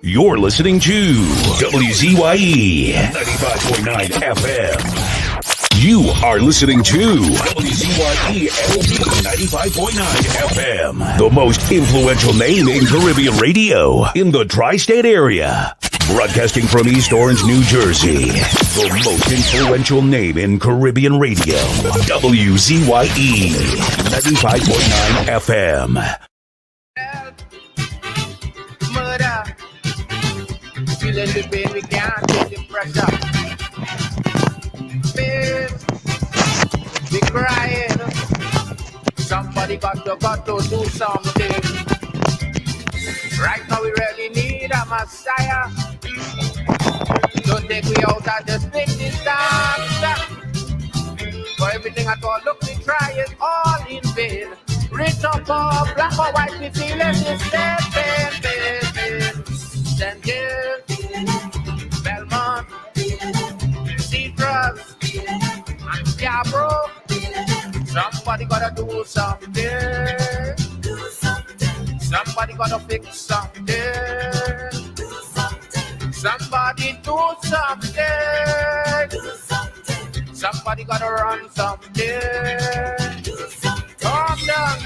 You're listening to WZYE 95.9 FM. You are listening to WZYE 95.9 FM, the most influential name in Caribbean radio in the tri-state area. Broadcasting from East Orange, New Jersey, the most influential name in Caribbean radio. WZYE 95.9 FM. Murder. Feeling the pain, we can't take the pressure. Pain, we crying. Somebody got to do something. Right now we really need a Messiah. Don't take me out and just take this dance. For everything at all, look, we try it all in vain. Rich or poor, black or white, we feeling this pain. Sentence, Belmont, Citrus, and Scarborough. Somebody gotta do something. Somebody gotta fix something. Somebody do something. Somebody gotta run something. Calm down.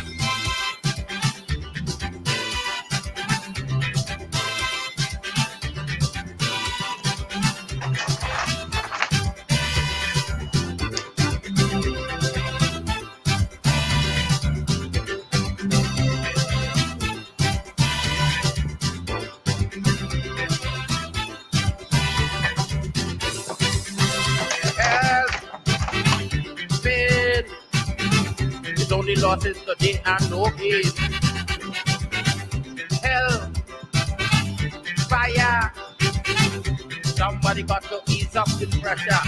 Only losses today and no gain. Hell, fire. Somebody got to ease up the pressure.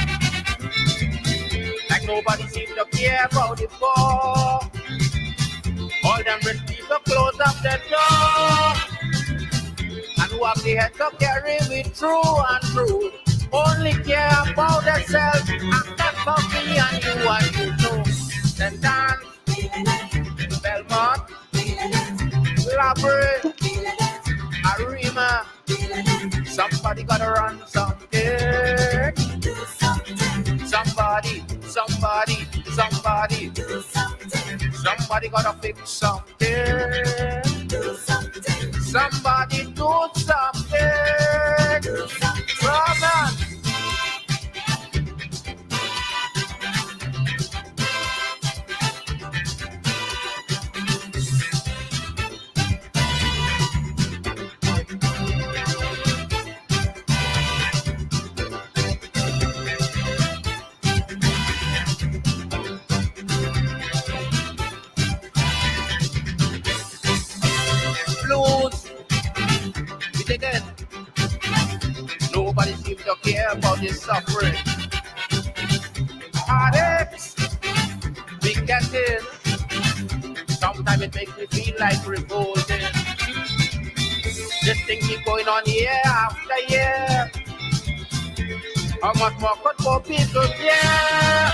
Like nobody seems to care about the poor. All them rich people close up their door. And who have the head to carry it through and through. Only care about themselves. And that's for me and you know. Then dance. Belmont, Labrador, Arima. Somebody gotta run something. Somebody gotta fix something. Somebody do something. Come on. Nobody seems to care about this suffering. Heartaches, we get it. Sometimes it makes me feel like revolting. This thing keep going on year after year. How much more could more people bear?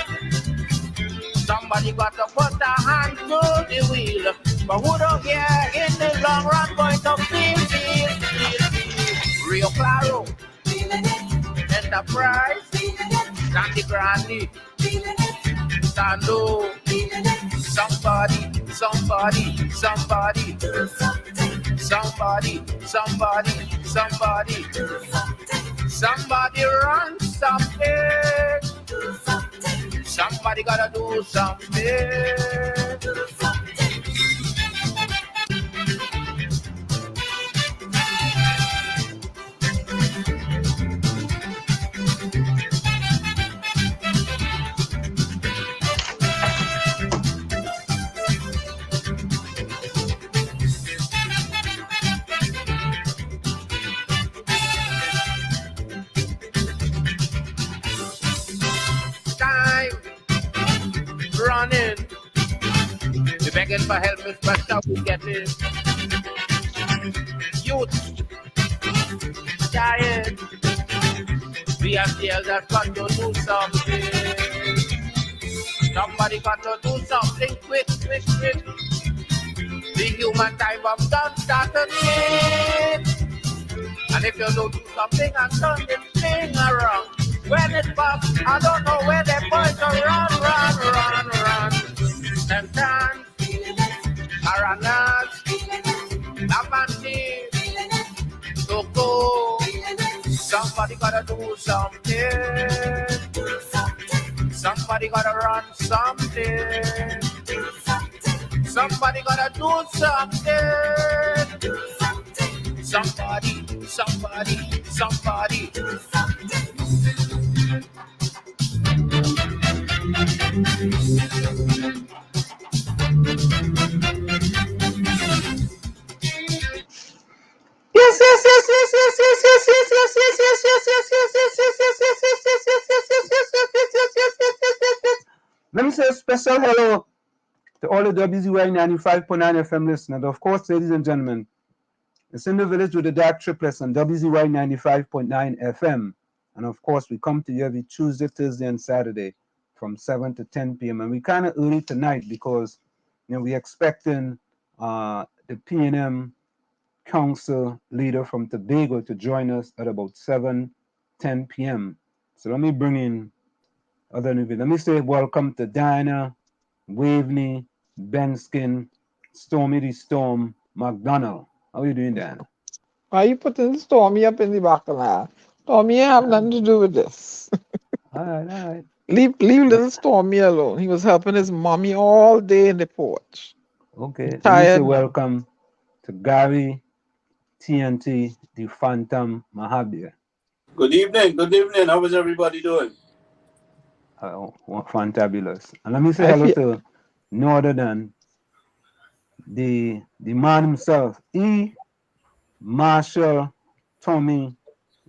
Somebody got to put a hand to the wheel. But who don't care in the long run going to feel. Rio Claro, Enterprise, Sandy Grande, Sando. Somebody run something. Somebody gotta do something. Running, we begging for help, but how we get it? Youth, dying, we are still that got to do something. Somebody got to do something quick. The human time of done started yet. And if you don't do something and turn the thing around, when it pops, I don't know where they point to run. Them dance, Aranas, Lavandi, Toko. Somebody gotta do something. Somebody gotta run something. Somebody gotta do something. Somebody. Let me say a special hello to all the WZYE 95.9 FM listeners. Of course, ladies and gentlemen, it's in the village with the dark triplets on WZYE 95.9 FM. And of course, we come to you every Tuesday, Thursday, and Saturday from 7 to 10 p.m. And we kind of early tonight because we're expecting the PNM Council leader from Tobago to join us at about 7:10 p.m. So let me bring in other new. Let me say welcome to Diana, Waveney, Benskin, Stormy the Storm, McDonald. How are you doing, Diana? Why you putting Stormy up in the background? Stormy have nothing to do with this. All right. Leave little Stormy alone. He was helping his mommy all day in the porch. Okay. Tired. Let me say welcome to Gary, TNT, the Phantom, Mahabir. Good evening. How was everybody doing? Fantabulous. And let me say hello to no other than the man himself, Marshall Tommy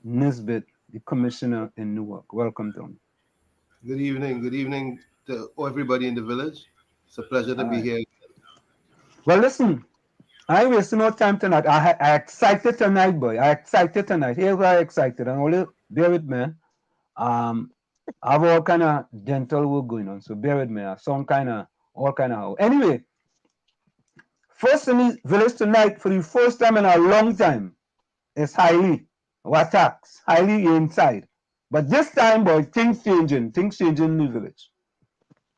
Nisbet, the commissioner in Newark. Welcome, Tommy. Good evening to everybody in the village. It's a pleasure to be here. Well, listen, I ain't wasting no time tonight. I excited tonight, boy. Here's why I excited. And only bear with me. I have all kind of dental work going on, so bear with me. All kind of. Anyway, first in the village tonight, for the first time in a long time, is Hailey. Watax. Hailey inside. But this time, boy, things changing in the village.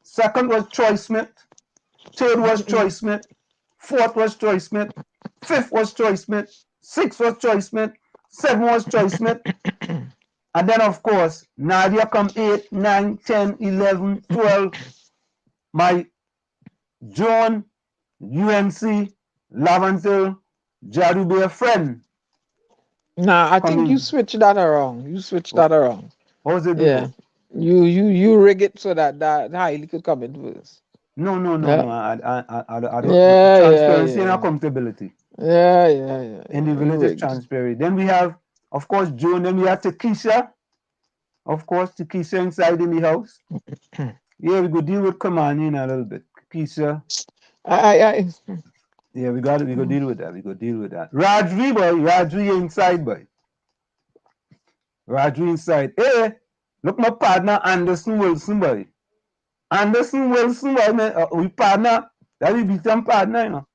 Second was Troy Smith. Third was Troy Smith. Fourth was Troy Smith. Fifth was Troy Smith. Sixth was Troy Smith. Seven was Troy Smith. And then, of course, Nadia come 8, 9, 10, 11, 12. My John, UNC, Lavantil, Jarubia friend. Nah, I think you switched that around. How's it Yeah. You rig it so that Hailey could come in first. No. I don't. Yeah, transparency and accountability. Yeah. In the village is transparent. Then we have, of course, Joan. Then we have Takesha. Of course, Takesha inside in the house. Yeah, we go deal with Kamani in a little bit. Takesha. Yeah, we go deal with that. Rajvi inside, boy. Rajvi inside. Hey, look my partner Anderson Wilson, boy. Anderson Wilson, boy, man, we partner. That we become partner, you know.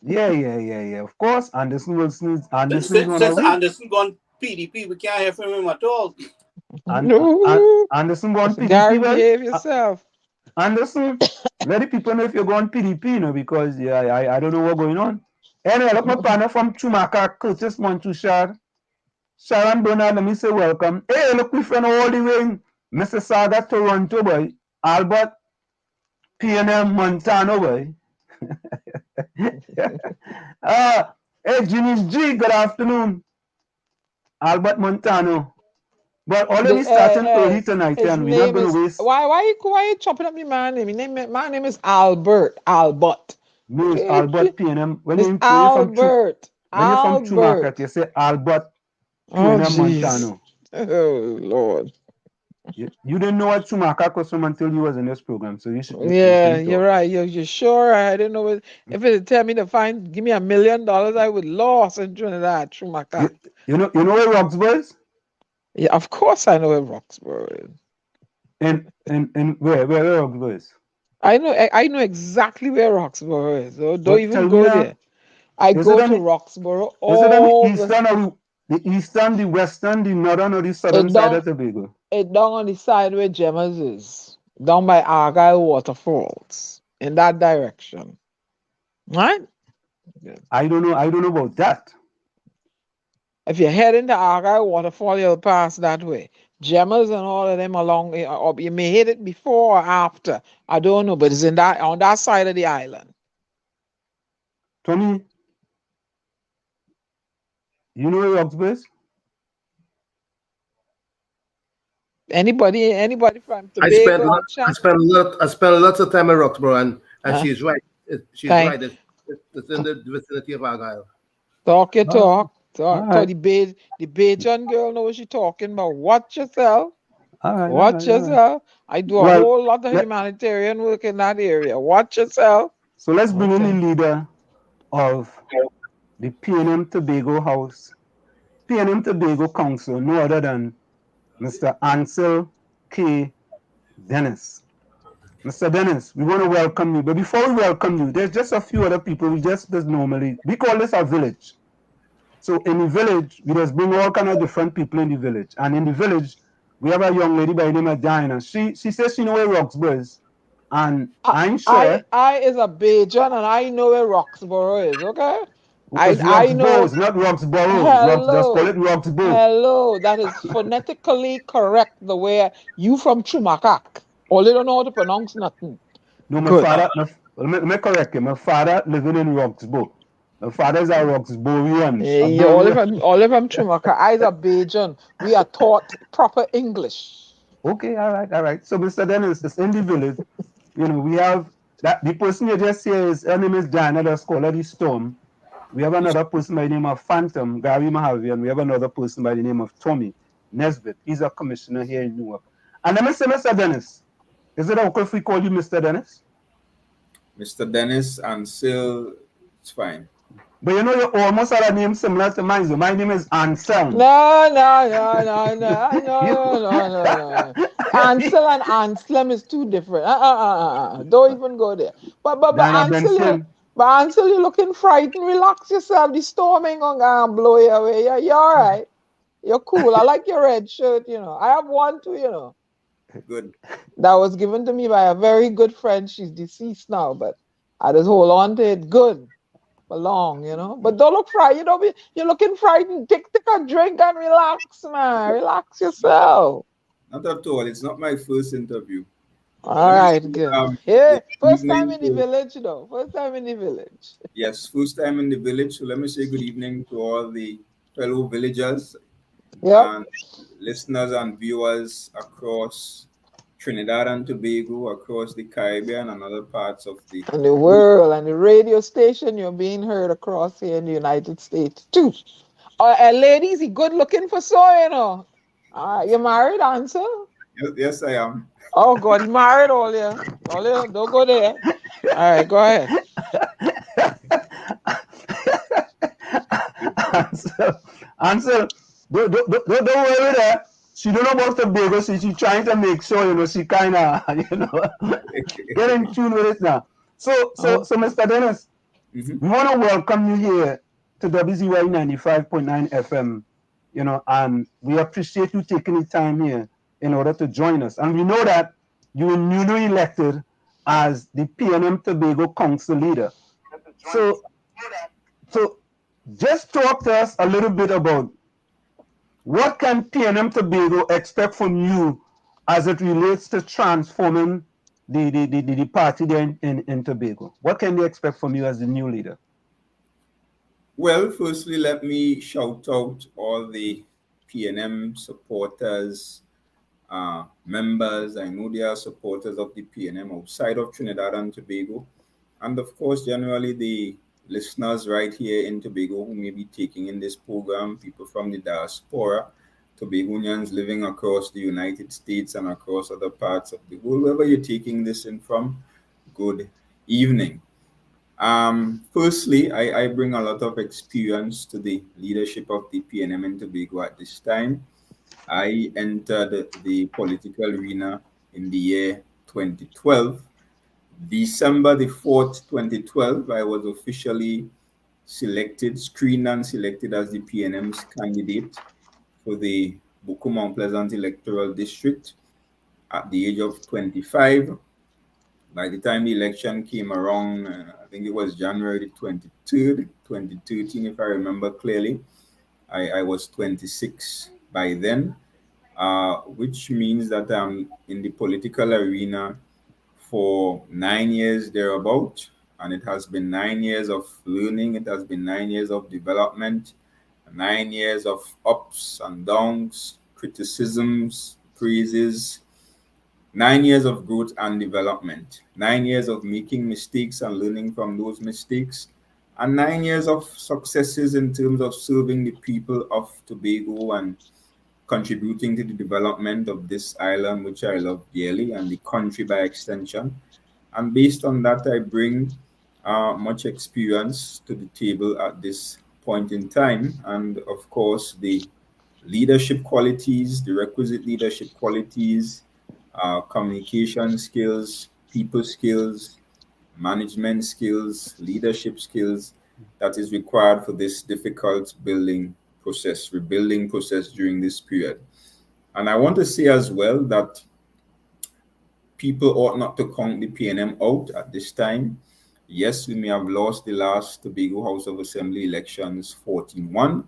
Yeah. Of course, Anderson Wilson is Since Anderson gone PDP, we can't hear from him at all. Anderson gone PDP. Gary, behave yourself. Anderson, let the people know if you're going PDP, you know, because I don't know what's going on. Anyway, look, my partner from Chumaka, Curtis Montushar, Sharon Bernard, let me say welcome. Hey, look, my friend all the way in Mississauga, Toronto, boy. Albert, PNM, Montana, boy. Hey, Jimmy's G, good afternoon. Albert Montano. But already starting early tonight, and we're not going to waste. Why you chopping up my name? My name is Albert. No, it's Albert PNM. When you're Albert. When you're from Chumaka, you say Albert PNM Montano. Oh, Lord. You didn't know what Chumaka was from until you was in this program, so you should. You're right. You're sure. I didn't know if it tell me to give me $1 million, I would lost in Trinidad, Chumaka. You know where Roxburgh is? Yeah, of course I know where Roxburgh is. And where Roxburgh is? I know exactly where Roxburgh is. So don't even go there. I Is go it on to the, Roxborough is it on the all eastern or the eastern, the western, the northern, or the southern it side down of Tobago? it down on the side where Gemma's is, down by Argyle Waterfalls, in that direction. Right? Yeah. I don't know. I don't know about that. If you're heading to Argyle Waterfall, you'll pass that way. Gemma's and all of them along, or you may hit it before or after. I don't know, but it's in that on that side of the island. Tommy, you know where Roxborough is? Anybody from I spent Tobago on chat? I spent lots of time in Roxborough, and Huh? she's right. She's Thank right. It's in the vicinity of Argyle. talk your All talk. Talk. right. The Bajan girl know what she talking about. Watch yourself. All right. All Watch right. All right. yourself. I do a Well, whole lot of let, humanitarian work in that area. Watch yourself. so let's bring in Okay. the leader of the PNM Tobago House, PNM Tobago Council, no other than Mr. Ancil K. Dennis. Mr. Dennis, we want to welcome you. But before we welcome you, there's just a few other people we just normally, we call this a village. So in the village, we just bring all kind of different people in the village. And in the village, we have a young lady by the name of Diana. She says she know where Roxborough is. And I'm sure I is a Bajan and I know where Roxborough is, okay? it's I Roxborough, know. it's not Roxborough. Just call Hello. it Roxborough. Hello. That is phonetically correct the way you from Chumakak. All you don't know how to pronounce nothing. No, my Good. father, let me correct you. My father living in Roxborough. My father is a Roxboroughan. Yeah, all of them Chumaka. I is a Bajan. We are taught proper English. Okay, all right, all right. So, Mr. Dennis, it's in the village. We have that the person you just here is her name is Diana, that's called her the Storm. We have another person by the name of Phantom, Gary Mahavi, and we have another person by the name of Tommy Nesbitt. He's a commissioner here in Newark. And let me say, Mr. Dennis, is it okay if we call you Mr. Dennis? Mr. Dennis Ancil, it's fine. But you almost have a name similar to mine. So my name is Ancil. No. Ancil and Anselm is too different. Don't even go there. But Ancil, you're looking frightened. Relax yourself. The storm ain't gonna blow you away. You're all right. You're cool. I like your red shirt, I have one too, Good. That was given to me by a very good friend. She's deceased now, but I just hold on to it good for long, But don't look frightened. You're looking frightened. Take a drink and relax, man. Relax yourself. Not at all. It's not my first interview. All right, good. First time in the to, village, though. First time in the village. Yes, first time in the village. So let me say good evening to all the fellow villagers and listeners and viewers across Trinidad and Tobago, across the Caribbean and other parts of the world, and the radio station. You're being heard across here in the United States too. Ladies, he good looking for so, you married, Ancil? Yes, I am. Oh God, he married all you. Don't go there. All right, go ahead. Answer. Don't worry there. She don't know about Tobago, so she's trying to make sure, she kind of, get in tune with it now. So Mr. Dennis, we want to welcome you here to WZYE 95.9 FM, and we appreciate you taking the time here in order to join us. And we know that you were newly elected as the PNM Tobago Council leader. So just talk to us a little bit about what can PNM Tobago expect from you as it relates to transforming the party there in Tobago? What can they expect from you as the new leader? Well, firstly, let me shout out all the PNM supporters, members. I know they are supporters of the PNM outside of Trinidad and Tobago. And of course, generally the listeners right here in Tobago who may be taking in this program, people from the diaspora, Tobagoans living across the United States and across other parts of the world, wherever you're taking this in from, good evening. Firstly, I bring a lot of experience to the leadership of the PNM in Tobago at this time. I entered the political arena in the year 2012. December the 4th, 2012, I was officially screened and selected as the PNM's candidate for the Buku Mount Pleasant electoral district at the age of 25. By the time the election came around, I think it was January 23rd, 2013, if I remember clearly, I was 26 by then, which means that I'm in the political arena for 9 years thereabout, and it has been 9 years of learning, it has been 9 years of development, 9 years of ups and downs, criticisms, praises, 9 years of growth and development, 9 years of making mistakes and learning from those mistakes, and 9 years of successes in terms of serving the people of Tobago and contributing to the development of this island, which I love dearly, and the country by extension. And based on that, I bring much experience to the table at this point in time. And of course, the leadership qualities, the requisite leadership qualities, communication skills, people skills, management skills, leadership skills that is required for this difficult rebuilding process during this period. And I want to say as well that people ought not to count the PNM out at this time. Yes, we may have lost the last Tobago House of Assembly elections 14-1,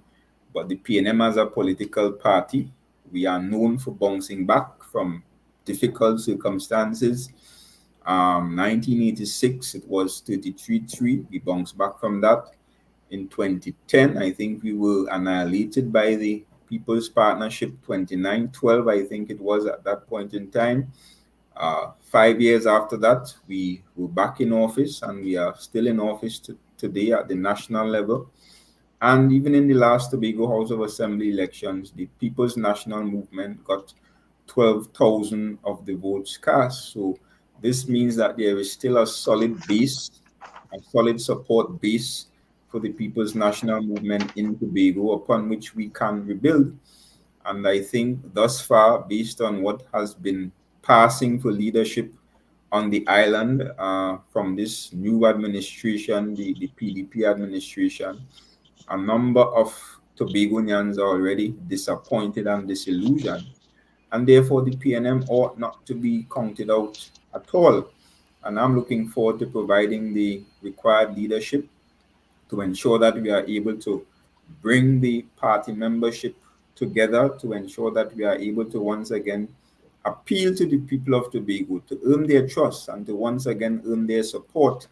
but the PNM as a political party, we are known for bouncing back from difficult circumstances. 1986, it was 33-3. We bounced back from that. In 2010, I think we were annihilated by the People's Partnership. 29-12, I think it was at that point in time. 5 years after that, we were back in office, and we are still in office today at the national level. And even in the last Tobago House of Assembly elections, the People's National Movement got 12,000 of the votes cast. So this means that there is still a solid base, a solid support base for the People's National Movement in Tobago upon which we can rebuild. And I think thus far, based on what has been passing for leadership on the island from this new administration, the PDP administration, a number of Tobagonians are already disappointed and disillusioned. And therefore, the PNM ought not to be counted out at all. And I'm looking forward to providing the required leadership to ensure that we are able to bring the party membership together, to ensure that we are able to once again appeal to the people of Tobago, to earn their trust and to once again earn their support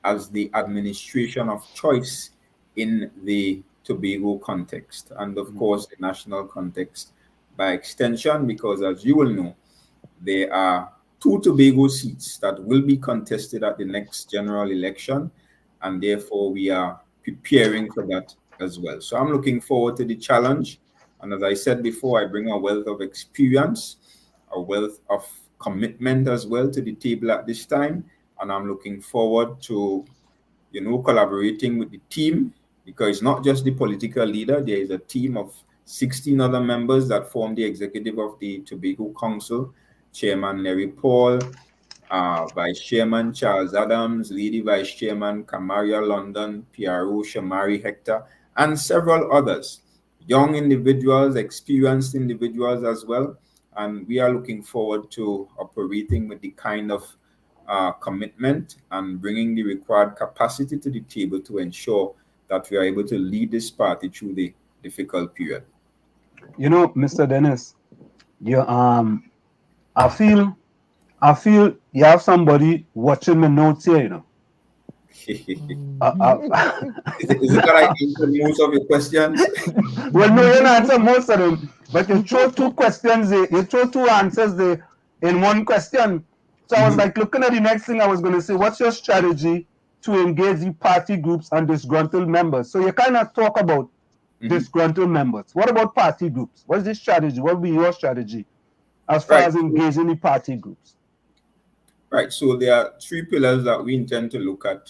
as the administration of choice in the Tobago context and, of course, the national context by extension, because as you will know, there are 2 Tobago seats that will be contested at the next general election, and therefore we are preparing for that as well. So I'm looking forward to the challenge, and as I said before, I bring a wealth of experience, a wealth of commitment as well to the table at this time, and I'm looking forward to, collaborating with the team, because it's not just the political leader. There is a team of 16 other members that form the executive of the Tobago Council: Chairman Larry Paul, Vice Chairman Charles Adams, Lady Vice Chairman Kamaria London, PRO Shamari Hector, and several others, young individuals, experienced individuals as well. And we are looking forward to operating with the kind of commitment and bringing the required capacity to the table to ensure that we are able to lead this party through the difficult period. Mr. Dennis, I feel you have somebody watching my notes here, Is it that I answered most of your questions? Well, no, you didn't answer most of them, but you throw 2 questions, you throw 2 answers there in one question. So I was like looking at the next thing I was going to say, what's your strategy to engage the party groups and disgruntled members? So you kind of talk about disgruntled members. What about party groups? What's the strategy? What will be your strategy as far as engaging the party groups? Right. So there are 3 pillars that we intend to look at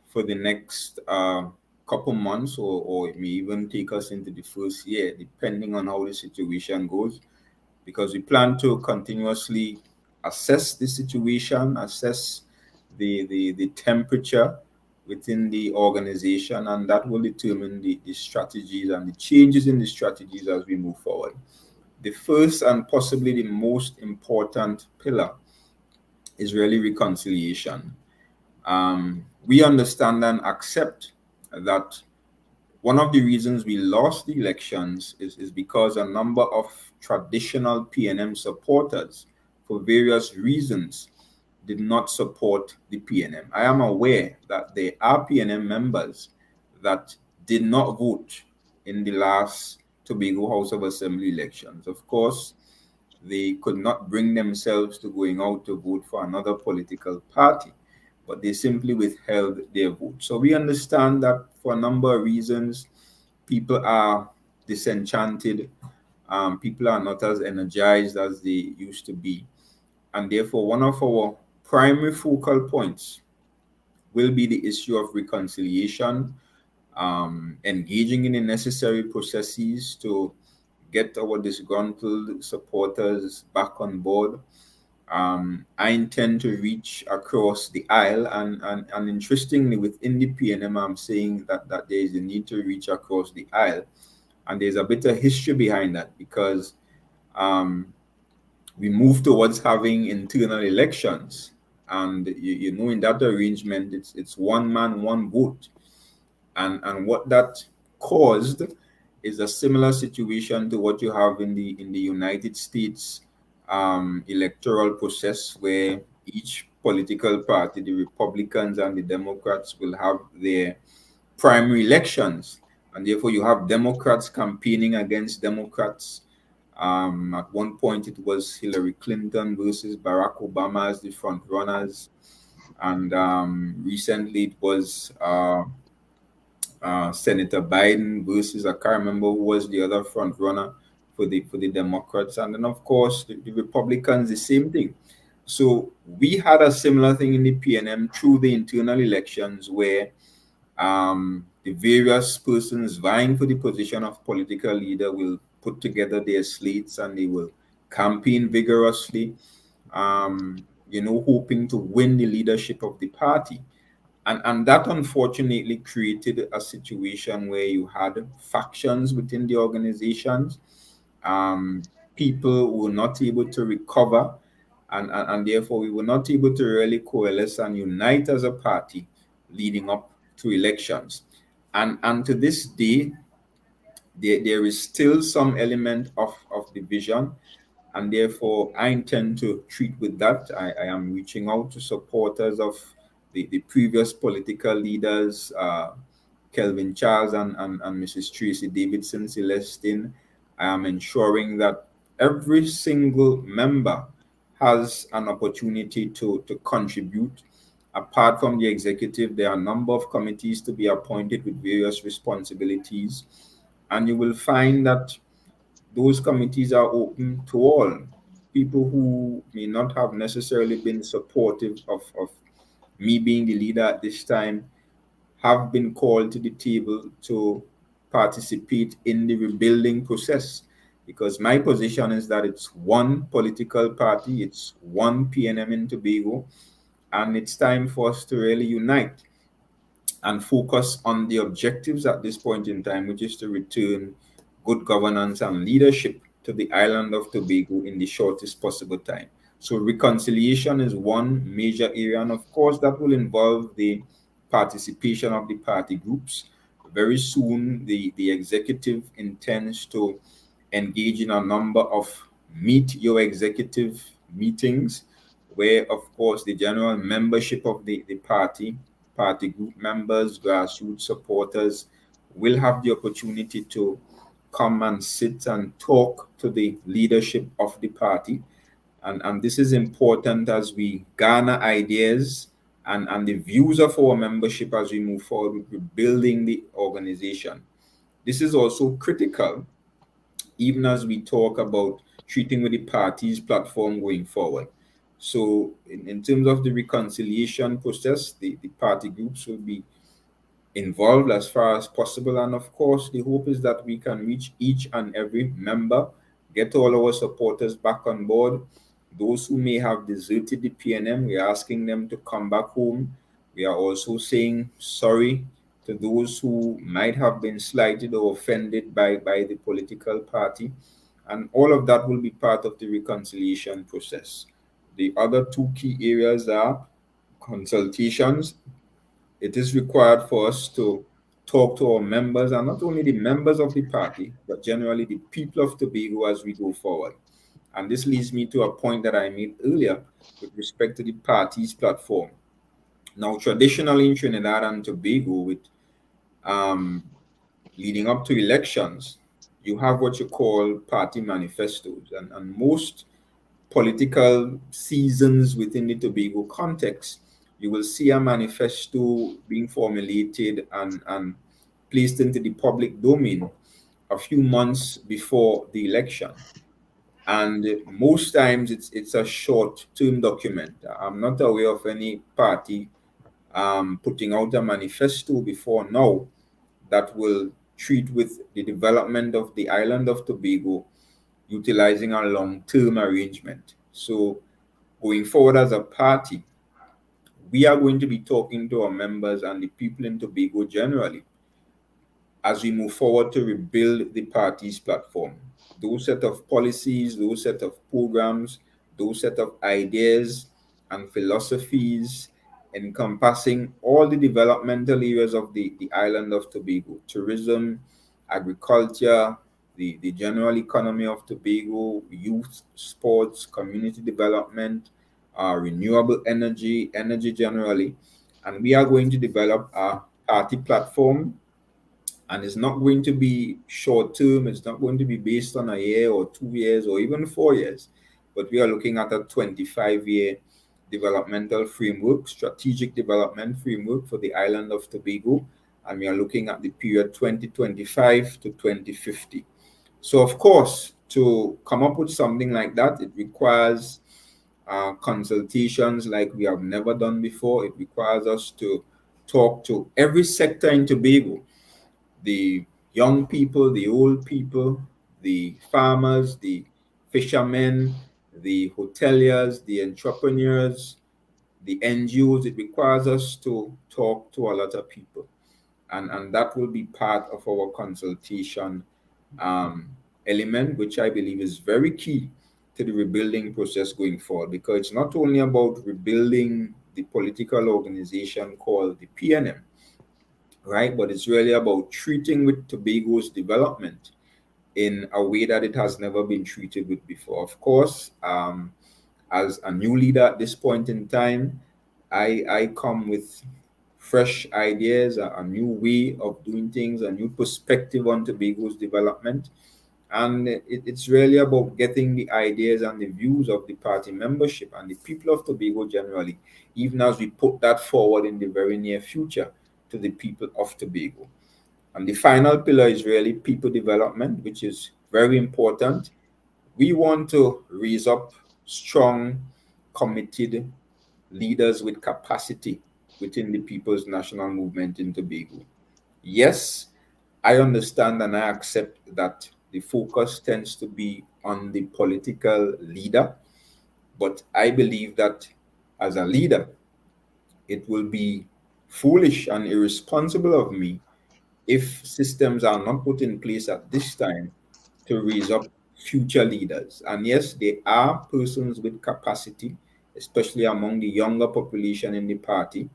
for the next couple months, or it may even take us into the first year, depending on how the situation goes, because we plan to continuously assess the situation, assess the temperature within the organization, and that will determine the strategies and the changes in the strategies as we move forward. The first and possibly the most important pillar is really reconciliation. We understand and accept that one of the reasons we lost the elections is because a number of traditional PNM supporters, for various reasons, did not support the PNM. I am aware that there are PNM members that did not vote in the last Tobago House of Assembly elections. Of course, they could not bring themselves to going out to vote for another political party, but they simply withheld their vote. So we understand that for a number of reasons, people are disenchanted, people are not as energized as they used to be. And therefore, one of our primary focal points will be the issue of reconciliation, engaging in the necessary processes to get our disgruntled supporters back on board. I intend to reach across the aisle, and interestingly, within the PNM, I'm saying that there is a need to reach across the aisle, and there's a bit of history behind that because we moved towards having internal elections, and you know, in that arrangement, it's one man, one vote, and what that caused is a similar situation to what you have in the United States electoral process, where each political party, the Republicans and the Democrats, will have their primary elections, and therefore you have Democrats campaigning against Democrats. At one point, it was Hillary Clinton versus Barack Obama as the front runners, and recently it was Senator Biden versus, I can't remember who was the other front runner for the Democrats, and then of course the Republicans, the same thing. So we had a similar thing in the PNM through the internal elections, where the various persons vying for the position of political leader will put together their slates and they will campaign vigorously, hoping to win the leadership of the party. And that unfortunately created a situation where you had factions within the organizations. People were not able to recover, and therefore we were not able to really coalesce and unite as a party leading up to elections. And to this day, there is still some element of division, and therefore I intend to treat with that. I am reaching out to supporters of the previous political leaders, Kelvin Charles and Mrs. Tracy Davidson Celestine. I am ensuring that every single member has an opportunity to contribute. Apart from the executive, there are a number of committees to be appointed with various responsibilities, and you will find that those committees are open to all people who may not have necessarily been supportive of me being the leader at this time, have been called to the table to participate in the rebuilding process. Because my position is that it's one political party, it's one PNM in Tobago, and it's time for us to really unite and focus on the objectives at this point in time, which is to return good governance and leadership to the island of Tobago in the shortest possible time. So reconciliation is one major area, and of course that will involve the participation of the party groups. Very soon, the executive intends to engage in a number of meet your executive meetings, where of course the general membership of the party group members, grassroots supporters will have the opportunity to come and sit and talk to the leadership of the party. And this is important as we garner ideas and the views of our membership as we move forward with building the organization. This is also critical, even as we talk about treating with the party's platform going forward. So in terms of the reconciliation process, the party groups will be involved as far as possible. And of course, the hope is that we can reach each and every member, get all our supporters back on board. Those who may have deserted the PNM, we're asking them to come back home. We are also saying sorry to those who might have been slighted or offended by the political party. And all of that will be part of the reconciliation process. The other two key areas are consultations. It is required for us to talk to our members, and not only the members of the party, but generally the people of Tobago as we go forward. And this leads me to a point that I made earlier with respect to the party's platform. Now, traditionally in Trinidad and Tobago, with um, leading up to elections, you have what you call party manifestos, and most political seasons within the Tobago context, you will see a manifesto being formulated and placed into the public domain a few months before the election. And most times it's a short-term document. I'm not aware of any party putting out a manifesto before now that will treat with the development of the island of Tobago utilizing a long-term arrangement. So going forward as a party, we are going to be talking to our members and the people in Tobago generally as we move forward to rebuild the party's platform. Those set of policies, those set of programs, those set of ideas and philosophies encompassing all the developmental areas of the island of Tobago: tourism, agriculture, the general economy of Tobago, youth, sports, community development, renewable energy, energy generally. And we are going to develop a party platform, and it's not going to be short term. It's not going to be based on a year or 2 years or even 4 years, but we are looking at a 25-year developmental framework, strategic development framework for the island of Tobago, and we are looking at the period 2025 to 2050. So of course, to come up with something like that, it requires consultations like we have never done before. It requires us to talk to every sector in Tobago: the young people, the old people, the farmers, the fishermen, the hoteliers, the entrepreneurs, the NGOs. It requires us to talk to a lot of people. And that will be part of our consultation element, which I believe is very key to the rebuilding process going forward, because it's not only about rebuilding the political organization called the PNM, right? But it's really about treating with Tobago's development in a way that it has never been treated with before. Of course, as a new leader at this point in time, I come with fresh ideas, a new way of doing things, a new perspective on Tobago's development. And it's really about getting the ideas and the views of the party membership and the people of Tobago generally, even as we put that forward in the very near future to the people of Tobago. And the final pillar is really people development, which is very important. We want to raise up strong, committed leaders with capacity within the People's National Movement in Tobago. Yes, I understand and I accept that the focus tends to be on the political leader, but I believe that as a leader, it will be foolish and irresponsible of me if systems are not put in place at this time to raise up future leaders. And yes, there are persons with capacity, especially among the younger population in the party,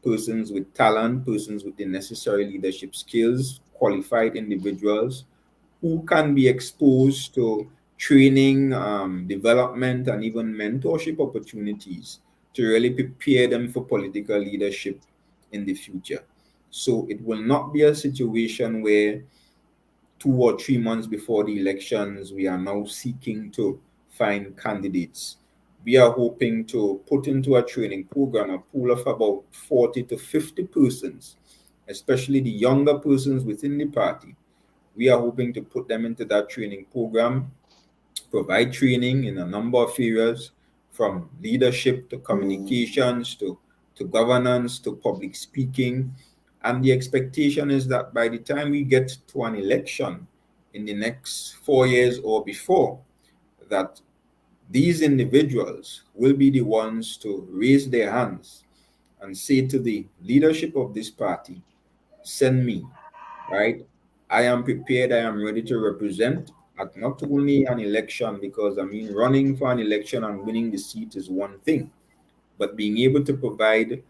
persons with talent, persons with the necessary leadership skills, qualified individuals who can be exposed to training, development, and even mentorship opportunities to really prepare them for political leadership in the future. So it will not be a situation where 2 or 3 months before the elections, we are now seeking to find candidates. We are hoping to put into a training program a pool of about 40 to 50 persons, especially the younger persons within the party. We are hoping to put them into that training program, provide training in a number of areas, from leadership to communications to governance to public speaking. And the expectation is that by the time we get to an election in the next 4 years or before, that these individuals will be the ones to raise their hands and say to the leadership of this party, send me, right? I am prepared, I am ready to represent at not only an election, because I mean, running for an election and winning the seat is one thing, but being able to provide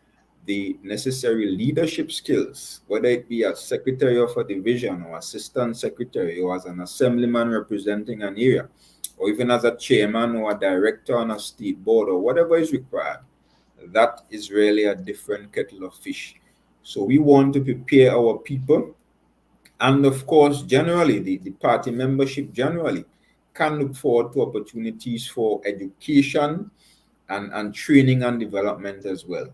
the necessary leadership skills, whether it be as secretary of a division or assistant secretary or as an assemblyman representing an area, or even as a chairman or a director on a state board or whatever is required, that is really a different kettle of fish. So we want to prepare our people, and of course, generally, the party membership generally can look forward to opportunities for education and training and development as well,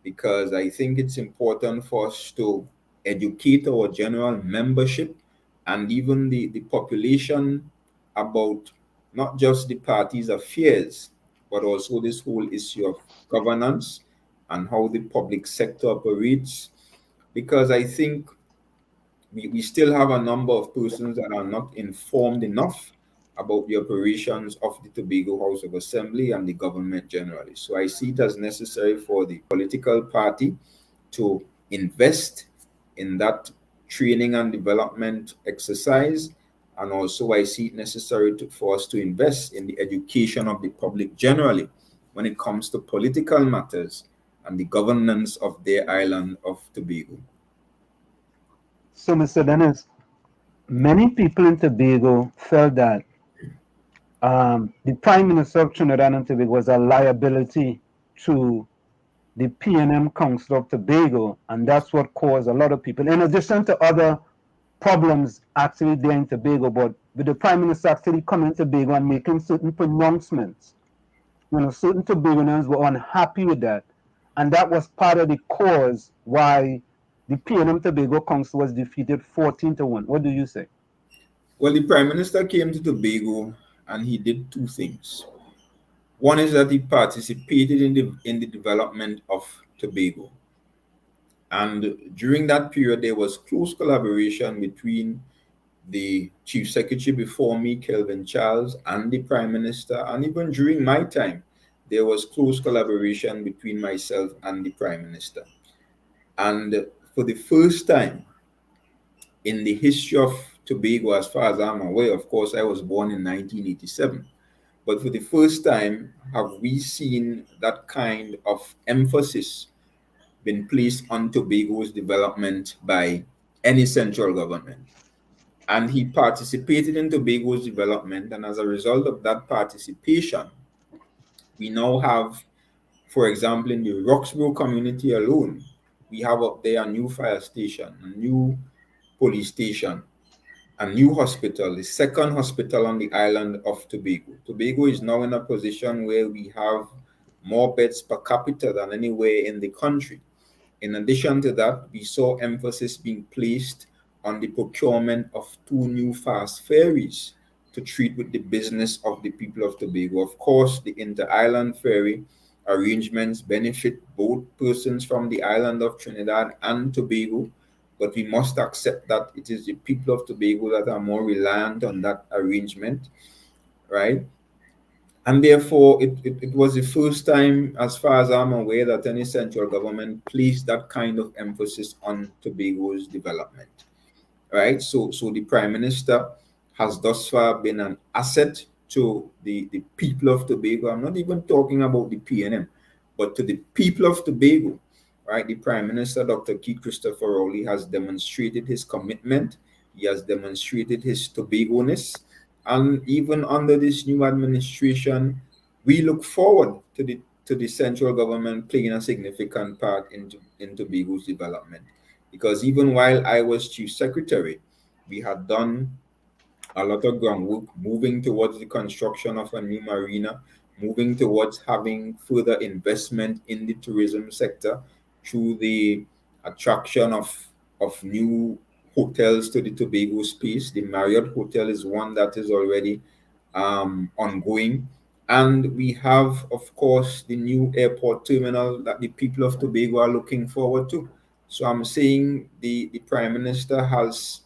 because I think it's important for us to educate our general membership and even the population about not just the party's affairs, but also this whole issue of governance and how the public sector operates. Because I think we still have a number of persons that are not informed enough about the operations of the Tobago House of Assembly and the government generally. So I see it as necessary for the political party to invest in that training and development exercise. And also I see it necessary for us to invest in the education of the public generally when it comes to political matters and the governance of their island of Tobago. So, Mr. Dennis, many people in Tobago felt that the Prime Minister of Trinidad and Tobago was a liability to the PNM Council of Tobago, and that's what caused a lot of people, in addition to other problems actually there in Tobago, but with the Prime Minister actually coming to Tobago and making certain pronouncements, certain Tobagonians were unhappy with that, and that was part of the cause why the PNM Tobago Council was defeated 14-1. What do you say? Well, the Prime Minister came to Tobago and he did two things. One is that he participated in the development of Tobago. And during that period, there was close collaboration between the Chief Secretary before me, Kelvin Charles, and the Prime Minister. And even during my time, there was close collaboration between myself and the Prime Minister. And for the first time in the history of Tobago, as far as I'm aware, of course, I was born in 1987, but for the first time, have we seen that kind of emphasis been placed on Tobago's development by any central government. And he participated in Tobago's development, and as a result of that participation, we now have, for example, in the Roxborough community alone, we have up there a new fire station, a new police station, a new hospital, the second hospital on the island of Tobago. Tobago is now in a position where we have more beds per capita than anywhere in the country. In addition to that, we saw emphasis being placed on the procurement of 2 new fast ferries to treat with the business of the people of Tobago. Of course, the inter-island ferry arrangements benefit both persons from the island of Trinidad and Tobago, but we must accept that it is the people of Tobago that are more reliant on that arrangement, right? And therefore, it was the first time, as far as I'm aware, that any central government placed that kind of emphasis on Tobago's development, right? So the Prime Minister has thus far been an asset to the people of Tobago. I'm not even talking about the PNM, but to the people of Tobago, right? The Prime Minister, Dr. Keith Christopher Rowley, has demonstrated his commitment. He has demonstrated his Tobago-ness. And even under this new administration, we look forward to the central government playing a significant part in Tobago's development. Because even while I was Chief Secretary, we had done a lot of groundwork moving towards the construction of a new marina, moving towards having further investment in the tourism sector through the attraction of new hotels to the Tobago space. The Marriott Hotel is one that is already ongoing. And we have, of course, the new airport terminal that the people of Tobago are looking forward to. So I'm saying the Prime Minister has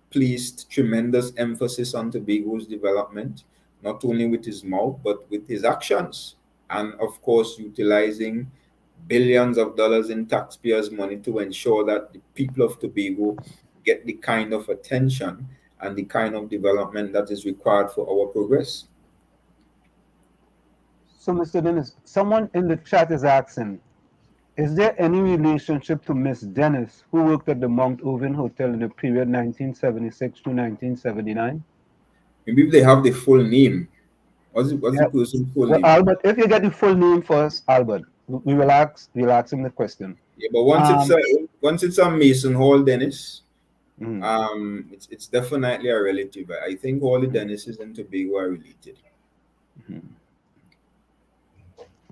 placed tremendous emphasis on Tobago's development, not only with his mouth, but with his actions. And of course, utilizing billions of dollars in taxpayers' money to ensure that the people of Tobago get the kind of attention and the kind of development that is required for our progress. So, Mr. Dennis, someone in the chat is asking, is there any relationship to Miss Dennis, who worked at the Mount Irving Hotel in the period 1976 to 1979? Maybe if they have the full name. What's the person's full name? Albert, if you get the full name first, Albert, we'll ask him the question. Yeah, but once it's a Mason Hall Dennis, it's definitely a relative. I think all the Dennises in Tobago are related.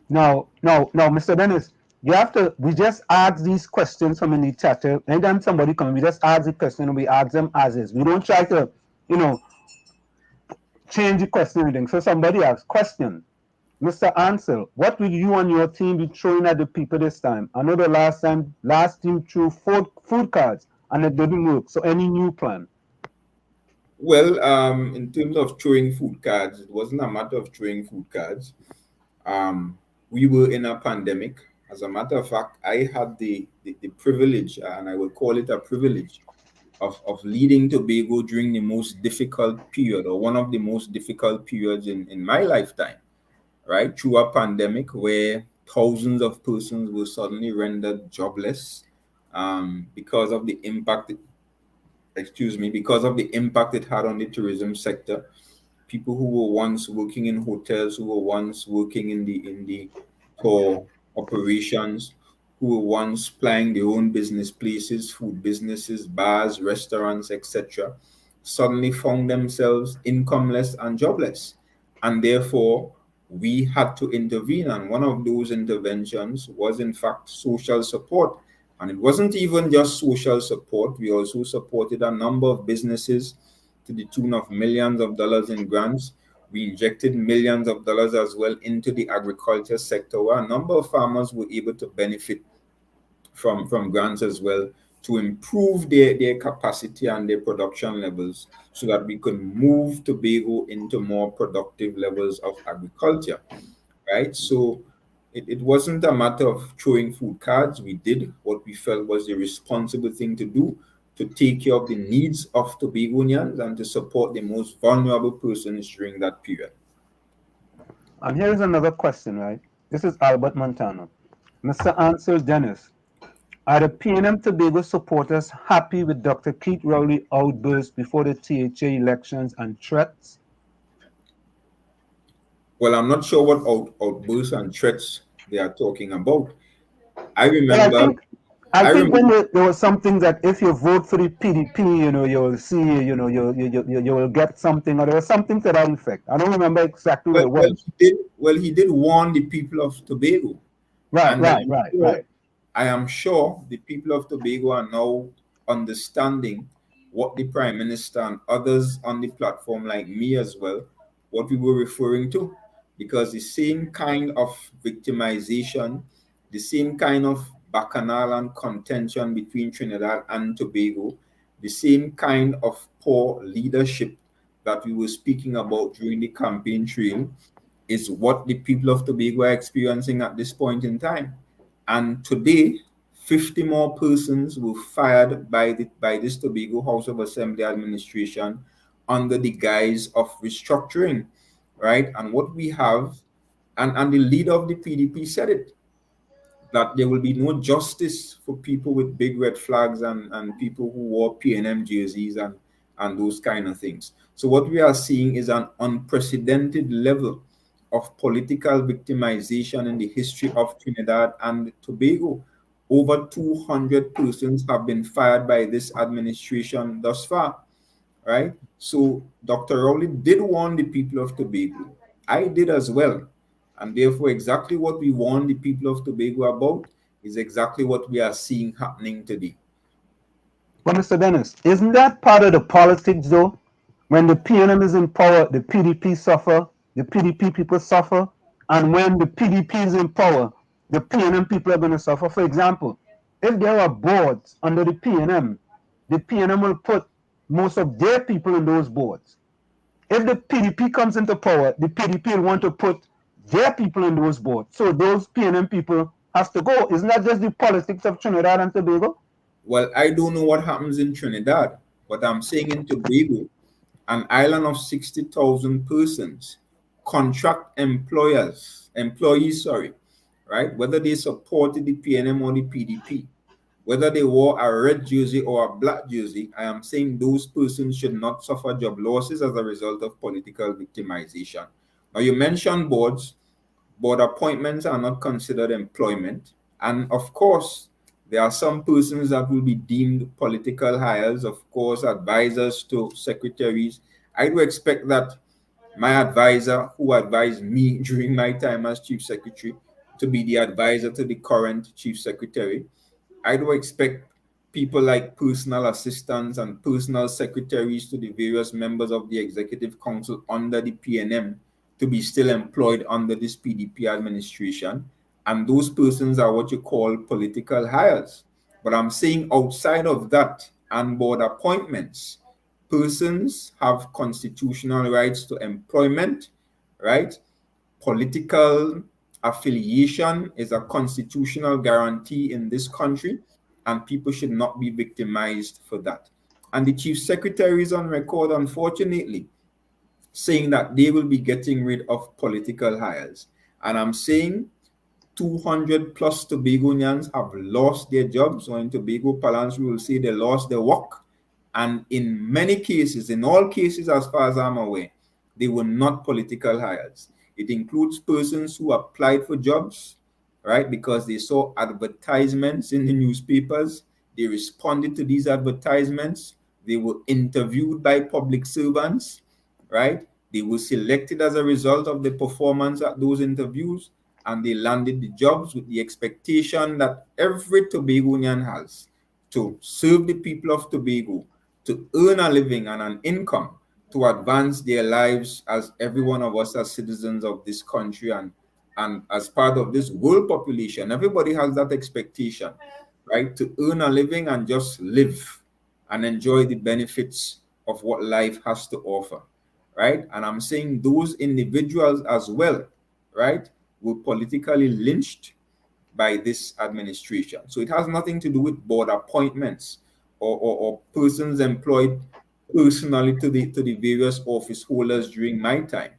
Now, Mr. Dennis, we just ask these questions from in the chat. Anytime somebody comes, we just ask the question and we ask them as is. We don't try to, change the question or anything. So somebody asks, question, Mr. Ancil, what will you and your team be throwing at the people this time? I know the last team threw food cards and it didn't work. So any new plan? Well, in terms of throwing food cards, it wasn't a matter of throwing food cards. We were in a pandemic. As a matter of fact, I had the privilege, and I will call it a privilege, of leading Tobago during the most difficult period, or one of the most difficult periods in my lifetime, right? Through a pandemic where thousands of persons were suddenly rendered jobless because of the impact it had on the tourism sector. People who were once working in hotels, who were once working in the tour operations, who were once plying their own business places, food businesses, bars, restaurants, etc., suddenly found themselves incomeless and jobless. And therefore, we had to intervene. And one of those interventions was, in fact, social support. And it wasn't even just social support. We also supported a number of businesses to the tune of millions of dollars in grants. We injected millions of dollars as well into the agriculture sector, where a number of farmers were able to benefit from grants as well, to improve their capacity and their production levels, so that we could move Tobago into more productive levels of agriculture, right? So it wasn't a matter of throwing food cards. We did what we felt was the responsible thing to do, to take care of the needs of Tobagonians and to support the most vulnerable persons during that period. And here's another question, right? This is Albert Montano. Mr. Ancil Dennis, are the PNM Tobago supporters happy with Dr. Keith Rowley outburst before the THA elections and threats? Well, I'm not sure what outbursts and threats they are talking about. I remember... I think when there was something that if you vote for the PDP, you'll see, you will get something, or there was something to that effect. I don't remember exactly what it was. He did warn the people of Tobago. Right. I am sure the people of Tobago are now understanding what the Prime Minister and others on the platform, like me as well, what we were referring to, because the same kind of victimization, the same kind of bacchanal and contention between Trinidad and Tobago, the same kind of poor leadership that we were speaking about during the campaign trail, is what the people of Tobago are experiencing at this point in time. And today, 50 more persons were fired by this Tobago House of Assembly administration under the guise of restructuring, right? And what we have, and the leader of the PDP said it, that there will be no justice for people with big red flags and people who wore PNM jerseys and those kind of things. So what we are seeing is an unprecedented level of political victimization in the history of Trinidad and Tobago. Over 200 persons have been fired by this administration thus far, right? So Dr. Rowley did warn the people of Tobago. I did as well. And therefore, exactly what we warned the people of Tobago about is exactly what we are seeing happening today. Well, Mr. Dennis, isn't that part of the politics, though? When the PNM is in power, the PDP suffer, the PDP people suffer, and when the PDP is in power, the PNM people are going to suffer. For example, if there are boards under the PNM will put most of their people in those boards. If the PDP comes into power, the PDP will want to put their people in those boards. So those PNM people has to go. Isn't that just the politics of Trinidad and Tobago? Well, I don't know what happens in Trinidad, but I'm saying in Tobago, an island of 60,000 persons, contract employees, right? Whether they supported the PNM or the PDP, whether they wore a red jersey or a black jersey, I am saying those persons should not suffer job losses as a result of political victimization. Now, you mentioned boards. Board appointments are not considered employment. And of course, there are some persons that will be deemed political hires, of course, advisors to secretaries. I do expect that my advisor, who advised me during my time as chief secretary, to be the advisor to the current chief secretary. I do expect people like personal assistants and personal secretaries to the various members of the executive council under the PNM to be still employed under this PDP administration. And those persons are what you call political hires. But I'm saying outside of that and board appointments, persons have constitutional rights to employment, right? Political affiliation is a constitutional guarantee in this country, and people should not be victimized for that. And the chief secretary is on record, unfortunately, saying that they will be getting rid of political hires. And I'm saying 200 plus Tobagonians have lost their jobs, or in Tobago parlance, we will say they lost their work. And in many cases, in all cases, as far as I'm aware, they were not political hires. It includes persons who applied for jobs, right, because they saw advertisements in the newspapers. They responded to these advertisements. They were interviewed by public servants, right? They were selected as a result of the performance at those interviews, and they landed the jobs with the expectation that every Tobagonian has to serve the people of Tobago, to earn a living and an income, to advance their lives as every one of us as citizens of this country and as part of this world population. Everybody has that expectation, right? To earn a living and just live and enjoy the benefits of what life has to offer, right? And I'm saying those individuals as well, right, were politically lynched by this administration. So it has nothing to do with board appointments or persons employed personally to the various office holders during my time.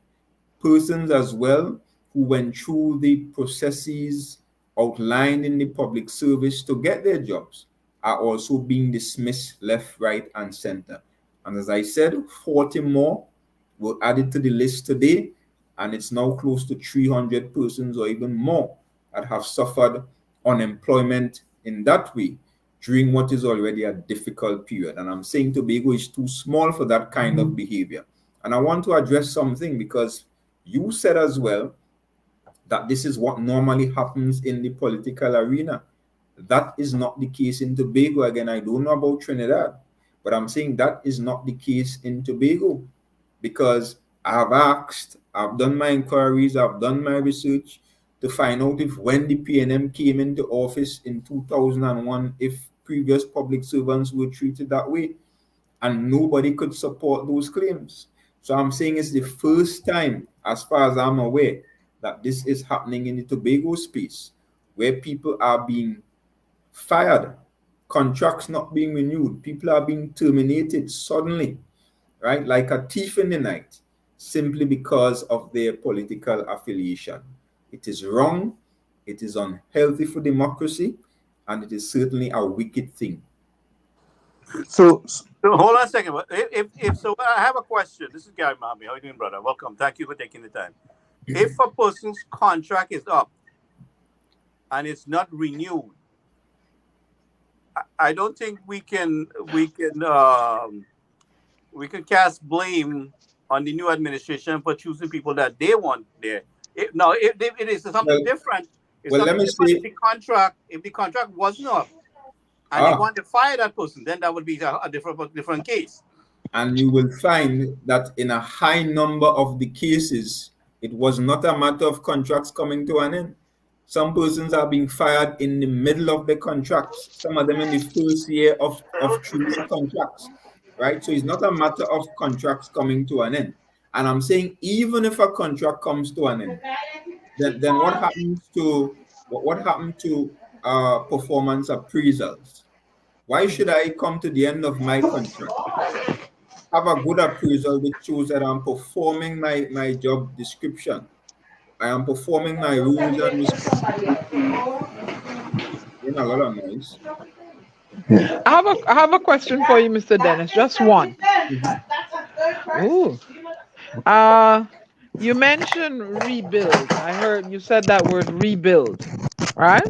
Persons as well who went through the processes outlined in the public service to get their jobs are also being dismissed left, right, and center. And as I said, 40 more were added to the list today, and it's now close to 300 persons or even more that have suffered unemployment in that way during what is already a difficult period. And I'm saying Tobago is too small for that kind of behavior. And I want to address something, because you said as well that this is what normally happens in the political arena. That is not the case in Tobago. Again, I don't know about Trinidad, but I'm saying that is not the case in Tobago, because I have asked, I've done my inquiries, I've done my research to find out if when the PNM came into office in 2001, if previous public servants were treated that way, and nobody could support those claims. So I'm saying it's the first time, as far as I'm aware, that this is happening in the Tobago space, where people are being fired, contracts not being renewed, people are being terminated suddenly, right, like a thief in the night, simply because of their political affiliation. It is wrong, it is unhealthy for democracy, and it is certainly a wicked thing. So hold on a second. If so, I have a question. This is Gary Mami. How are you doing, brother? Welcome. Thank you for taking the time. If a person's contract is up and it's not renewed, I don't think we can cast blame on the new administration for choosing people that they want there. If it is something different. Let me say, if the contract wasn't up and they want to fire that person, then that would be a different case. And you will find that in a high number of the cases, it was not a matter of contracts coming to an end. Some persons are being fired in the middle of the contracts, some of them in the first year of 3-year contracts, right? So it's not a matter of contracts coming to an end. And I'm saying even if a contract comes to an end, then what happens to what happened to performance appraisals? Why should I come to the end of my contract, have a good appraisal which shows that I'm performing my job description, I am performing my rules and responsibilities? In a lot of noise. I have a question for you, Mr. Dennis. Just one. Mhm. Ooh. You mentioned rebuild. I heard you said that word rebuild, right?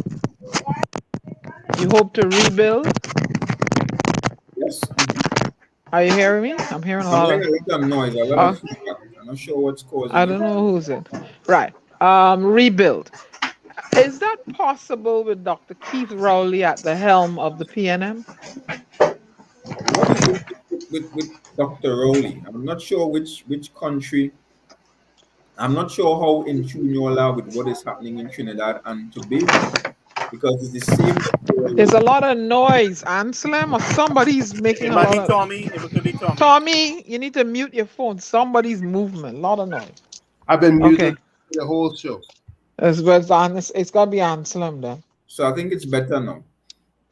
You hope to rebuild. Yes. Are you hearing me? I'm hearing a I'm lot hearing of. a lot of noise, a lot of feedback. I'm not sure what's causing I it. don't know who's it. Right. Rebuild. Is that possible with Dr. Keith Rowley at the helm of the PNM? What is it with Dr. Rowley? I'm not sure which country. I'm not sure how in tune you all are with what is happening in Trinidad and Tobago, because it's the same Dr. There's Rowley. a lot of noise, Anselm, or somebody's making It a might lot be of. Tommy. It could be Tommy. Tommy, you need to mute your phone. Somebody's movement, a lot of noise. I've been Okay. muted the whole show. It's got to be Anselm then. So I think it's better now.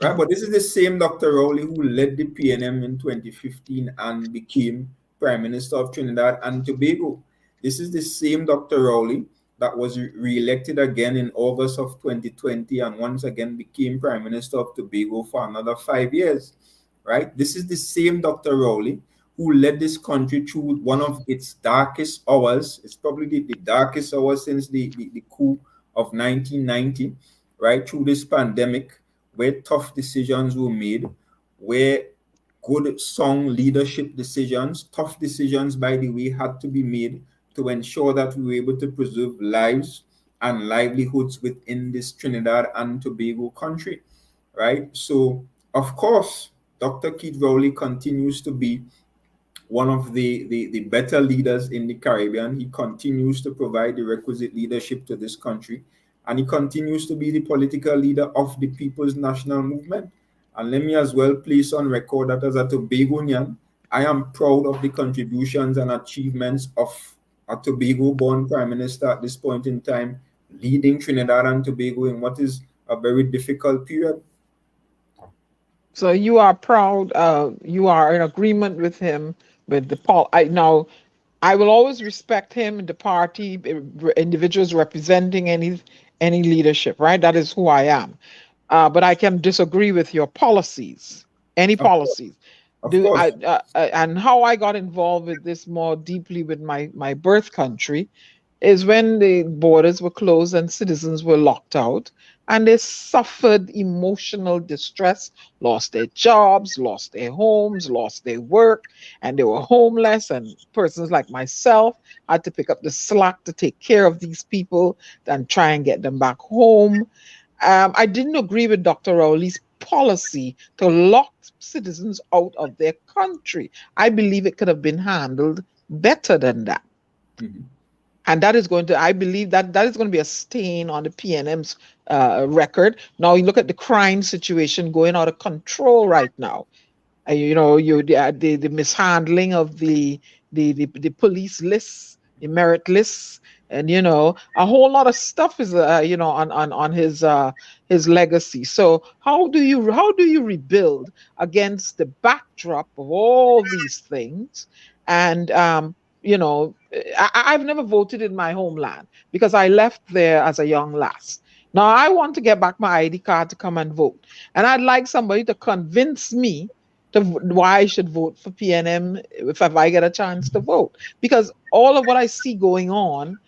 Right, but this is the same Dr. Rowley who led the PNM in 2015 and became Prime Minister of Trinidad and Tobago. This is the same Dr. Rowley that was re-elected again in August of 2020 and once again became Prime Minister of Tobago for another 5 years. Right, this is the same Dr. Rowley who led this country through one of its darkest hours. It's probably the darkest hour since the coup of 1990, right, through this pandemic, where tough decisions were made, where good, strong leadership decisions, tough decisions, by the way, had to be made to ensure that we were able to preserve lives and livelihoods within this Trinidad and Tobago country, right? So, of course, Dr. Keith Rowley continues to be one of the better leaders in the Caribbean. He continues to provide the requisite leadership to this country, and he continues to be the political leader of the People's National Movement. And let me as well place on record that as a Tobagonian, I am proud of the contributions and achievements of a Tobago-born Prime Minister at this point in time, leading Trinidad and Tobago in what is a very difficult period. So you are proud. You are in agreement with him with the Paul. I will always respect him and the party, individuals representing any leadership. Right, that is who I am. But I can disagree with your policies. Any policies. Of course. And how I got involved with this more deeply with my birth country is when the borders were closed and citizens were locked out, and they suffered emotional distress, lost their jobs, lost their homes, lost their work, and they were homeless. And persons like myself had to pick up the slack to take care of these people and try and get them back home. I didn't agree with Dr. Rowley's policy to lock citizens out of their country. I believe it could have been handled better than that. Mm-hmm. And that is going to, I believe that is going to be a stain on the PNM's record. Now you look at the crime situation going out of control right now. The mishandling of the police lists, the merit lists, and a whole lot of stuff is on his legacy. So how do you rebuild against the backdrop of all these things? And I've never voted in my homeland because I left there as a young lass. Now I want to get back my ID card to come and vote, and I'd like somebody to convince me why I should vote for PNM if I get a chance to vote. Because all of what I see going on,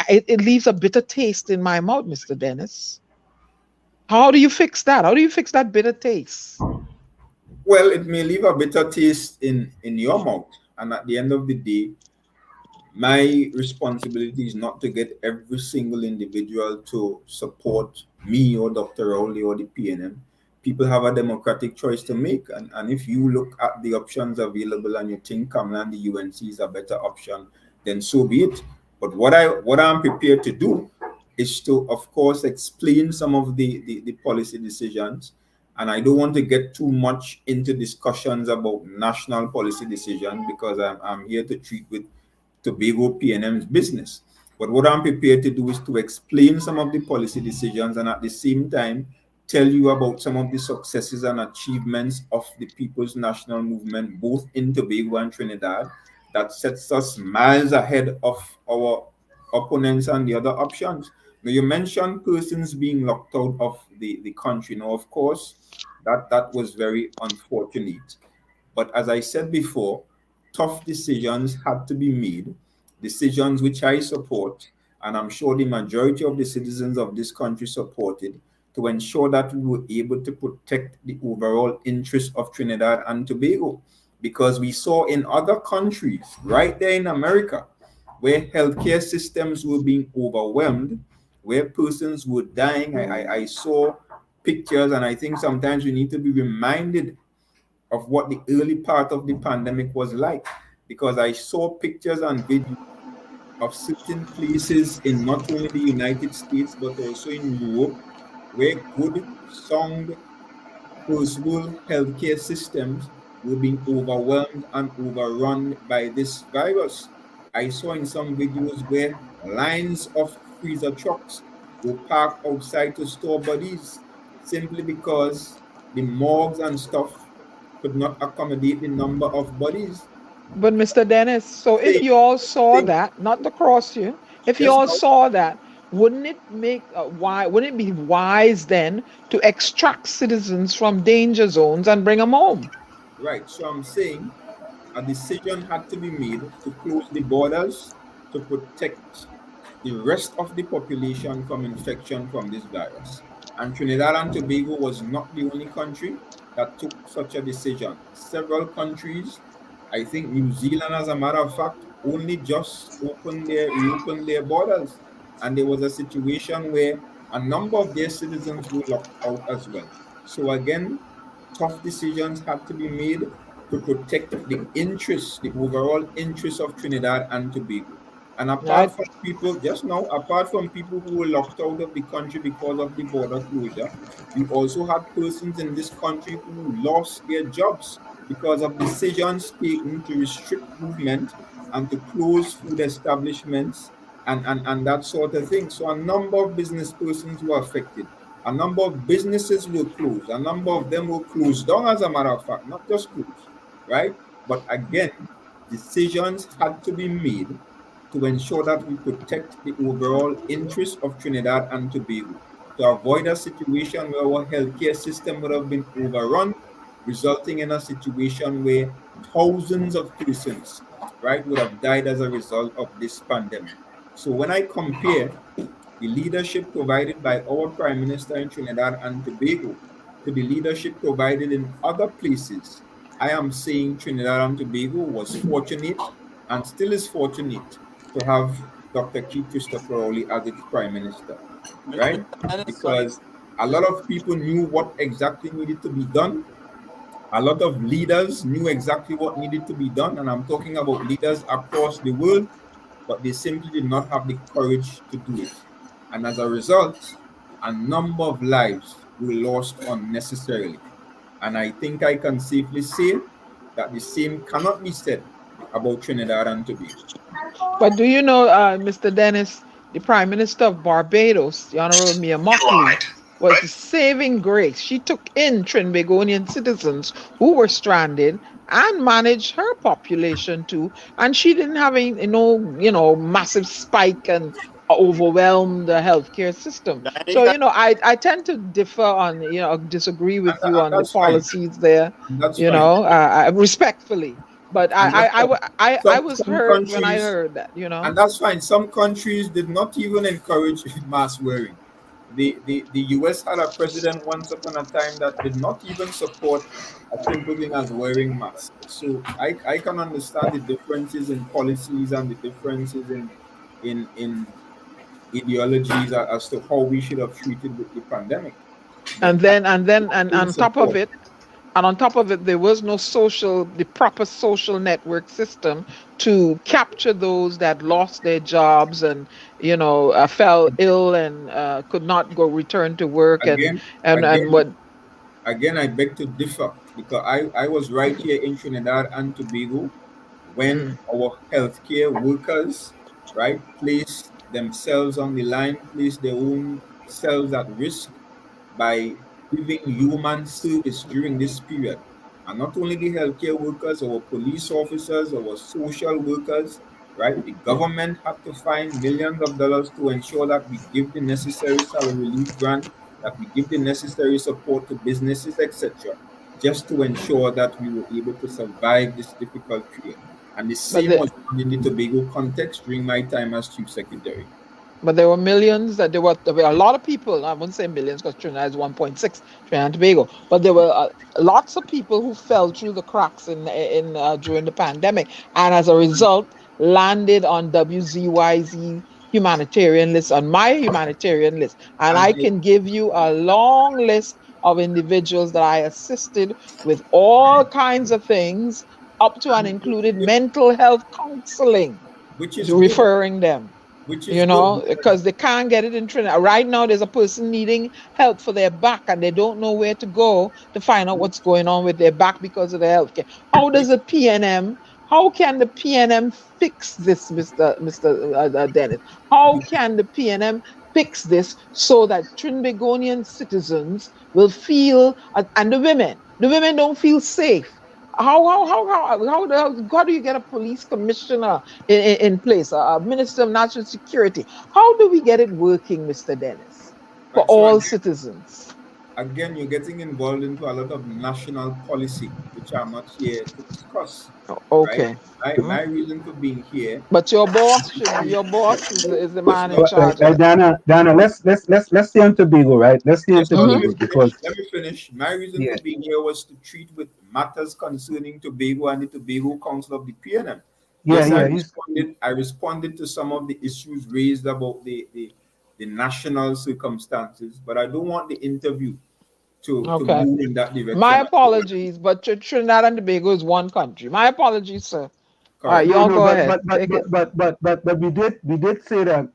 it leaves a bitter taste in my mouth, Mr. Dennis. How do you fix that? How do you fix that bitter taste? Well, it may leave a bitter taste in your mouth. And at the end of the day, my responsibility is not to get every single individual to support me or Dr. Rowley or the PNM. People have a democratic choice to make. And if you look at the options available and you think Kamlan, the UNC is a better option, then so be it. But what I'm prepared to do is to, of course, explain some of the policy decisions. And I don't want to get too much into discussions about national policy decisions because I'm here to treat with Tobago PNM's business. But what I'm prepared to do is to explain some of the policy decisions and at the same time tell you about some of the successes and achievements of the People's National Movement, both in Tobago and Trinidad, that sets us miles ahead of our opponents and the other options. Now, you mentioned persons being locked out of the country. Now, of course, that was very unfortunate. But as I said before, tough decisions had to be made, decisions which I support, and I'm sure the majority of the citizens of this country supported, to ensure that we were able to protect the overall interest of Trinidad and Tobago. Because we saw in other countries, right there in America, where healthcare systems were being overwhelmed, where persons were dying. I saw pictures, and I think sometimes we need to be reminded of what the early part of the pandemic was like, because I saw pictures and videos of certain places in not only the United States but also in Europe where good, sound, first world healthcare systems were being overwhelmed and overrun by this virus. I saw in some videos where lines of freezer trucks were parked outside to store bodies simply because the morgues and stuff could not accommodate the number of bodies. But Mr. Dennis, so if you all saw that, not to cross you, if you all saw that, wouldn't it wouldn't it be wise then to extract citizens from danger zones and bring them home? Right. So I'm saying a decision had to be made to close the borders to protect the rest of the population from infection from this virus. And Trinidad and Tobago was not the only country that took such a decision. Several countries, I think New Zealand, as a matter of fact, only just reopened their borders. And there was a situation where a number of their citizens were locked out as well. So again, tough decisions had to be made to protect the interests, the overall interests of Trinidad and Tobago. And apart from people who were locked out of the country because of the border closure, we also had persons in this country who lost their jobs because of decisions taken to restrict movement and to close food establishments and that sort of thing. So a number of business persons were affected. A number of businesses were closed. A number of them were closed down, as a matter of fact, not just closed, right? But again, decisions had to be made to ensure that we protect the overall interest of Trinidad and Tobago, to avoid a situation where our healthcare system would have been overrun, resulting in a situation where thousands of persons, right, would have died as a result of this pandemic. So when I compare the leadership provided by our Prime Minister in Trinidad and Tobago to the leadership provided in other places, I am saying Trinidad and Tobago was fortunate and still is fortunate to have Dr. Keith Christopher Rowley as its Prime Minister, right? Because a lot of people knew what exactly needed to be done. A lot of leaders knew exactly what needed to be done, and I'm talking about leaders across the world, but they simply did not have the courage to do it. And as a result, a number of lives were lost unnecessarily. And I think I can safely say that the same cannot be said about Trinidad and Tobago. But do you know, Mr. Dennis, the Prime Minister of Barbados, the Honorable Mia Mockley, was the saving grace. She took in Trinbagonian citizens who were stranded and managed her population too. And she didn't have a massive spike and overwhelm the healthcare system. So I tend to differ on disagree with you on the policies there. Respectfully. But I was hurt when I heard that, And that's fine. Some countries did not even encourage mask wearing. The US had a president once upon a time that did not even support a simple thing as wearing masks. So I can understand the differences in policies and the differences in ideologies as to how we should have treated the pandemic. And on top of it, there was no the proper social network system to capture those that lost their jobs and, fell ill and could not return to work. Again, I beg to differ, because I was right here in Trinidad and Tobago when our healthcare workers, right, placed themselves on the line, place their own selves at risk by giving human service during this period. And not only the healthcare workers, our police officers, our social workers, right? The government have to find millions of dollars to ensure that we give the necessary salary relief grant, that we give the necessary support to businesses, etc., just to ensure that we were able to survive this difficult period. And the same was in the Tobago context during my time as Chief Secretary. But there were millions there were a lot of people. I wouldn't say millions because Trinidad is 1.6, Trinidad and Tobago. But there were lots of people who fell through the cracks in during the pandemic, and as a result, landed on WZYE humanitarian list, on my humanitarian list. And I can give you a long list of individuals that I assisted with all kinds of things, up to and included mental health counseling, which is referring them. Which is because they can't get it in Trinidad. Right now, there's a person needing help for their back, and they don't know where to go to find out what's going on with their back because of the healthcare. How does the PNM? How can the PNM fix this, Mr. Dennis? How can the PNM fix this so that Trinbagonian citizens will feel, and the women don't feel safe? How do you get a police commissioner in place, a minister of national security? How do we get it working, Mr. Dennis, for all citizens? Again, you're getting involved into a lot of national policy, which I'm not here to discuss. Okay. Right? My reason for being here. But your boss is the man in charge. Dana, let's stay on Tobago, right? Let's stay on Tobago because let me finish. My reason for being here was to treat with matters concerning Tobago and the Tobago Council of the PNM. I responded to some of the issues raised about the national circumstances, but I don't want the interview to move in that direction. My apologies, but Trinidad and Tobago is one country. My apologies, sir. All right, y'all go ahead. But we did say that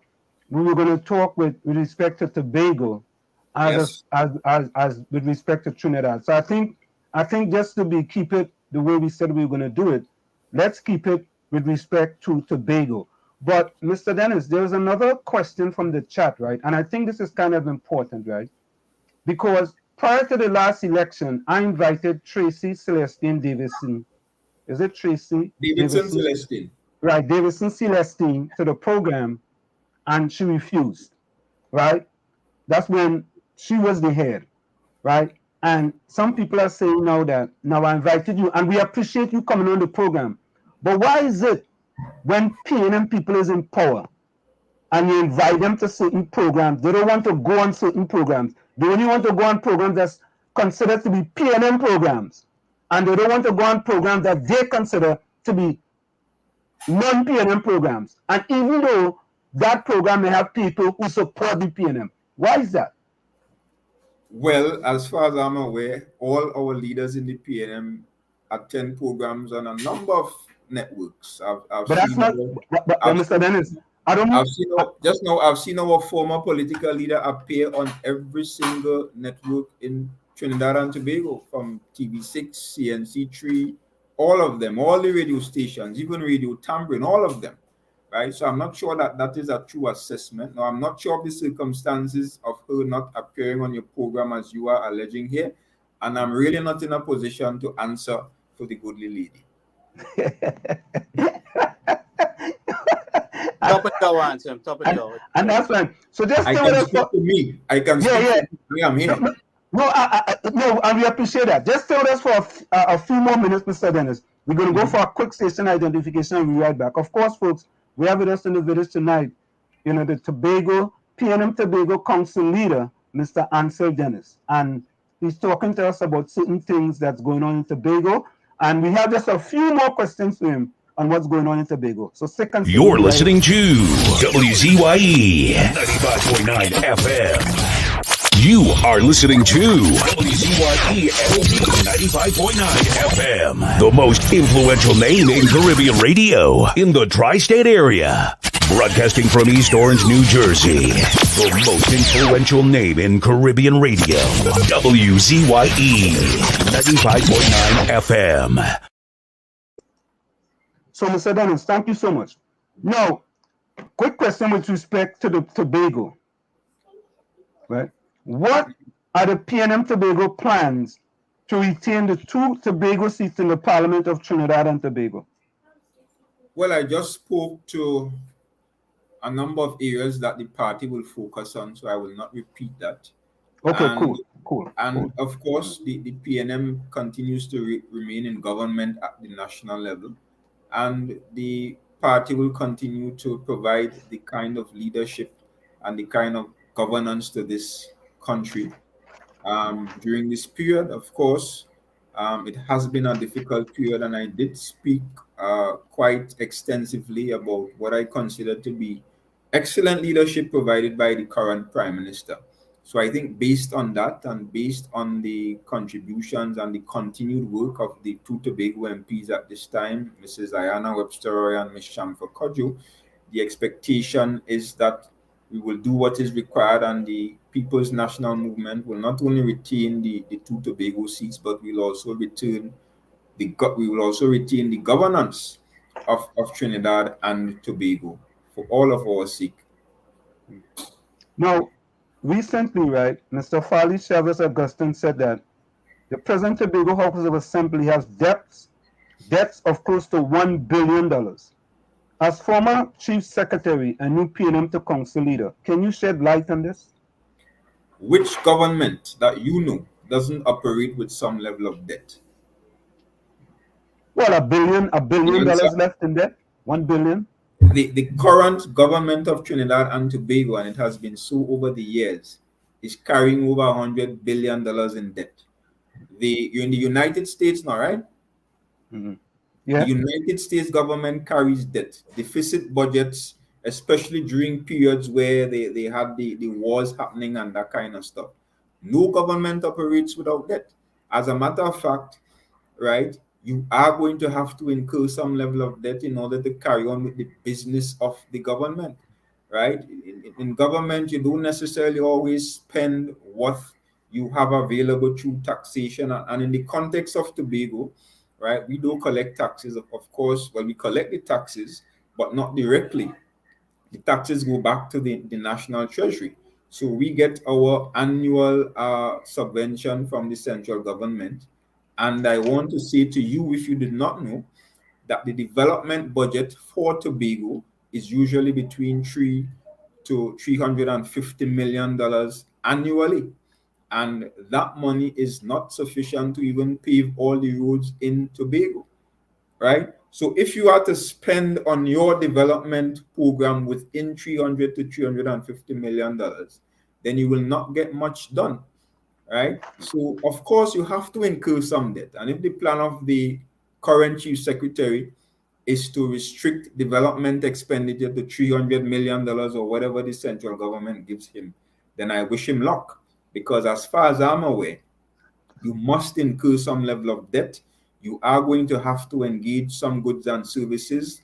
we were going to talk with respect to Tobago as with respect to Trinidad. So I think just to keep it the way we said we were going to do it, let's keep it with respect to Tobago. But Mr. Dennis, there was another question from the chat, right? And I think this is kind of important, right? Because prior to the last election, I invited Tracy Celestine Davidson. Is it Tracy? Davidson Celestine. Right, Davidson Celestine to the program, and she refused, right? That's when she was the head, right? And some people are saying now I invited you, and we appreciate you coming on the program. But why is it when PNM people is in power and you invite them to certain programs, they don't want to go on certain programs? They only want to go on programs that's considered to be PNM programs. And they don't want to go on programs that they consider to be non-PNM programs. And even though that program may have people who support the PNM. Why is that? Well, as far as I'm aware, all our leaders in the PNM attend programs on a number of networks. Mr. Dennis, I don't know. I've seen our former political leader appear on every single network in Trinidad and Tobago, from TV6, CNC3, all of them, all the radio stations, even Radio Tambourine, all of them, right? So I'm not sure that is a true assessment. Now, I'm not sure of the circumstances of her not appearing on your program as you are alleging here, and I'm really not in a position to answer for the goodly lady. Top it go, Ancil. Top it go. And that's fine. So just I can speak to me. I can speak to me. I'm here. No, and we appreciate that. Just stay with us for a few more minutes, Mr. Dennis. We're going to go for a quick station identification and we'll be right back. Of course, folks, we have with us in the village tonight, the PNM Tobago Council leader, Mr. Ancil Dennis. And he's talking to us about certain things that's going on in Tobago. And we have just a few more questions for him on what's going on in Tobago. So you're listening to WZYE 95.9 FM. You are listening to WZYE 95.9 FM, the most influential name in Caribbean radio in the tri-state area. Broadcasting from East Orange, New Jersey, the most influential name in Caribbean radio, WZYE 95.9 FM. So, Mr. Dennis, thank you so much. Now, quick question with respect to the Tobago, right? What are the PNM Tobago plans to retain the 2 Tobago seats in the Parliament of Trinidad and Tobago? Well, I just spoke to a number of areas that the party will focus on, so I will not repeat that. Okay, And cool. of course, the PNM continues to remain in government at the national level, and the party will continue to provide the kind of leadership and the kind of governance to this country. During this period, of course, it has been a difficult period, and I did speak quite extensively about what I consider to be excellent leadership provided by the current Prime Minister. So I think based on that and based on the contributions and the continued work of the 2 Tobago MPs at this time, Mrs. Ayana Webster and Ms. Shamfa Kojo, the expectation is that we will do what is required, and the People's National Movement will not only retain the 2 Tobago seats, but we will also retain the governance of Trinidad and Tobago for all of our sake. Now, recently, right, Mr. Farley Chavez Augustine said that the present Tobago House of Assembly has debts of close to $1 billion. As former Chief Secretary and new PNM to Council leader, can you shed light on this? Which government that you know doesn't operate with some level of debt? Well, $1 billion left in debt. 1 billion. The current government of Trinidad and Tobago, and it has been so over the years, is carrying over $100 billion in debt. You're in the United States now, right? Mm-hmm. Yeah. The United States government carries debt, deficit budgets, especially during periods where they had the wars happening and that kind of stuff. No government operates without debt. As a matter of fact, right, you are going to have to incur some level of debt in order to carry on with the business of the government, right? In government, you don't necessarily always spend what you have available through taxation. And in the context of Tobago, right, we don't collect taxes, of course. Well, we collect the taxes, but not directly. The taxes go back to the national treasury. So we get our annual subvention from the central government. And I want to say to you, if you did not know, that the development budget for Tobago is usually between $300 to $350 million annually. And that money is not sufficient to even pave all the roads in Tobago, right? So if you are to spend on your development program within $300 to $350 million, then you will not get much done, right? So of course you have to incur some debt. And if the plan of the current Chief Secretary is to restrict development expenditure to $300 million or whatever the central government gives him, then I wish him luck. Because as far as I'm aware, you must incur some level of debt. You are going to have to engage some goods and services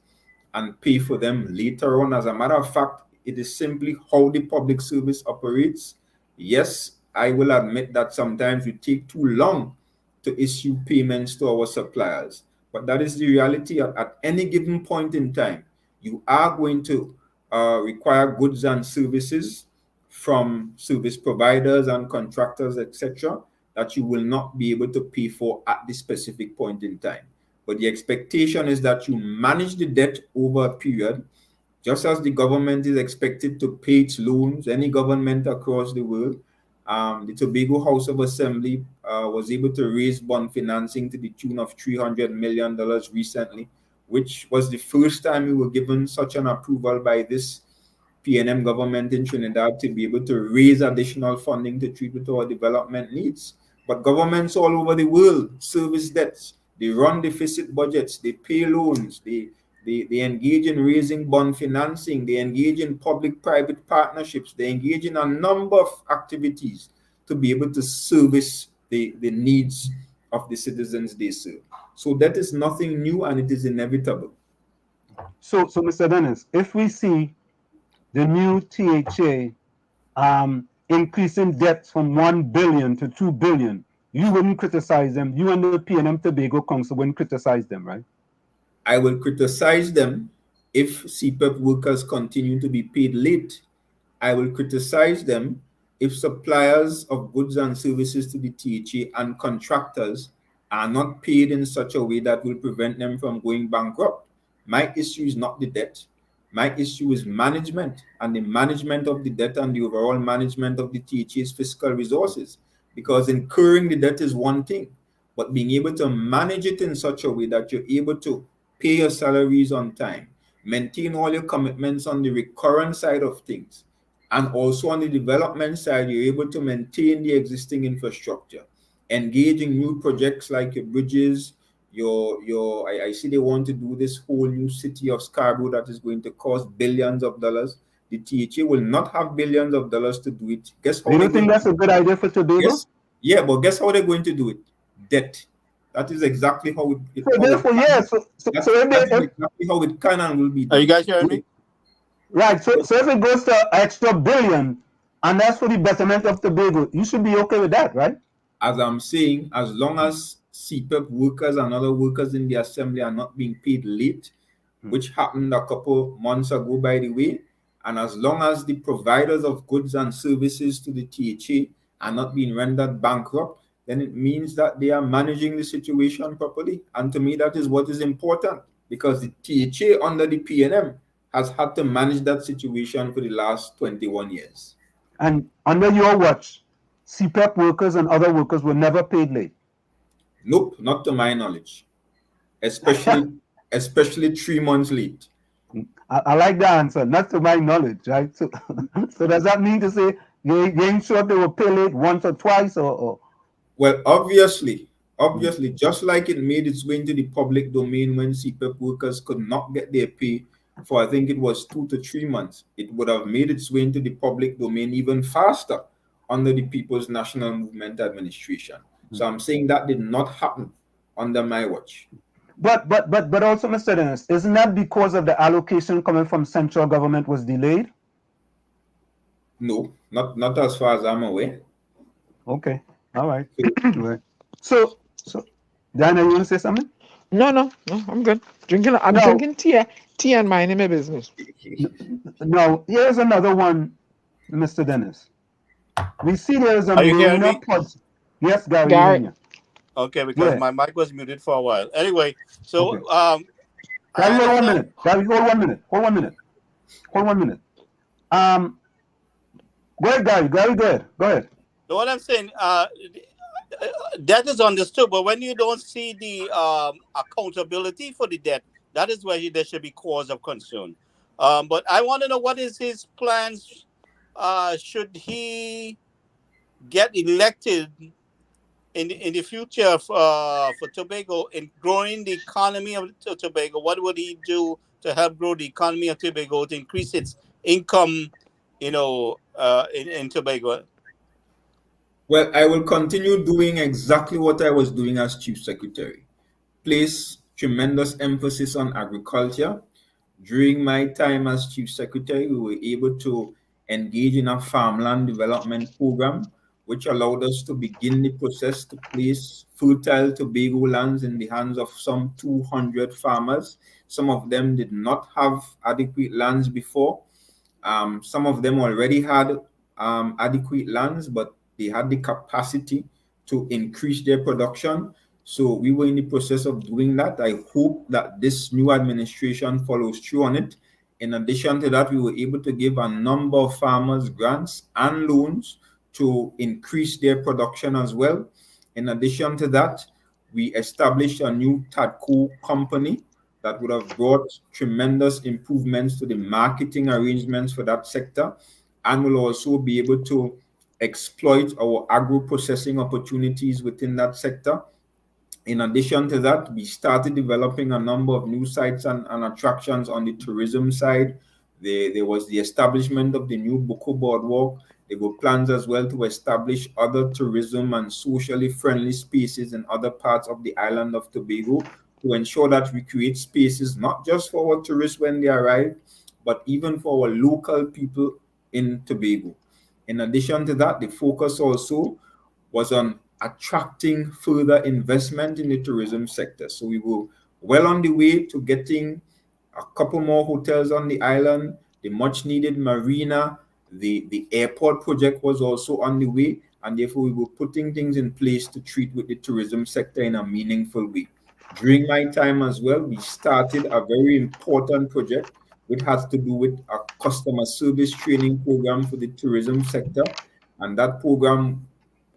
and pay for them later on. As a matter of fact, it is simply how the public service operates. Yes, I will admit that sometimes we take too long to issue payments to our suppliers. But that is the reality. At any given point in time, you are going to require goods and services from service providers and contractors, etc., that you will not be able to pay for at this specific point in time. But the expectation is that you manage the debt over a period, just as the government is expected to pay its loans, any government across the world. The Tobago House of Assembly was able to raise bond financing to the tune of $300 million recently, which was the first time we were given such an approval by this PNM government in Trinidad to be able to raise additional funding to treat with our development needs. But governments all over the world service debts. They run deficit budgets. They pay loans. They engage in raising bond financing. They engage in public-private partnerships. They engage in a number of activities to be able to service the needs of the citizens they serve. So that is nothing new, and it is inevitable. So Mr. Dennis, if we see the new THA increasing debts from 1 billion to 2 billion, you wouldn't criticize them. You and the PNM Tobago Council wouldn't criticize them, right? I will criticize them if CPEP workers continue to be paid late, I will criticize them if suppliers of goods and services to the THA and contractors are not paid in such a way that will prevent them from going bankrupt. My issue is not the debt. My issue is management, and the management of the debt and the overall management of the THA's fiscal resources. Because incurring the debt is one thing, but being able to manage it in such a way that you're able to pay your salaries on time, maintain all your commitments on the recurrent side of things, and also on the development side, you're able to maintain the existing infrastructure, engage in new projects like your bridges, I see they want to do this whole new city of Scarborough that is going to cost billions of dollars. The THA will not have billions of dollars to do it. Guess how? Do you think that's a good idea for Tobago? Yes. Yeah, but guess how they're going to do it? Debt. That is exactly how it. That's exactly how it can and will be done. Are you guys hearing me? Right. So if it goes to extra billion, and that's for the betterment of Tobago, you should be okay with that, right? As I'm saying, as long as CPEP workers and other workers in the assembly are not being paid late, which happened a couple months ago, by the way, and as long as the providers of goods and services to the THA are not being rendered bankrupt, then it means that they are managing the situation properly. And to me, that is what is important, because the THA under the PNM has had to manage that situation for the last 21 years. And under your watch, CPEP workers and other workers were never paid late? Nope, not to my knowledge. Especially 3 months late. I like the answer, not to my knowledge, right? So, so does that mean to say you ain't sure they were paid late once or twice, or? Well, obviously, just like it made its way into the public domain when CPEP workers could not get their pay for, I think it was 2 to 3 months, it would have made its way into the public domain even faster under the People's National Movement Administration. So I'm saying that did not happen under my watch. But also, Mr. Dennis, isn't that because of the allocation coming from central government was delayed? No, not as far as I'm aware. Okay, all right. So, Diana, you want to say something? No, I'm good. Drinking tea and minding my business. No, here's another one, Mr. Dennis. We see there is a marina pod. Yes, Gary. Okay, because my mic was muted for a while. Anyway, so Gary, hold 1 minute. Gary, hold 1 minute. Go ahead, Gary. Go ahead. So what I'm saying, debt is understood, but when you don't see the accountability for the debt, that is where there should be cause of concern. But I want to know, what is his plans? Should he get elected in the future for Tobago in growing the economy of Tobago? What would he do to help grow the economy of Tobago, to increase its income, in Tobago? Well, I will continue doing exactly what I was doing as Chief Secretary. Place tremendous emphasis on agriculture. During my time as Chief Secretary, we were able to engage in a farmland development program, which allowed us to begin the process to place fertile Tobago lands in the hands of some 200 farmers. Some of them did not have adequate lands before. Some of them already had adequate lands, but they had the capacity to increase their production. So we were in the process of doing that. I hope that this new administration follows through on it. In addition to that, we were able to give a number of farmers grants and loans to increase their production as well. In addition to that, we established a new TADCO company that would have brought tremendous improvements to the marketing arrangements for that sector, and will also be able to exploit our agro-processing opportunities within that sector. In addition to that, we started developing a number of new sites and attractions on the tourism side. There was the establishment of the new Boko Boardwalk. There were plans as well to establish other tourism and socially friendly spaces in other parts of the island of Tobago to ensure that we create spaces not just for our tourists when they arrive, but even for our local people in Tobago. In addition to that, the focus also was on attracting further investment in the tourism sector. So we were well on the way to getting a couple more hotels on the island, the much needed marina, the airport project was also on the way, and therefore we were putting things in place to treat with the tourism sector in a meaningful way. During my time as well, we started a very important project which has to do with a customer service training program for the tourism sector, and that program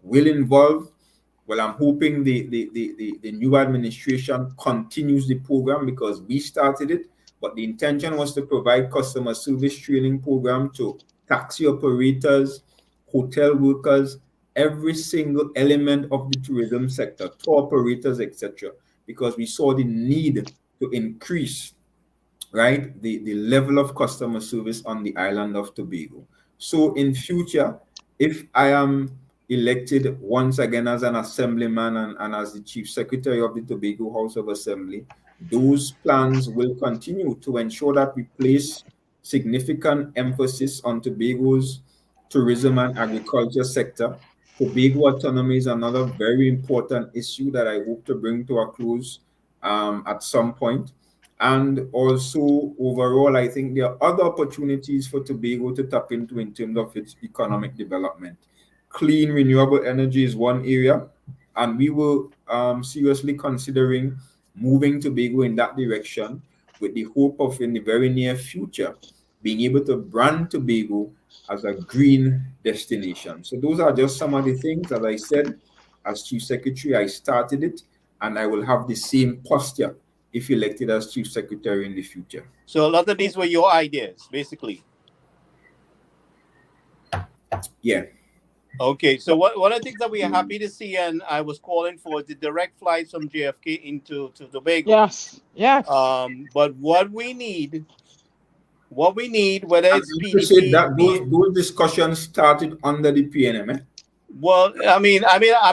will involve, well, I'm hoping the new administration continues the program because we started it, but the intention was to provide customer service training program to taxi operators, hotel workers, every single element of the tourism sector, tour operators, etc., because we saw the need to increase, right, the level of customer service on the island of Tobago. So in future, if I am elected once again as an assemblyman and as the chief secretary of the Tobago House of Assembly, those plans will continue to ensure that we place significant emphasis on Tobago's tourism and agriculture sector. Tobago autonomy is another very important issue that I hope to bring to a close at some point. And also, overall, I think there are other opportunities for Tobago to tap into in terms of its economic development. Clean, renewable energy is one area, and we were seriously considering moving Tobago in that direction with the hope of, in the very near future, being able to brand Tobago as a green destination. So those are just some of the things. As I said, as Chief Secretary, I started it, and I will have the same posture if elected as Chief Secretary in the future. So a lot of these were your ideas, basically. Yeah. Okay, so one of the things that we are happy to see, and I was calling for, the direct flights from JFK into Tobago. Yes, yes. But what we need, whether it's PDP, that those discussions started under the PNM. Well, I've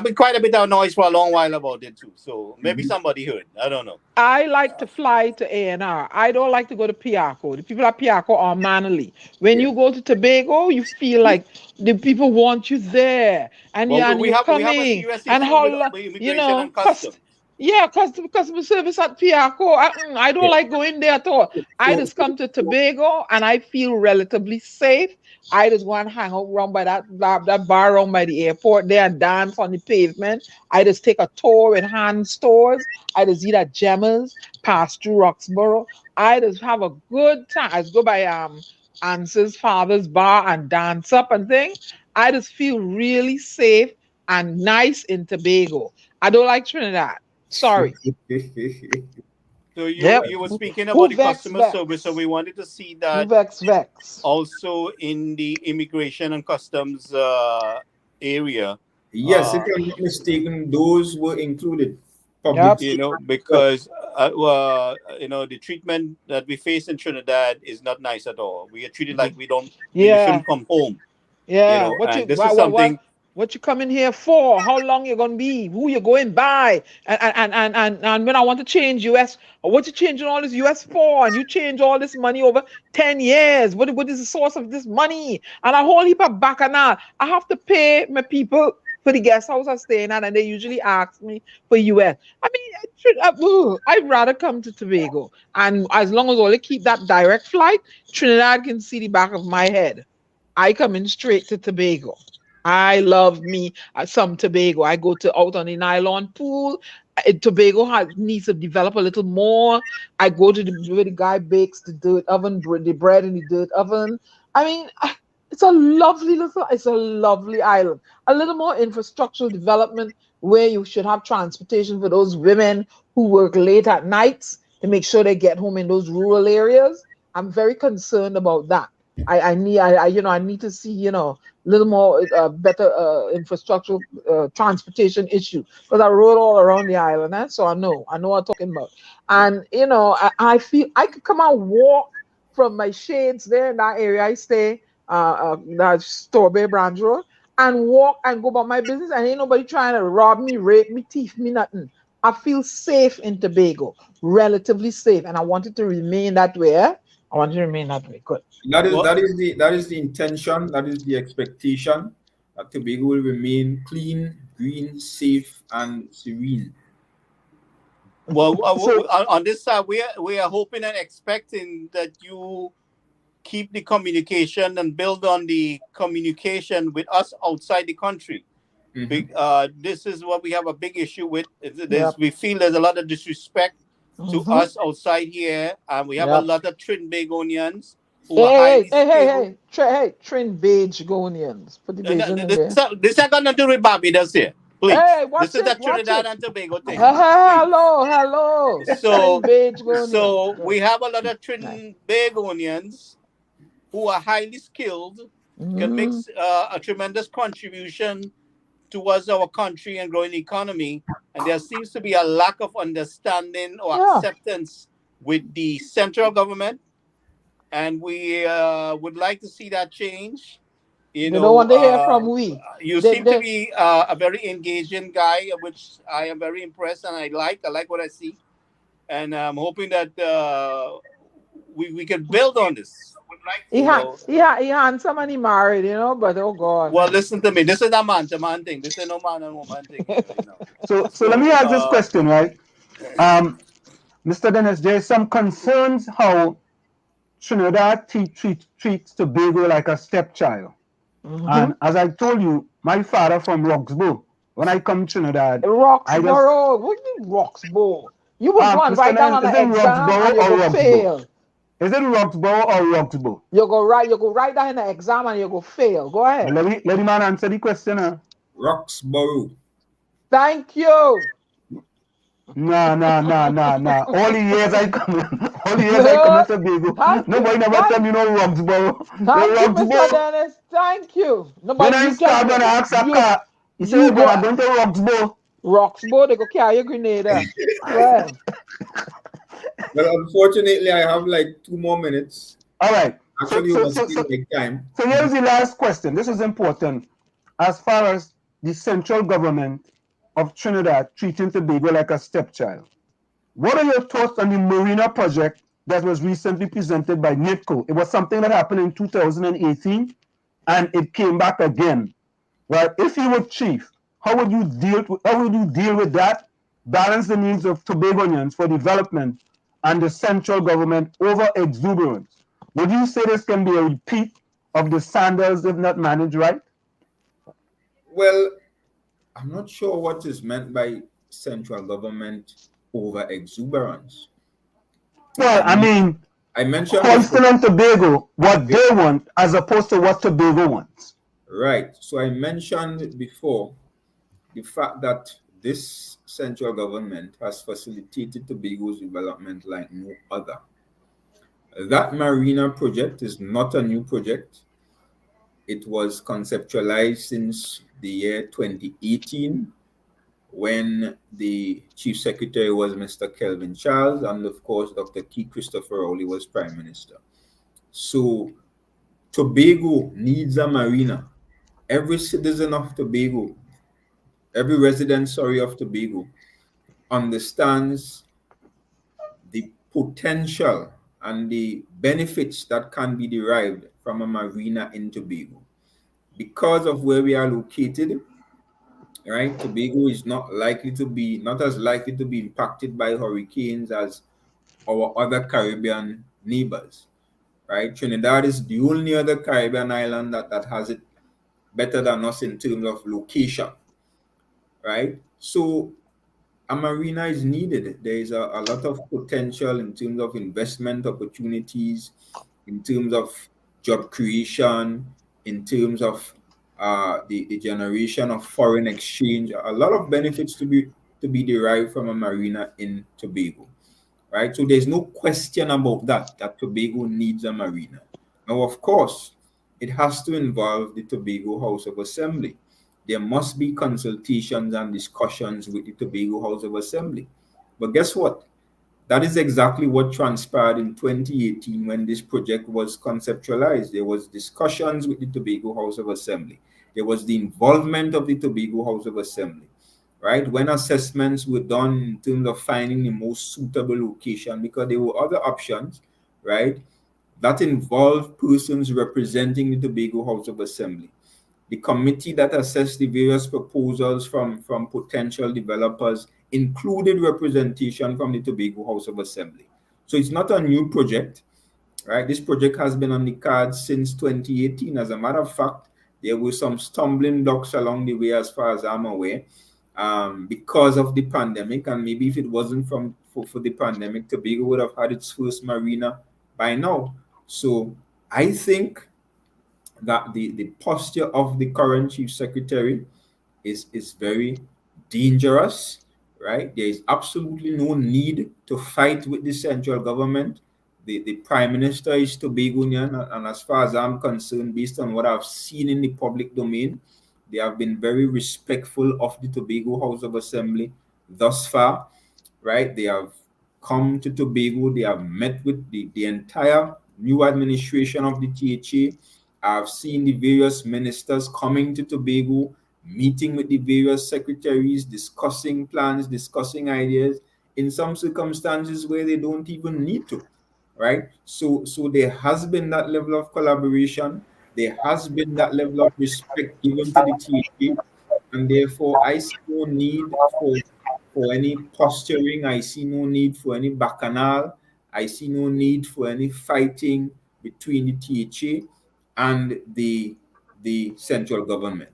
been quite a bit of noise for a long while about it too. So maybe somebody heard. I don't know. I like to fly to ANR. I don't like to go to Piarco. The people at Piarco are manly. When you go to Tobago, you feel like the people want you there, and you're coming. And how and customs. Customer service at Piarco. I don't like going there at all. I just come to Tobago and I feel relatively safe. I just want to hang out around by that bar around by the airport there and dance on the pavement. I just take a tour in hand stores. I just eat at Gemma's, pass through Roxborough. I just have a good time. I just go by Ancil's father's bar and dance up and things. I just feel really safe and nice in Tobago. I don't like Trinidad. Sorry. So you were speaking about the customer service, so we wanted to see that also in the immigration and customs area. Yes, if I'm not mistaken, those were included. Because the treatment that we face in Trinidad is not nice at all. We are treated like we shouldn't come home. Yeah. This is something. What you coming here for? How long you gonna be? Who you going by? And when I want to change US, what you changing all this US for? And you change all this money over 10 years. What is the source of this money? And a whole heap of bacchanal. I have to pay my people for the guest house I'm staying at, and they usually ask me for US. I'd rather come to Tobago. And as long as they keep that direct flight, Trinidad can see the back of my head. I come in straight to Tobago. I love me some Tobago. I go out on the nylon pool. Tobago needs to develop a little more. I go to where the guy bakes the bread in the dirt oven. It's a lovely island. A little more infrastructural development where you should have transportation for those women who work late at nights to make sure they get home in those rural areas. I'm very concerned about that. I need to see, little more better infrastructural transportation issue, because I rode all around the island, so I know what I'm talking about. And I feel I could come out walk from my shades there in that area I stay, that Strawberry Branch Road, and walk and go about my business, and ain't nobody trying to rob me, rape me, thief me, nothing. I feel safe in Tobago, relatively safe, and I want it to remain that way. I want to remain that way. Good. That is the intention. That is the expectation. That Tobago will remain clean, green, safe, and serene. Well, on this side, we are hoping and expecting that you keep the communication and build on the communication with us outside the country. This is what we have a big issue with. We feel there's a lot of disrespect to us outside here, and we have a lot of Trinbagonians who are highly skilled. Trinbagonians. Put the Bajan in there. This ain't got nothing to do with Barbados here. Please. Hey, this is a Trinidad and Tobago thing. Hello. So we have a lot of Trinbagonians who are highly skilled, can make a tremendous contribution towards our country and growing economy. And there seems to be a lack of understanding or acceptance with the central government. And we would like to see that change. You know, don't want to hear from we. You seem to be a very engaging guy, which I am very impressed and I like. I like what I see. And I'm hoping that we can build on this. He handsome and he married, but oh God. Well, listen to me. This is a man-to-man thing. This is no man and woman thing. So let me ask this question, right? Mr. Dennis, there's some concerns how Trinidad treats Tobago like a stepchild. And as I told you, my father from Roxbow, when I come to Trinidad... Roxborough? What do you mean Roxbow? You would go and write down on the exam and you will fail. Is it Roxborough or Roxbow? You go write that in the exam and you go fail. Go ahead. Let the man answer the question. Roxborough. Thank you. No. All the years I come to Tobago. Nobody never tell me no Roxborough. Thank you, Mr. Dennis. Thank you. When I start going to ask a car, you say you're going to Roxborough. Roxborough, they go carry a grenade. Well, unfortunately, I have like 2 more minutes. All right. Actually, take time. So here's the last question. This is important as far as the central government of Trinidad treating Tobago like a stepchild. What are your thoughts on the Marina project that was recently presented by NITCO? It was something that happened in 2018, and it came back again. Well, if you were chief, how would you deal with that? Balance the needs of Tobagonians for development and the central government over exuberance. Would you say this can be a repeat of the Sandals if not managed right? Well, I'm not sure what is meant by central government over exuberance. Well, I mean, I mentioned Constant and Tobago, what they want as opposed to what Tobago wants. Right. So I mentioned before the fact that this central government has facilitated Tobago's development like no other. That marina project is not a new project. It was conceptualized since the year 2018 when the Chief Secretary was Mr. Kelvin Charles and of course Dr. T. Christopher Rowley was Prime Minister. So Tobago needs a marina. Every citizen of Tobago, every resident, of Tobago understands the potential and the benefits that can be derived from a marina in Tobago. Because of where we are located, right, Tobago is not as likely to be impacted by hurricanes as our other Caribbean neighbors, right? Trinidad is the only other Caribbean island that has it better than us in terms of location, right? So a marina is needed. There is a lot of potential in terms of investment opportunities, in terms of job creation, in terms of the generation of foreign exchange, a lot of benefits to be derived from a marina in Tobago, right? So there's no question about that Tobago needs a marina. Now, of course, it has to involve the Tobago House of Assembly. There must be consultations and discussions with the Tobago House of Assembly. But guess what? That is exactly what transpired in 2018 when this project was conceptualized. There was discussions with the Tobago House of Assembly. There was the involvement of the Tobago House of Assembly, right? When assessments were done in terms of finding the most suitable location, because there were other options, right? That involved persons representing the Tobago House of Assembly. The committee that assessed the various proposals from potential developers included representation from the Tobago House of Assembly. So it's not a new project, right? This project has been on the cards since 2018. As a matter of fact, there were some stumbling blocks along the way, as far as I'm aware, because of the pandemic. And maybe if it wasn't for the pandemic, Tobago would have had its first marina by now. So I think that the posture of the current chief secretary is very dangerous, right? There is absolutely no need to fight with the central government. The prime minister is Tobagonian, and as far as I'm concerned, based on what I've seen in the public domain, they have been very respectful of the Tobago House of Assembly thus far, right? They have come to Tobago, they have met with the entire new administration of the THA. I've seen the various ministers coming to Tobago, meeting with the various secretaries, discussing plans, discussing ideas, in some circumstances where they don't even need to, right? So there has been that level of collaboration. There has been that level of respect given to the THA, and therefore I see no need for any posturing. I see no need for any bacchanal. I see no need for any fighting between the THA and the central government,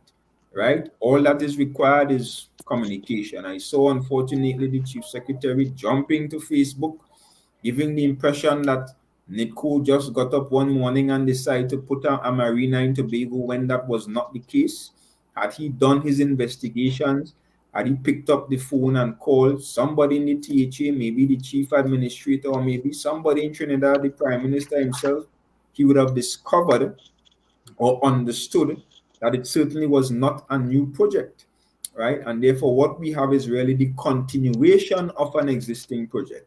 right? All that is required is communication. I saw, unfortunately, the chief secretary jumping to Facebook, giving the impression that Nico just got up one morning and decided to put a marina in Tobago when that was not the case. Had he done his investigations, had he picked up the phone and called somebody in the THA, maybe the chief administrator, or maybe somebody in Trinidad, the prime minister himself, he would have discovered or understood that it certainly was not a new project, right? And therefore, what we have is really the continuation of an existing project,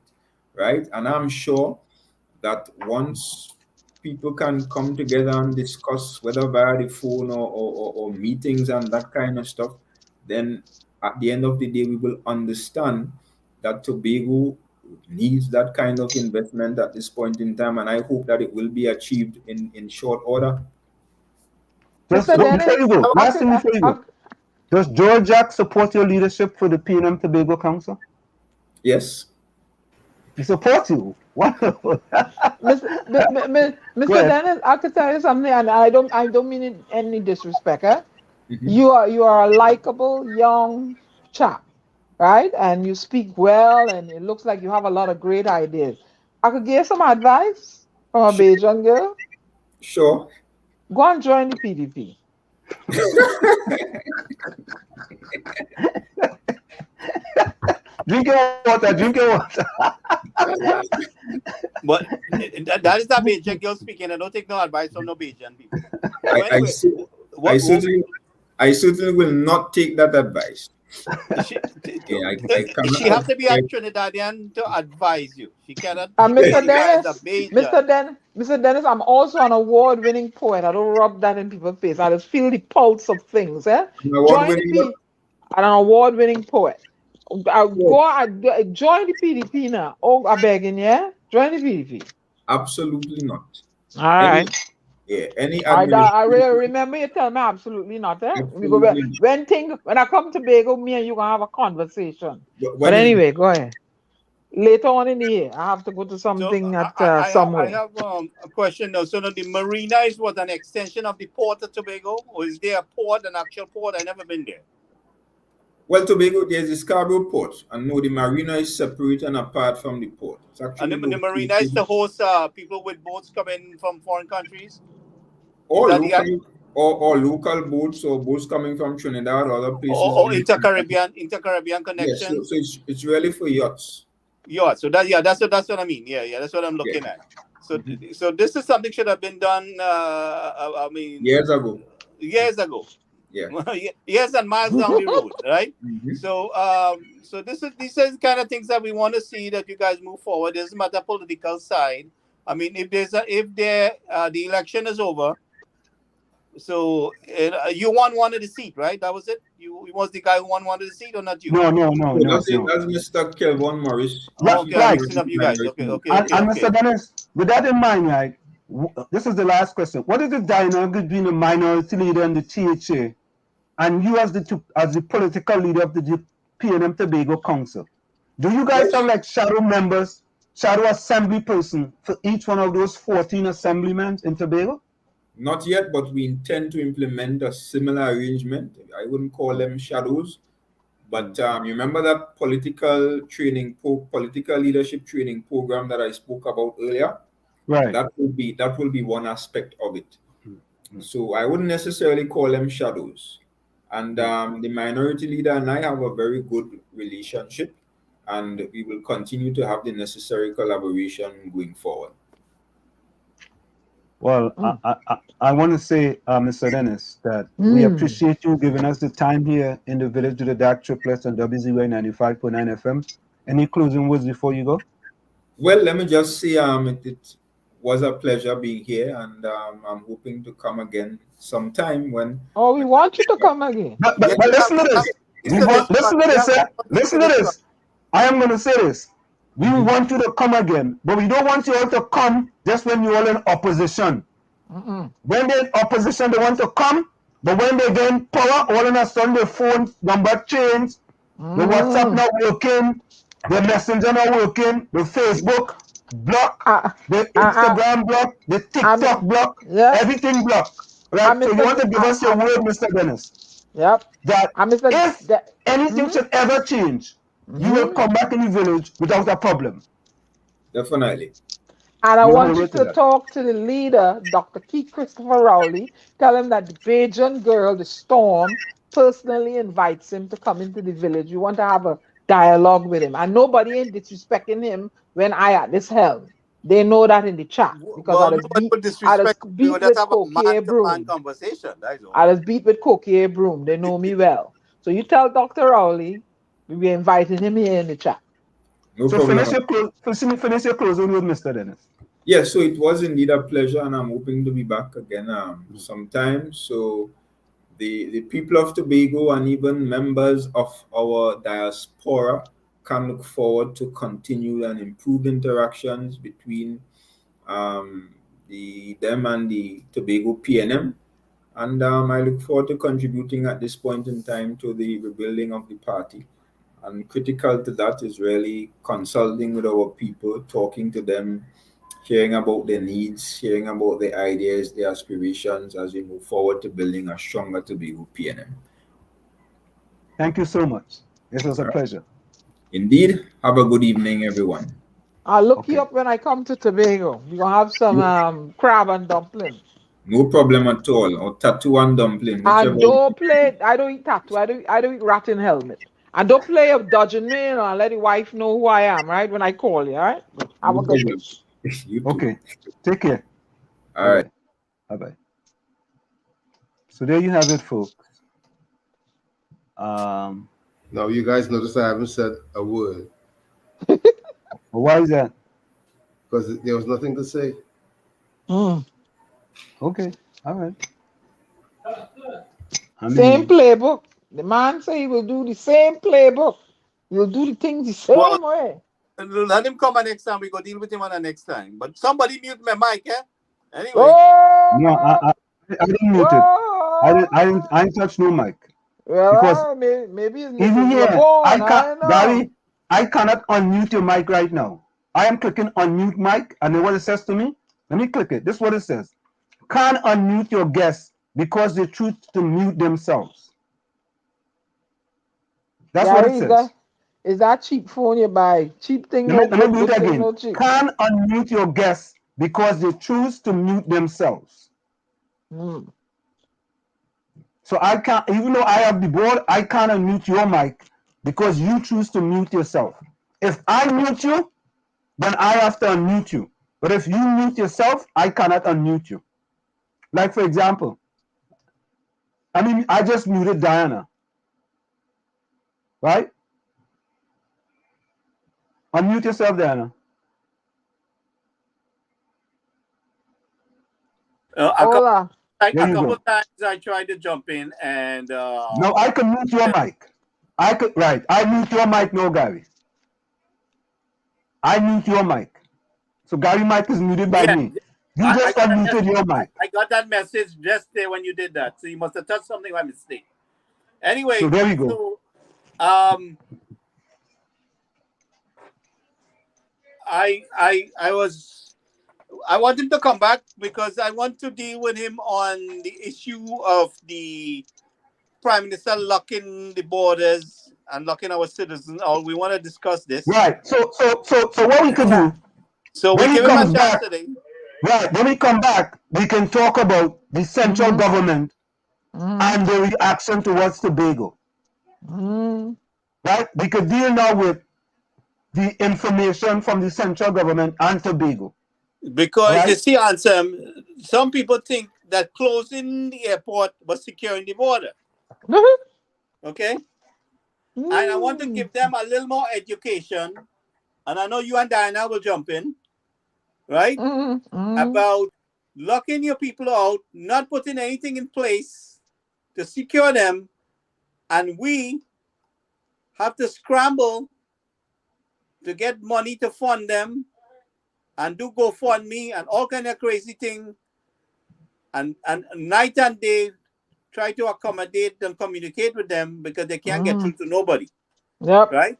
right? And I'm sure that once people can come together and discuss, whether via the phone or meetings and that kind of stuff, then at the end of the day, we will understand that Tobago needs that kind of investment at this point in time, and I hope that it will be achieved in short order. Just Mr. Dennis, before you go, last thing before you go. Does George Jack support your leadership for the PNM Tobago Council? Yes. He supports you. Wonderful. Mr. Dennis, I could tell you something, and I don't mean it any disrespect. Mm-hmm. You are a likable young chap, right? And you speak well, and it looks like you have a lot of great ideas. I could give some advice from a Bajan girl. Sure. Go and join the PDP. Drink your water. But that is a Bajan girl speaking. I don't take no advice from no Bajan people. I certainly will not take that advice. She has to be a Trinidadian to advise you. She cannot. Mr. Dennis, I'm also an award-winning poet. I don't rub that in people's face. I just feel the pulse of things. An award-winning poet. Join the PDP now. Oh, I'm begging, yeah? Join the PDP. Absolutely not. All right. I really remember you tell me absolutely not. We go when I come to Tobago, me and you gonna have a conversation. But anyway, go ahead. Later on in the year, I have to go to something somewhere. I have a question now. So now the marina is what, an extension of the port of Tobago, or is there a port, an actual port? I've never been there. Well, Tobago, there's the Scarborough port, and no, the marina is separate and apart from the port. It's actually and the marina is to host people with boats coming from foreign countries? Or local boats, or boats coming from Trinidad or other places. Or inter-Caribbean connection. Yes, so it's really for yachts. Yachts. So that's what I mean. Yeah, that's what I'm looking at. So this is something should have been done. Years ago. Yeah. Years and miles down the road, right? Mm-hmm. So these are kind of things that we want to see that you guys move forward. It doesn't matter political side. I mean, if the election is over, so you won one of the seat, right? That was it. You was the guy who won one of the seat, or not you? No. That's Mr. Kelvin Morris. Okay, you guys. Okay. And Mr. Dennis, with that in mind, right? This is the last question. What is the dynamic between the minority leader and the THA, and you as the political leader of the PNM Tobago Council. Do you guys have like shadow members, shadow assembly person for each one of those 14 assemblymen in Tobago? Not yet, but we intend to implement a similar arrangement. I wouldn't call them shadows, but you remember that political leadership training program that I spoke about earlier? Right. That will be one aspect of it. So I wouldn't necessarily call them shadows. And the minority leader and I have a very good relationship, and we will continue to have the necessary collaboration going forward. Well, I want to say, Mr. Dennis, that we appreciate you giving us the time here in the village to the Dark Triplets on WZYE 95.9 FM. Any closing words before you go? Well, let me just say it was a pleasure being here, and I'm hoping to come again sometime when... Oh, we want you to come again. But listen to this. Listen to this. I am going to say this. We want you to come again, but we don't want you all to come just when you're all in opposition. When they're in opposition, they want to come, but when they get in power, all of a sudden their phone number changed, the WhatsApp not working, the Messenger not working, the Facebook block, the Instagram block, the TikTok block, everything block. Right? So you want to give us your word, Mr. Dennis? Yep. That if anything should ever change, you will come back in the village without a problem. Definitely. And I want you to talk to the leader, Dr. Keith Christopher Rowley. Tell him that the Bajan girl, the Storm, personally invites him to come into the village. You want to have a dialogue with him. And nobody ain't disrespecting him when I at this helm. They know that in the chat. Because I just beat with Cokie Broom. I just beat with Cokie Broom. They know me well. So you tell Dr. Rowley, we're inviting him here in the chat. No so problem. Finish your closing with Mr. Dennis. Yes, so it was indeed a pleasure, and I'm hoping to be back again sometime. So the people of Tobago and even members of our diaspora can look forward to continued and improved interactions between them and the Tobago PNM. And I look forward to contributing at this point in time to the rebuilding of the party. And critical to that is really consulting with our people, talking to them, hearing about their needs, hearing about their ideas, their aspirations as we move forward to building a stronger Tobago PNM. Thank you so much. It was a pleasure. Indeed. Have a good evening, everyone. I'll look you up when I come to Tobago. We're going to have some crab and dumpling. No problem at all. Or tattoo and dumpling. And don't play, I don't eat tattoo. I don't eat rat in helmet. And don't play up dodging me, and let the wife know who I am, right? When I call you, all right? Have a good day. Okay. Take care. All right. Bye-bye. So there you have it, folks. Now, you guys notice I haven't said a word. Why is that? Because there was nothing to say. Okay. All right. Same playbook. The man say he will do the same playbook. He'll do the things the same way. Let him come next time. We go deal with him on the next time. But somebody mute my mic, eh? Anyway. No, I didn't mute it. I didn't touch no mic. Well, because maybe it's even here, Gary, I cannot unmute your mic right now. I am clicking unmute mic, and then what it says to me? Let me click it. This is what it says. Can't unmute your guests because they choose to mute themselves. That's what it says. Is that cheap phone you buy? Cheap thing. Let me do it again. Can't unmute your guests because they choose to mute themselves. So I can't, even though I have the board, I can't unmute your mic because you choose to mute yourself. If I mute you, then I have to unmute you. But if you mute yourself, I cannot unmute you. Like, for example, I just muted Diana. Right? Unmute yourself, Diana. A couple times I tried to jump in and no, I can mute your mic. I mute your mic, no, Gary. I mute your mic. So Gary mic is muted by me. You just unmuted your mic. I got that message just there when you did that. So you must have touched something by mistake. Anyway, so there we go. Um, I want him to come back because I want to deal with him on the issue of the Prime Minister locking the borders and locking our citizens out. We want to discuss this. Right. So what we could do So we when he give him a comes chance back, today. right? When we come back, we can talk about the central government and the reaction towards Tobago. Right? We could deal now with the information from the central government and Tobago. Because right? you see, Ancil, some people think that closing the airport was securing the border. Okay? And I want to give them a little more education. And I know you and Diana will jump in, right? About locking your people out, not putting anything in place to secure them. And we have to scramble to get money to fund them and do GoFundMe and all kind of crazy thing. And night and day try to accommodate them, communicate with them because they can't get through to nobody. Yep. Right?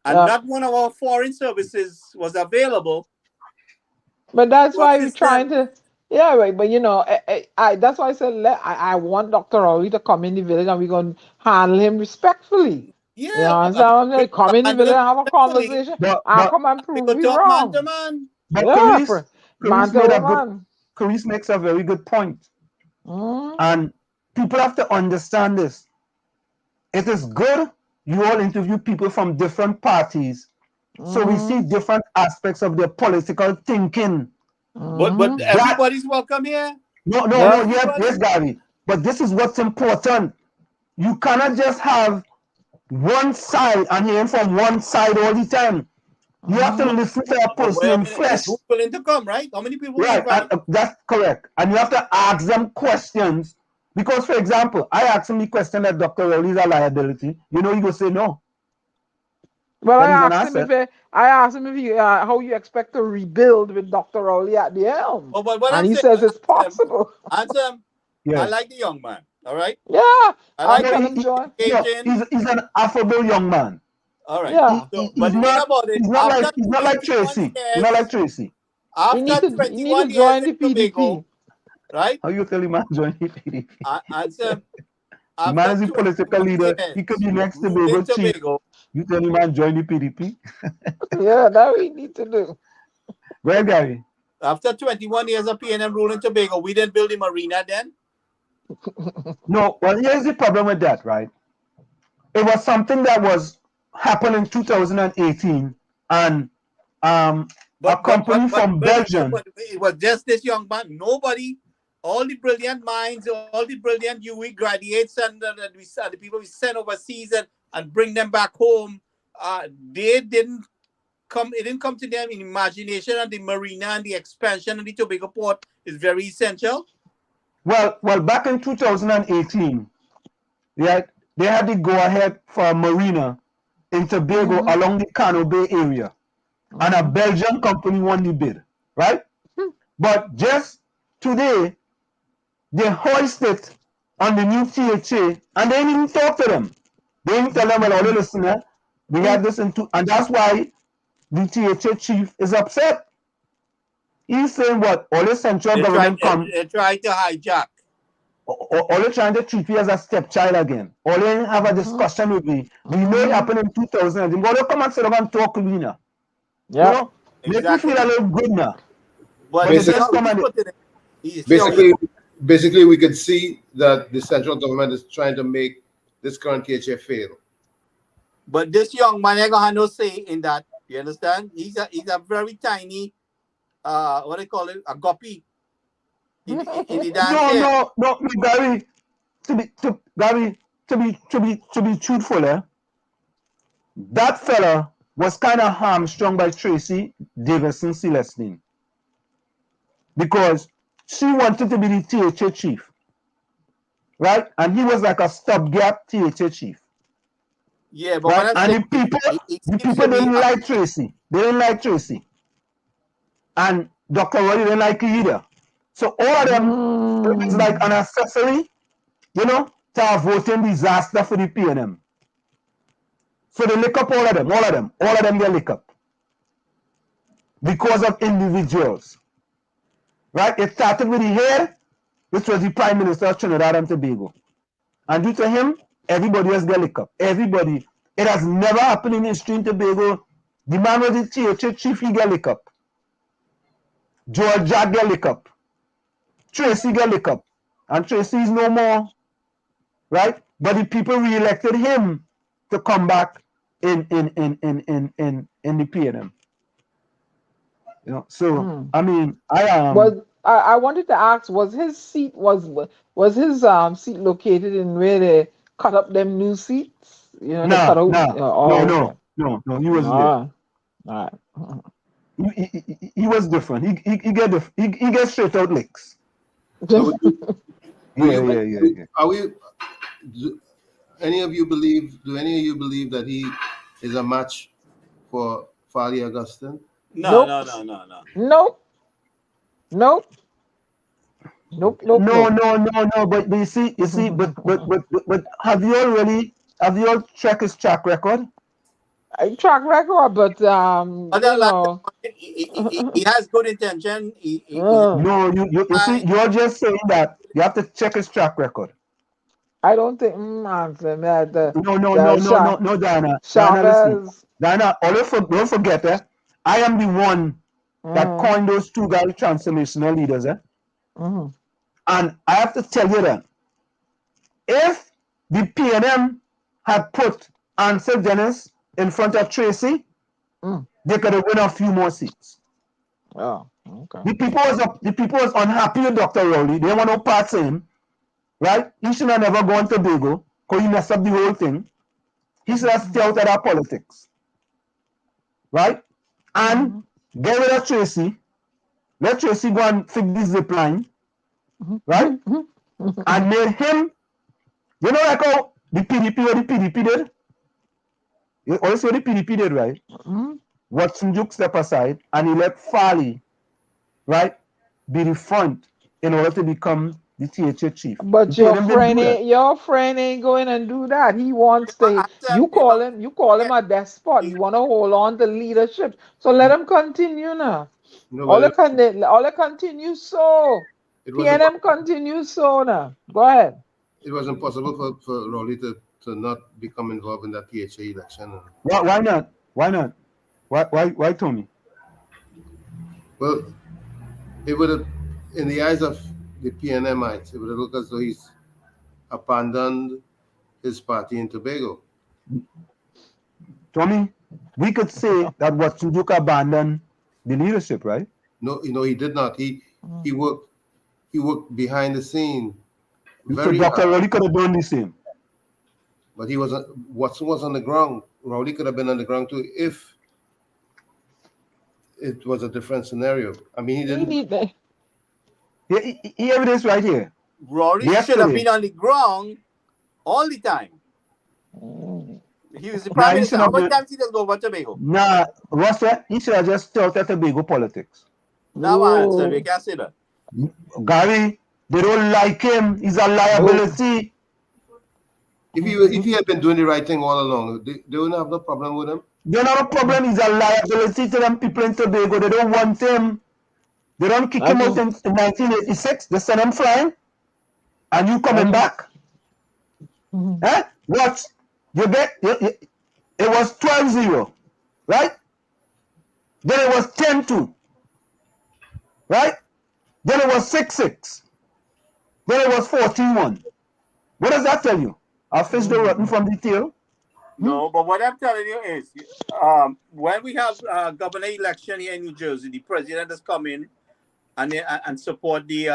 And not one of our foreign services was available. But that's why we're trying to, yeah, right. But you know, that's why I said I want Dr. Rowley to come in the village and we're going to handle him respectfully. Yeah. You know, so I'm like, come in the village and have a conversation. I'll come and prove you wrong. Man to man. But Yeah, Carice makes a very good point. And people have to understand this. It is good you all interview people from different parties, so we see different aspects of their political thinking. But everybody's welcome here. No, yes, Gary. But this is what's important. You cannot just have one side and hearing from one side all the time. You have to listen to a person in flesh. Who's willing to come, right? How many people? Right, that's correct. And you have to ask them questions. Because, for example, I asked him the question that Dr. Rowley is a liability. You know, he will say no. Well, I asked him if how you expect to rebuild with Dr. Rowley at the helm. And he says it's possible. Answer. Yeah. I like the young man. All right. Yeah. I tell him join. He's an affable young man. All right. Yeah. He's not like Tracy. He's not like Tracy. After you need to 21 join years the PDP. Tobago, right? How you tell him man join the PDP? Answer. The man is a political leader. He could be next to Tobago chief. You tell him man join the PDP? Yeah, that we need to do. Well, Gary. After 21 years of PNM rule in Tobago, we didn't build the marina then? No, well, here's the problem with that, right? It was something that was happening in 2018, and a company from Belgium. It was just this young man. Nobody, all the brilliant minds, all the brilliant UE graduates, and the people we send overseas and bring them back home. They didn't come. It didn't come to them in imagination. And the marina and the expansion of the Tobago port is very essential. Well, back in 2018, yeah, they had to go ahead for a marina in Tobago along the Cano Bay area. And a Belgian company won the bid, right? But just today, they hoisted on the new THA and they didn't even talk to them. They didn't tell them, well, all listen, we had this and that's why the THA chief is upset. He's saying what? All the central government come. They're trying to hijack. All they're trying to treat me as a stepchild again. All they have a discussion with me. We know it happened in 2000. They go, come and sit down and talk to me now. Yeah. You know? Exactly. Make me feel a little good now. But basically, we could see that the central government is trying to make this current KHA fail. But this young man ain't gonna have no say in that. You understand? He's a very tiny, what they call it, a guppy. In the dance. No, Gary. To be truthful, that fella was kind of hamstrung by Tracy Davison Celestine because she wanted to be the THA chief, right? And he was like a stopgap THA chief. Yeah, but right? And the people didn't like Tracy. They didn't like Tracy, and Dr. Rowley didn't like it either. So all of them, it was like an accessory, to a voting disaster for the PNM. So they lick up all of them get lick up. Because of individuals. Right? It started with the head, which was the Prime Minister of Trinidad and Tobago. And due to him, everybody else get lick up. Everybody. It has never happened in history in Tobago. The man was the THA chief, he get lick up. George Jack get lick up. Tracy get lick up. And Tracy is no more. Right? But the people re-elected him to come back in the PNM. You know, so I mean, I wanted to ask, was his seat seat located in where they cut up them new seats? You know, they cut out. No, he wasn't there. All right. He was different. He get straight out licks. Yeah. Are we? Do any of you believe that he is a match for Fali Augustine? No. Nope. But you see, but have you all checked his track record? Track record, but he has good intention. No, you see, you're just saying that you have to check his track record. I don't think No, Diana. Chavez. Diana, don't forget, I am the one that coined those two guys transformational leaders, And I have to tell you that if the PNM had put Ancil Dennis in front of Tracy, they could have won a few more seats. Oh, okay. The people was unhappy with Dr. Rowley. They want no parts in him. Right? He should have never gone to Tobago because he messed up the whole thing. He should have stayed out of that politics. Right? And get rid of Tracy. Let Tracy go and fix the zip line. Right? And made him, you know, like how the PDP did? You always see what the PDP did, right? Watson Duke step aside and he let Fali, right, be the front in order to become the THA chief. But your friend ain't going and do that. He wants to. You call him a despot. You want to hold on to leadership. So let him continue now. All the continue so. PNM continues so now. Go ahead. It was impossible for Rowley to not become involved in that THA election. Why not? Why Tony? Well, it would have, in the eyes of the PNMites, it would have looked as though he's abandoned his party in Tobago. Tommy, we could say that Watson Duke abandoned the leadership, right? No, he did not. He worked behind the scene. So Dr. Rowley could have done the same. But Watson was on the ground. Rowley could have been on the ground too if it was a different scenario. I mean, he didn't. He evidence right here. Rory should have been on the ground all the time. He was the prime minister. How many times he does go over Tobago? Nah, what's that? He should have just started Tobago politics. Now answer, we can't say that. Gary, they don't like him. He's a liability. If he had been doing the right thing all along, they wouldn't have no problem with him. They don't have a problem. He's a liability to them people in Tobago. They don't want him. They don't kick him out in 1986. They send him flying. And you coming back. What? You get it was 12-0, right? Then it was 10-2. Right? Then it was 6-6. Then it was 14-1. What does that tell you? A fish the rotten from the tail? No, but what I'm telling you is, when we have a governor election here in New Jersey, the president has come in and support the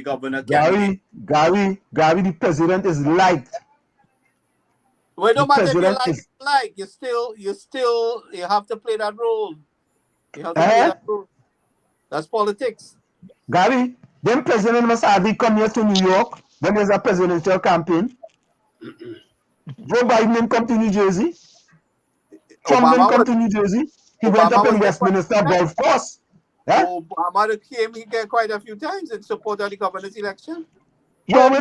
governor. Gary, the president is liked. Well, no matter if you you have to play that role. You have to play that role. That's politics. Gary, then president must hardly come here to New York when there's a presidential campaign. Joe Biden didn't come to New Jersey. Trump didn't come to New Jersey. He went up in Westminster Golf Course. Obama came here quite a few times in support of the governor's election. But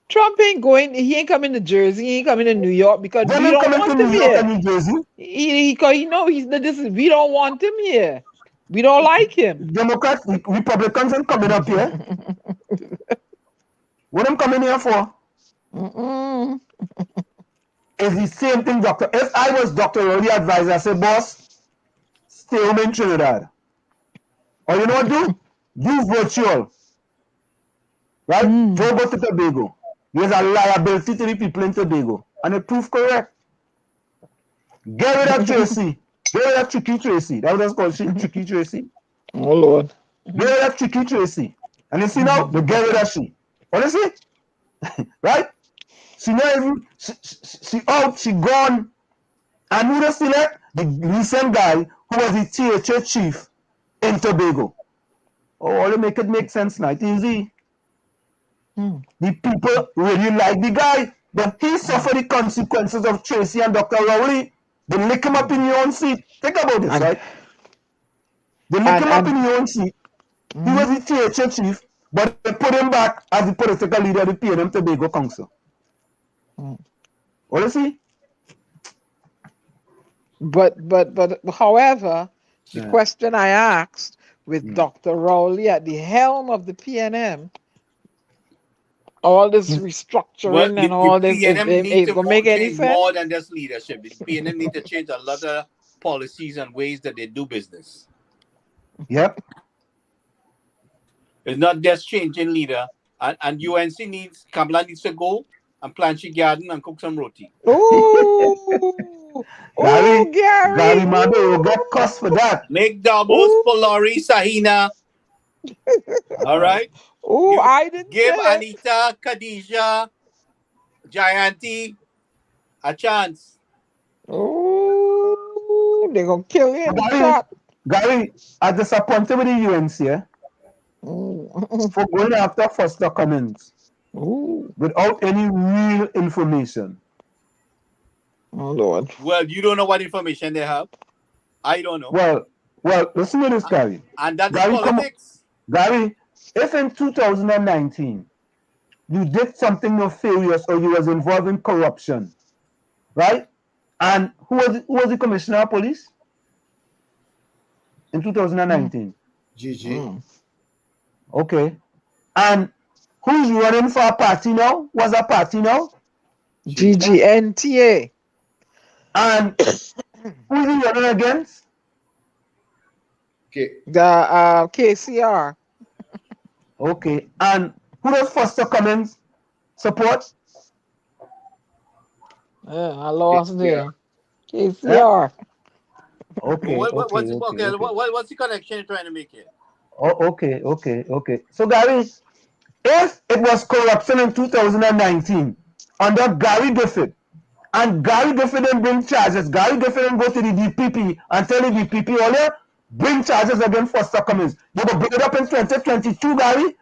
Trump ain't going. He ain't coming to Jersey. He ain't coming to New York because we don't want him here. New Jersey. He know he's this is. We don't want him here. We don't like him. Democrats, Republicans ain't coming up here. What I'm coming here for? It's the same thing, doctor. If I was Dr. Rowley advisor, I say, boss, stay home in Trinidad. Or you know what do? Do virtual. Right? Don't go to Tobago. There's a liability to the people in Tobago. And it proved correct. Get rid of Tracy. Get rid of Tricky Tracy. That was called Tricky Tracy. Oh, Lord. Get rid of Tricky Tracy. And you see now, they get rid of she. Honestly? Right? She not even, she out, she gone. And who does select? The recent guy who was the THA chief in Tobago. Oh, all you make it make sense now. It's easy. The people really like the guy, but he suffered the consequences of Tracy and Dr. Rowley. They lick him up in your own seat. Think about this, right? They lick him up in your own seat. He was the THA chief, but they put him back as the political leader of the PNM Tobago Council. What you see? But however, the question I asked with Dr. Rowley at the helm of the PNM, all this restructuring and all this, it will make any sense? More than just leadership. The PNM need to change a lot of policies and ways that they do business. Yep. It's not just changing leader. And UNC needs, Kamala needs to go and plant your garden and cook some roti. Ooh. Gary Mado will get cussed for that. Make doubles for Laurie Sahina. All right? Oh, I didn't give say Anita, Khadijah, Jayanti a chance. Oh, they're going to kill you in the shot. Gary, I disappointed with the UNC, for going after Foster Cummins without any real information. Oh, Lord. Well, you don't know what information they have. I don't know. Well, listen to this, Gary. And that is politics. Gary, if in 2019 you did something nefarious or you was involved in corruption, right? And who was the commissioner of police in 2019? GG. Okay. And who's running for a party now? What's a party now? GGNTA. And who is he running against? Okay. The KCR. Okay. And who does Foster Cummins support? I lost there. KCR. Okay. What's the connection you're trying to make here? Oh, okay. So, Gary, if it was corruption in 2019 under Gary Gifford, and Gary Gifford didn't bring charges, Gary Gifford didn't go to the DPP and tell the DPP, bring charges against Foster Cummins. You will bring it up in 2022, Gary,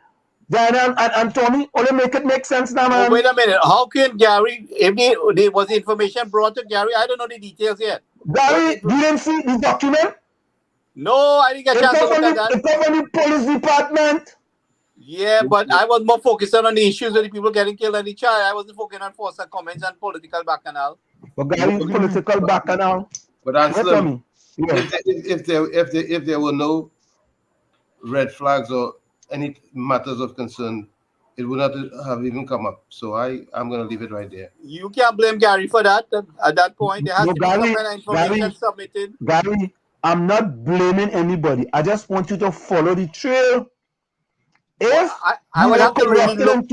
Diana and Tony, only make it make sense now, man. Wait a minute. How can Gary, if there was information brought to Gary, I don't know the details yet. Gary, you didn't see the document? No, I didn't get a chance to look at that. It come from the police department. Yeah, but I was more focused on the issues of the people getting killed and the child. I wasn't focusing on Foster Cummins and political bacchanal. But Gary, political bacchanal. But Ancil, if there were no red flags or any matters of concern, it would not have even come up. So I'm going to leave it right there. You can't blame Gary for that. At that point, there has to be some kind of information submitted. Gary, I'm not blaming anybody. I just want you to follow the trail. If I would have to really look.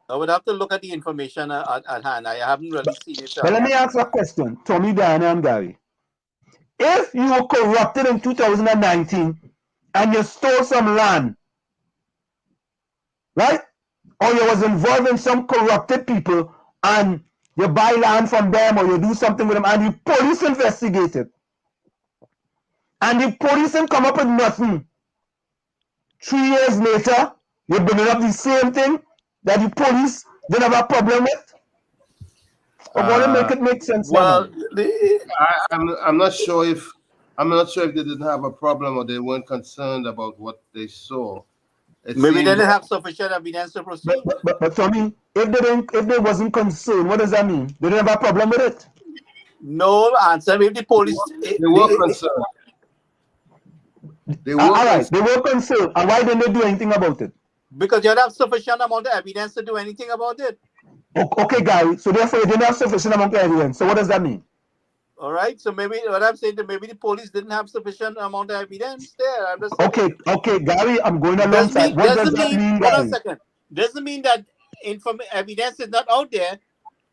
I would have to look at the information at hand. I haven't really seen it. But let me ask a question, Tommy, Diana, and Gary. If you were corrupted in 2019 and you stole some land, right? Or you was involved in some corrupted people and you buy land from them or you do something with them and the police investigate it, and the police didn't come up with nothing. 3 years later, you're bringing up the same thing that the police didn't have a problem with. I'm going to make it make sense. Well, I'm not sure if they didn't have a problem or they weren't concerned about what they saw. Maybe they didn't have sufficient evidence to proceed. But Tommy, if they wasn't concerned, what does that mean? They didn't have a problem with it. No answer. If the police, they were concerned. They were all right, they were concerned. And why didn't they do anything about it? Because you don't have sufficient amount of evidence to do anything about it. Okay, Gary. So therefore, they didn't have sufficient amount of evidence. So what does that mean? All right. So maybe what I'm saying that maybe the police didn't have sufficient amount of evidence there. Okay, Gary. I'm going alongside. What does that mean, Gary? Hold on a second. Doesn't mean that evidence is not out there.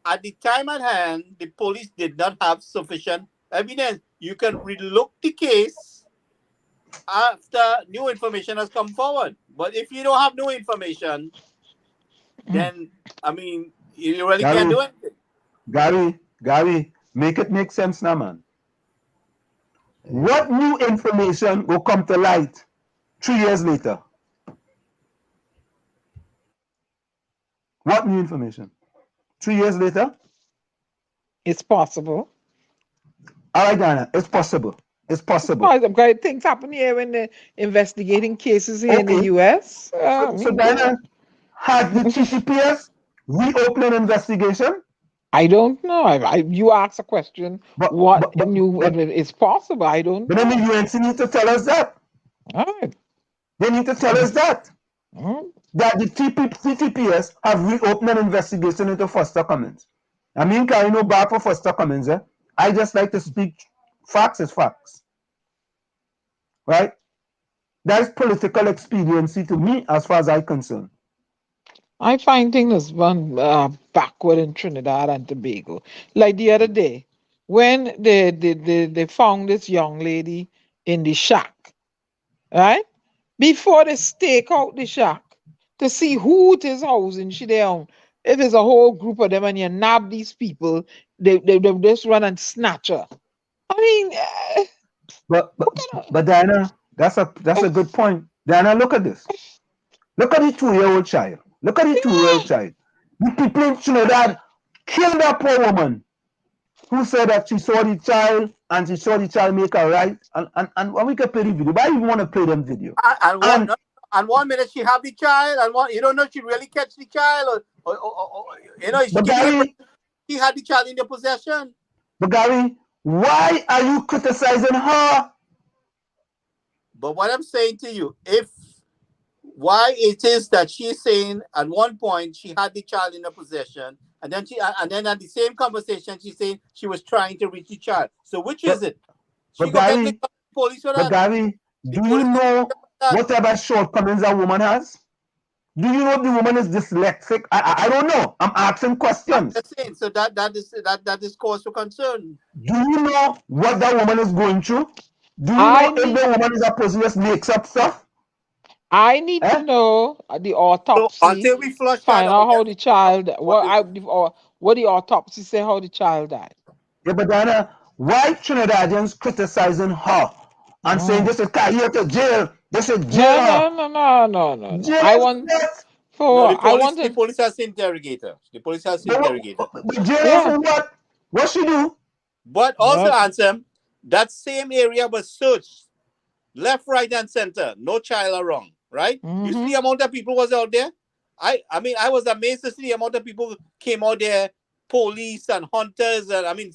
At the time at hand, the police did not have sufficient evidence. You can relook the case after new information has come forward. But if you don't have new information, then I mean you really can't do anything. Gary, make it make sense now, man. What new information will come to light 3 years later? What new information? 3 years later? It's possible. All right, Diana, it's possible. It's possible. Because things happen here when they're investigating cases here in the U.S. So Diana, had the TCPS reopened an investigation? I don't know. You asked a question. It's possible. I don't know. But then the UNC need to tell us that. All right. They need to tell us that. That the TCPS have reopened an investigation into Foster Cummins. I mean, I know bad for Foster Cummins. I just like to speak facts as facts. Right? That is political expediency to me as far as I'm concerned. I find things run backward in Trinidad and Tobago. Like the other day, when they found this young lady in the shack, right? Before they stake out the shack to see who it is housing she there. If it's a whole group of them and you nab these people, they just run and snatch her. I mean, but Diana, that's a good point. Diana, look at this. Look at the 2-year-old child. Look at the 2-year-old child. The people in Trinidad killed that poor woman who said that she saw the child and she saw the child make a right. And we can play the video. But I even want to play them video. And 1 minute she have the child, and you don't know if she really catch the child, or you know, she had the child in their possession. But Gary, why are you criticizing her? But what I'm saying to you, why it is that she's saying at one point she had the child in her possession, and then at the same conversation she's saying she was trying to reach the child. So which is it? But Gary, do you know whatever shortcomings a woman has? Do you know the woman is dyslexic? I don't know. I'm asking questions. I'm just saying, so that is cause for concern. Do you know what that woman is going through? Do you know if the woman is a person that makes up stuff? I need to know the autopsy. So until we flush find out how the child, what the autopsy say how the child died. Yeah, but Diana, why Trinidadians criticizing her and saying this is here to jail? This is jail. No. I want the police has to interrogate her. The police has to interrogate her. But jail for what? What she do? But also answer, that same area was searched, left, right, and center. No child around, right? You see the amount of people was out there? I mean, I was amazed to see the amount of people came out there, police and hunters, and I mean,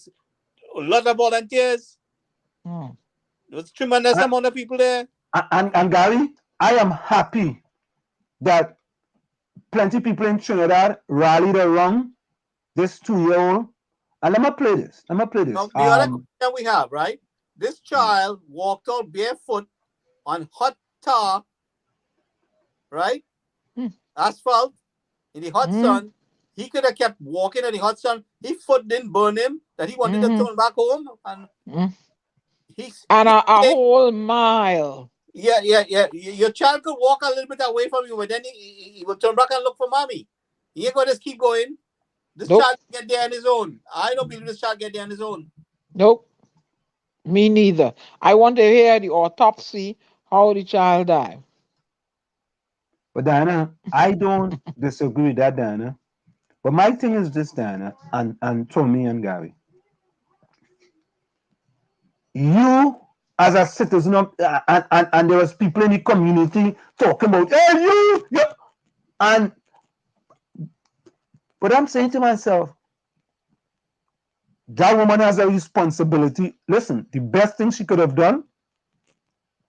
a lot of volunteers. There was a tremendous amount of people there. And Gary, I am happy that plenty people in Trinidad rallied around this 2-year-old. And let me play this. Now, the other question we have, right? This child walked out barefoot on hot tar, right? Asphalt in the hot sun. He could have kept walking in the hot sun. His foot didn't burn him, that he wanted to turn back home. And a whole mile. Yeah. Your child could walk a little bit away from you, but then he will turn back and look for mommy. He ain't gonna just keep going. This child get there on his own. I don't believe this child get there on his own. Nope. Me neither. I want to hear the autopsy, how the child died. But Diana, I don't disagree with that, Diana. But my thing is this, Diana, and Tommy and Gary. You as a citizen of, and there was people in the community talking about, hey, you, and but I'm saying to myself, that woman has a responsibility. Listen, the best thing she could have done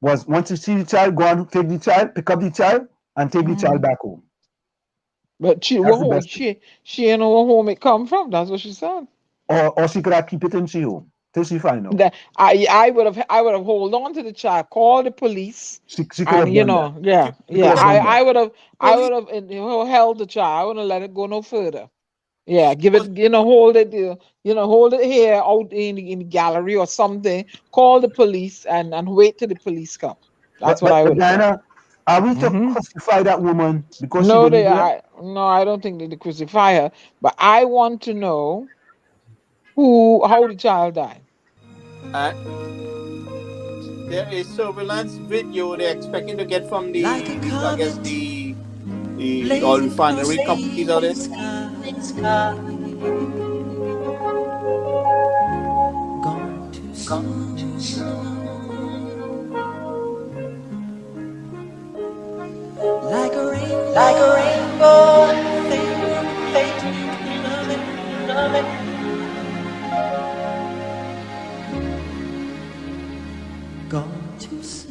was once you see the child, go and take the child, pick up the child, and take the child back home. But she That's the best thing. she ain't know what home it come from. That's what she said. Or she could have keep it in she home till she find out. That I would have hold on to the child, call the police, She could and have done that. yeah. She could have done that. I would have held the child. I wouldn't let it go no further. Yeah, give it, hold it, hold it here out in the gallery or something. Call the police and wait till the police come. That's what I would have done. Diana, are we to crucify that woman because she No, didn't do it? I don't think they crucify her. But I want to know how the child died. There is surveillance video they're expecting to get from the, I guess the oil refinery companies out there. Gone too soon. Like a rainbow, fade, love it. Gone too soon.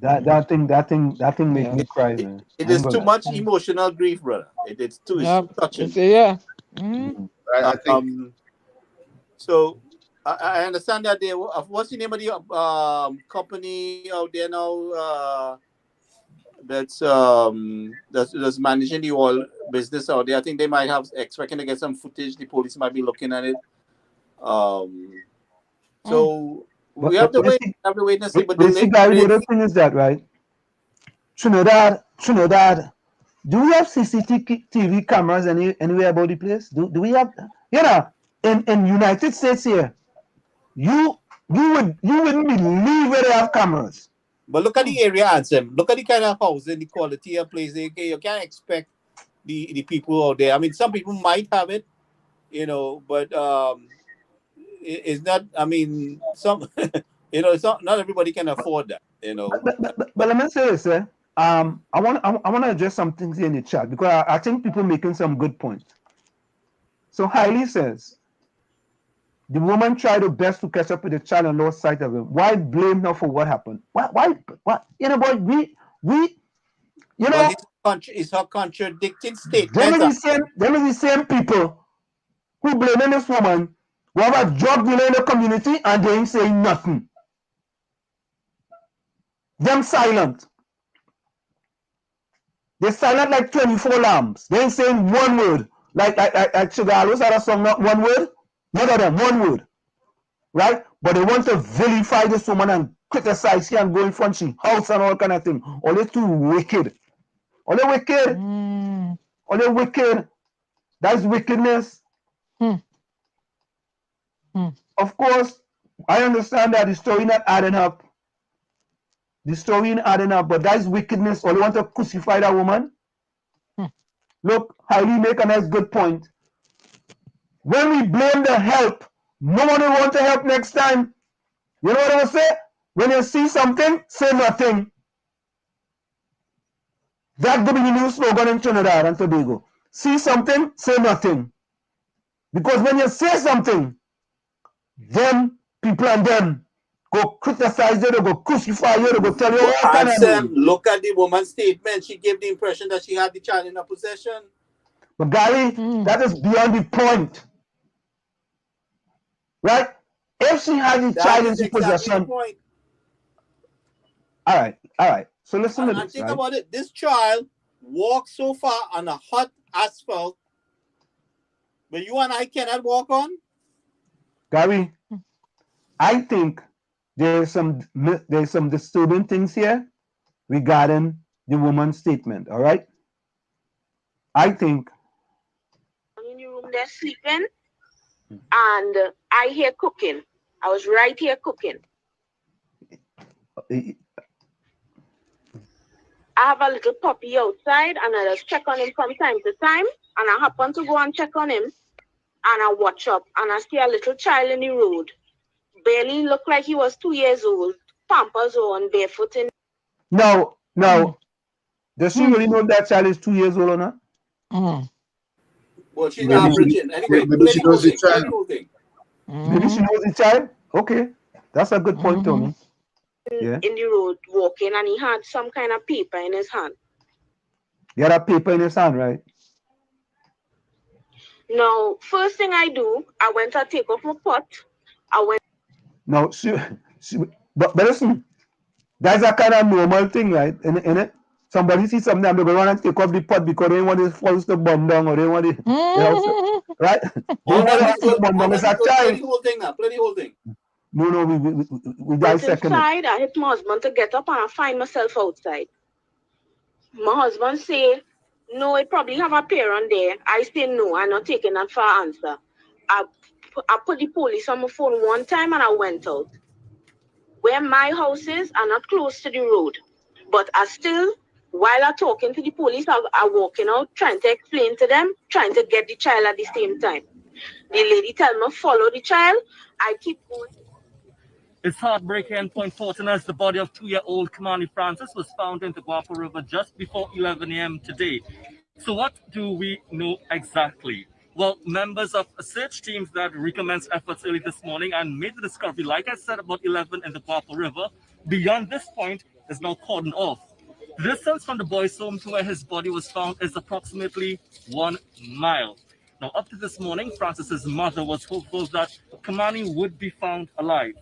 That thing make me cry, man. It is too much emotional grief, brother. It's too touching. Yeah. I think. So I understand that there. What's the name of the company out there now? That's managing the oil business out there. I think they might have expecting to get some footage. The police might be looking at it. So we have to wait. Have to wait and see. But the other thing is that, right? Trinidad. Do we have CCTV cameras anywhere about the place? Do we have? In United States here, you wouldn't believe where they have cameras. But look at the area, Ancil. Look at the kind of house and the quality of place. You can't expect the people out there. I mean, some people might have it, but it's not. I mean, some, it's not everybody can afford that, But let me say this, I want to address some things here in the chat because I think people making some good points. So Hailey says, the woman tried her best to catch up with the child and lost sight of him. Why blame her for what happened? Why? But it's her contradicting statements. Them are the same people who blaming this woman who have a drug dealer in the community and they ain't saying nothing. Them silent. They silent like 24 lambs. They ain't saying one word. Like Chigalos had a song, not one word. None of them, one word. Right? But they want to vilify this woman and criticize her and go in front of her house and all kind of thing. All they too wicked. All they wicked. All they wicked. That's wickedness. Of course, I understand that the story not adding up. The story ain't adding up, but that's wickedness. All they want to crucify that woman. Look, Hailey make a nice good point. When we blame the help, no one will want to help next time. You know what I will say? When you see something, say nothing. That's the new slogan in Trinidad and Tobago. See something, say nothing. Because when you say something, then people and them go criticize you, they go crucify you, they go tell you all kind of things. Look at the woman's statement. She gave the impression that she had the child in her possession. But Gary, that is beyond the point. Right? If she had the child in possession. All right. So listen to this. Think about it. This child walked so far on a hot asphalt, but you and I cannot walk on. Gary, I think there's some disturbing things here regarding the woman's statement. All right. I think. In your room, they're sleeping. And I hear cooking. I was right here cooking. I have a little puppy outside and I just check on him from time to time. And I happen to go and check on him. I watch up and I see a little child in the road. Barely looked like he was 2 years old. Pampers on, barefoot in. No. Does she really know that child is 2 years old or not? Well, she's averaging. Anyway, maybe she knows the child. Maybe she knows the child? Okay. That's a good point, Tommy. Yeah. In the road walking, and he had some kind of paper in his hand. He had a paper in his hand, right? Now, first thing I do, I went to take off my pot. No, but listen, that's a kind of normal thing, right? In it, somebody sees something and they want to take off the pot because they want to force the bomb down or they want to, right? It's a child. Play the whole thing. No, we dissect it. Inside, I hit my husband to get up and I find myself outside. My husband say, no, it probably have a parent there. I say, no, I'm not taking that for an answer. I put the police on my phone one time and I went out. Where my house is, I'm not close to the road. But I still, while I'm talking to the police, I'm walking out, trying to explain to them, trying to get the child at the same time. The lady tell me, follow the child. I keep going. It's heartbreaking and important as the body of 2-year-old Kamani Francis was found in the Guapo River just before 11 a.m. today. So what do we know exactly? Well, members of search teams that recommenced efforts early this morning and made the discovery, like I said, about 11 in the Guapo River. Beyond this point is now cordoned off. The distance from the boy's home to where his body was found is approximately 1 mile. Now, up to this morning, Francis's mother was hopeful that Kamani would be found alive.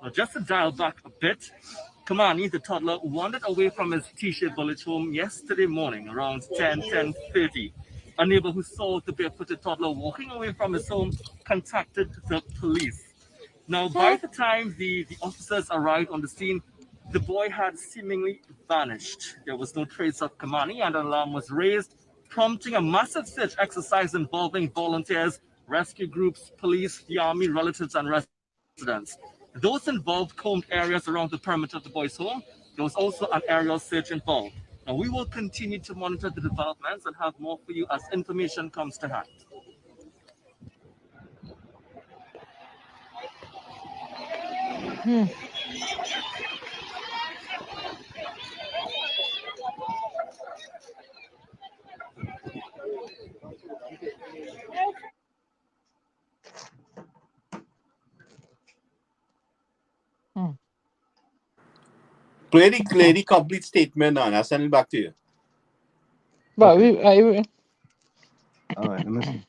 Now, just to dial back a bit, Kamani, the toddler, wandered away from his T-shaped village home yesterday morning around 10:30. A neighbor who saw the barefooted toddler walking away from his home contacted the police. Now, by the time the officers arrived on the scene, the boy had seemingly vanished. There was no trace of Kamani and an alarm was raised, prompting a massive search exercise involving volunteers, rescue groups, police, the army, relatives, and residents. Those involved combed areas around the perimeter of the boy's home. There was also an aerial search involved. Now, we will continue to monitor the developments and have more for you as information comes to hand. Play the complete statement and I'll send it back to you. But all right, let me see.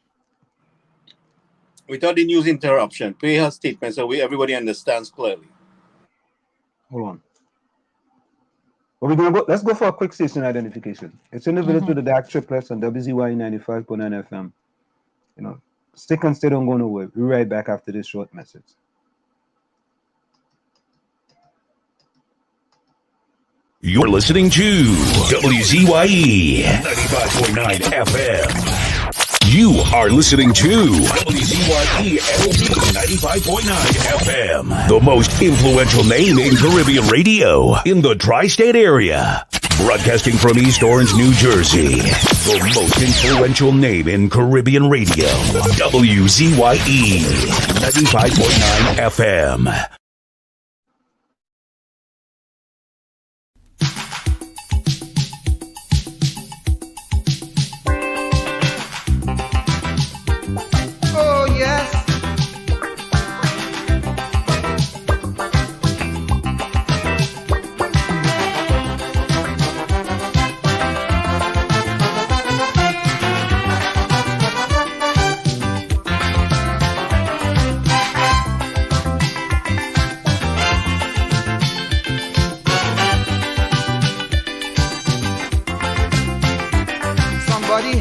Without the news interruption, play her statement so everybody understands clearly. Hold on. Well, we're gonna go. Let's go for a quick station identification. It's in the village with the dark triplets on WZYE 95.9 FM. You know, stick and stay, don't go nowhere. We'll be right back after this short message. You're listening to WZYE 95.9 FM. You are listening to WZYE 95.9 FM, the most influential name in Caribbean radio in the tri-state area. Broadcasting from East Orange, New Jersey, the most influential name in Caribbean radio. WZYE 95.9 FM.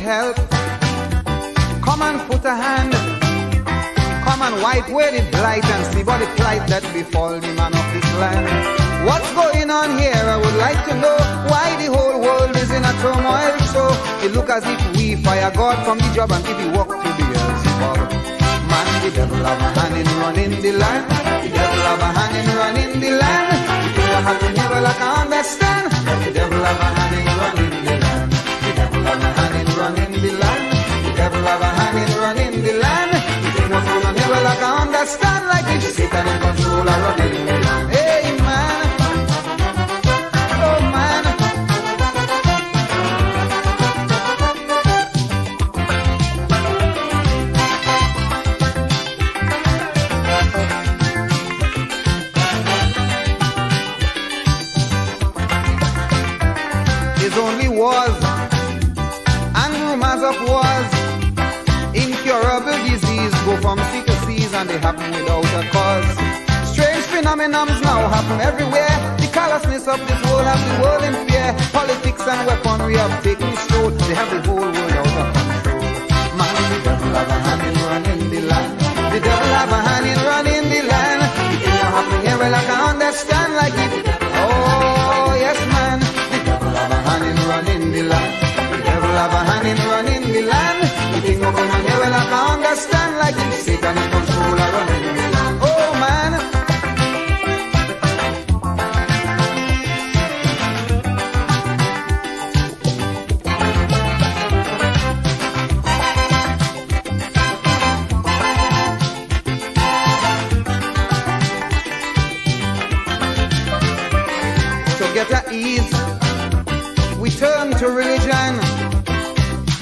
Help, come and put a hand, come and wipe away the blight and see what the plight that befall the man of this land. What's going on here? I would like to know why the whole world is in a turmoil. So it look as if we fire God from the job and give the work to the Beelzebub. Man, the devil have a hand in running the land. The devil have a hand in running the land. If you have to never like understand, the devil have a hand in running the land. The devil have a hand in running the land. The devil have a hand in running the land. control are running the land. Hey man, oh man. There's only wars and rumors of wars. Incurable disease go from sea to seas and they happen without a cause. Strange phenomena now happen everywhere. The callousness of this world has the world in fear. Politics and weaponry have taken its toll. They have the whole world out of control. Man, the devil have a hand in running the land. The devil have a hand in running the land. It ain't not happening here, well I can understand like it. Oh yes man, the devil have a hand in running the land. The devil have a hand in running the land. The thing going on here, well I can understand like it. Satan is control of running the land. Oh man. Get at ease, we turn to religion,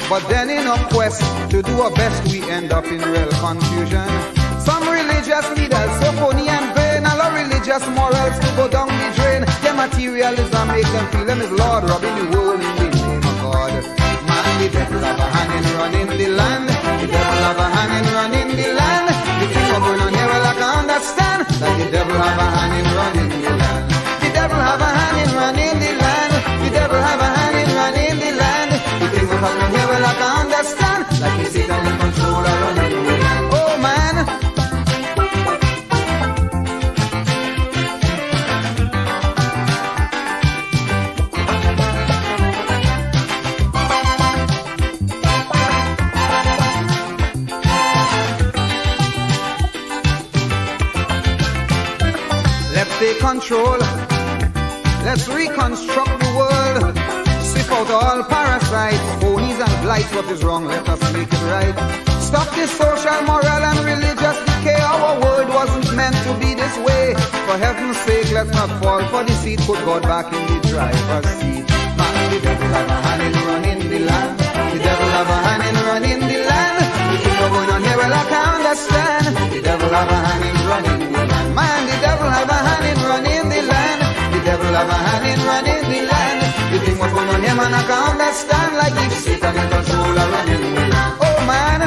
but then in our quest to do our best we end up in real confusion. Some religious leaders so phony and vain, all our religious morals to go down the drain. Their materialism make them feel them is Lord, robbing the world in the name of God. Man, the devil have a hand in running the land. The devil have a hand in running the land. The thing of going on here, well I can understand that the devil have a hand in running the land. The devil have a hand in running the land. The devil have a hand in running the land. The things that happen here, well I can understand. Like he Satan in control of running the land. Oh man. Let's take control. Let's reconstruct the world. Sip out all parasites, phonies and blights. What is wrong? Let us make it right. Stop this social, moral and religious decay. Our world wasn't meant to be this way. For heaven's sake, let's not fall for the seat. Put God back in the driver's seat. Man, the devil have a hand in running the land. The devil have a hand in running the land. The thing going on here, well I can understand. The devil have a hand in running the land. Man, the devil have a hand in running the land. The devil have a hand in running the land. The thing what's going on here, man, I can understand. Like if Satan in control of running the land. Oh man.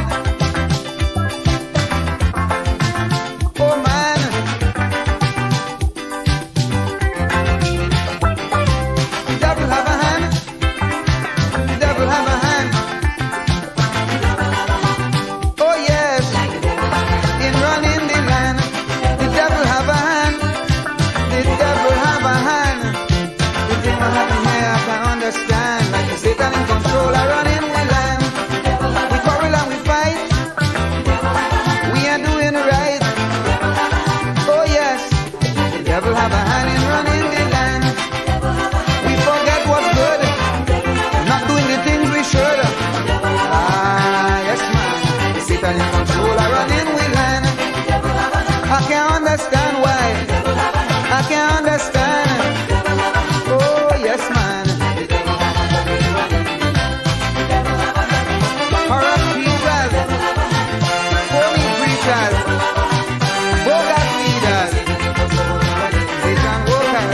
Oh man. The devil have a hand. The devil have a hand. Oh yes. In running the land. The devil have a hand. The devil have a hand. The thing what happen here I can understand. Like the Satan in control of running the land. We quarrel and we fight. We ain't doing right. Oh yes. The devil have a hand in running the land. We forget what's good. Not doing the things we should. Ah yes man. The Satan in control of running the land. I can't understand why. I can't understand. Oh yes man. Corrupt teachers, phony preachers, bogus leaders, Satan workers.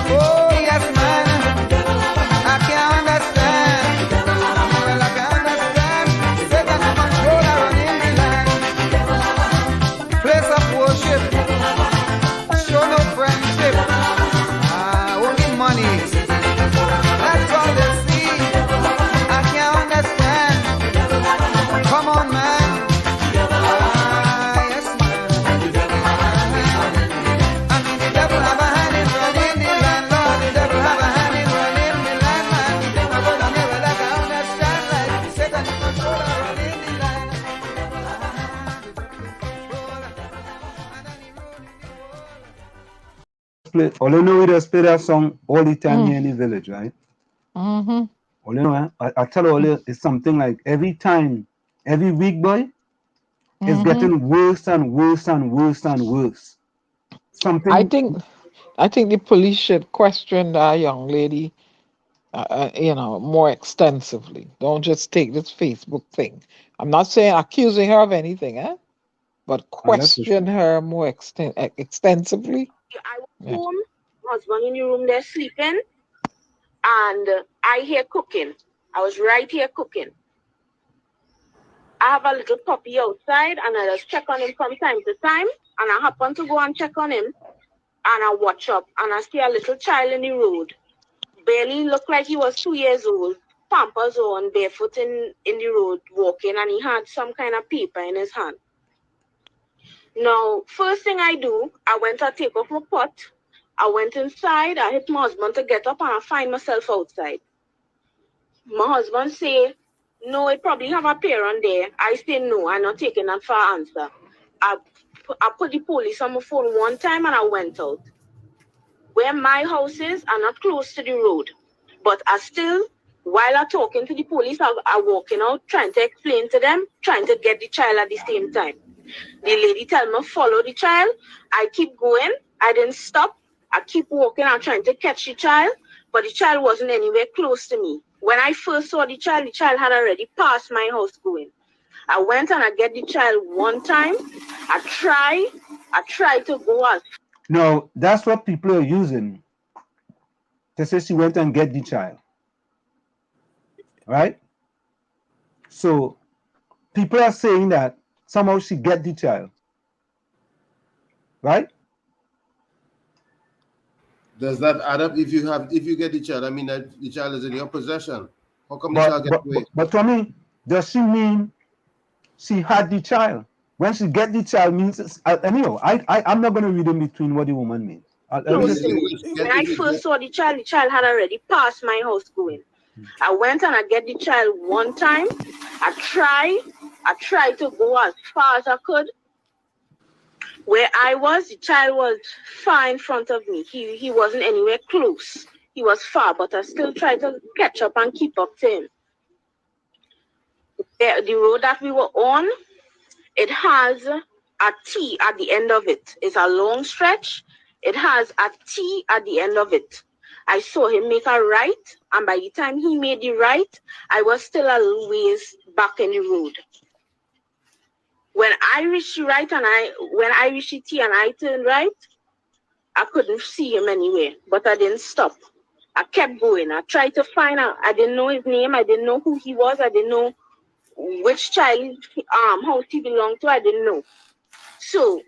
Oh yes man. I can't understand. Well I can't understand. Satan in control of running the land. Place of worship. Show no friendship. Only money. That's all they see. I can't understand. Come on, man. Yes, man. I mean, the devil have a hand in running the land, Lord. The devil have a hand in running the land, man. The devil have a hand in like I understand, like Satan in control of running the land. The devil have a hand, the devil in control, and then he ruling the world. All you know, we just play that song all the time here in the village, right? Mm-hmm. All you know, I tell all you, it's something like every time, every week, boy, it's getting worse and worse and worse and worse. something. I think the police should question that young lady, more extensively. Don't just take this Facebook thing. I'm not saying accusing her of anything, but question her more extensively. I was home, husband in the room there sleeping, and I hear cooking. I was right here cooking. I have a little puppy outside, and I just check on him from time to time, and I happen to go and check on him, and I watch up, and I see a little child in the road. Barely looked like he was 2 years old, pampers on, barefoot in the road, walking, and he had some kind of paper in his hand. Now, first thing I do, I went to take off my pot. I went inside, I hit my husband to get up, and I find myself outside. My husband say, no, it probably have a parent there. I say, no, I'm not taking that for an answer. I put the police on my phone one time, and I went out. Where my house is, I'm not close to the road. But I still, while I'm talking to the police, I'm walking out, trying to explain to them, trying to get the child at the same time. The lady tell me, follow the child. I keep going. I didn't stop. I keep walking. I'm trying to catch the child, but the child wasn't anywhere close to me. When I first saw the child had already passed my house going. I went and I get the child one time. I try to go out. No, that's what people are using. They say she went and get the child. Right? So people are saying that somehow she get the child. Right? Does that add up if you get the child? I mean, that the child is in your possession. How come the child get away? But for me, does she mean she had the child? When she get the child means, anyhow, I'm not going to read in between what the woman means. When I first saw the child had already passed my house going. I went and I get the child one time. I tried to go as far as I could. Where I was, the child was far in front of me. He wasn't anywhere close. He was far, but I still tried to catch up and keep up to him. The road that we were on, it has a T at the end of it. It's a long stretch. It has a T at the end of it. I saw him make a right, and by the time he made the right, I was still a little ways back in the road. When I reached the right when I reached the T and I turned right, I couldn't see him anywhere, but I didn't stop. I kept going. I tried to find out. I didn't know his name. I didn't know who he was. I didn't know which child house he belonged to. I didn't know. So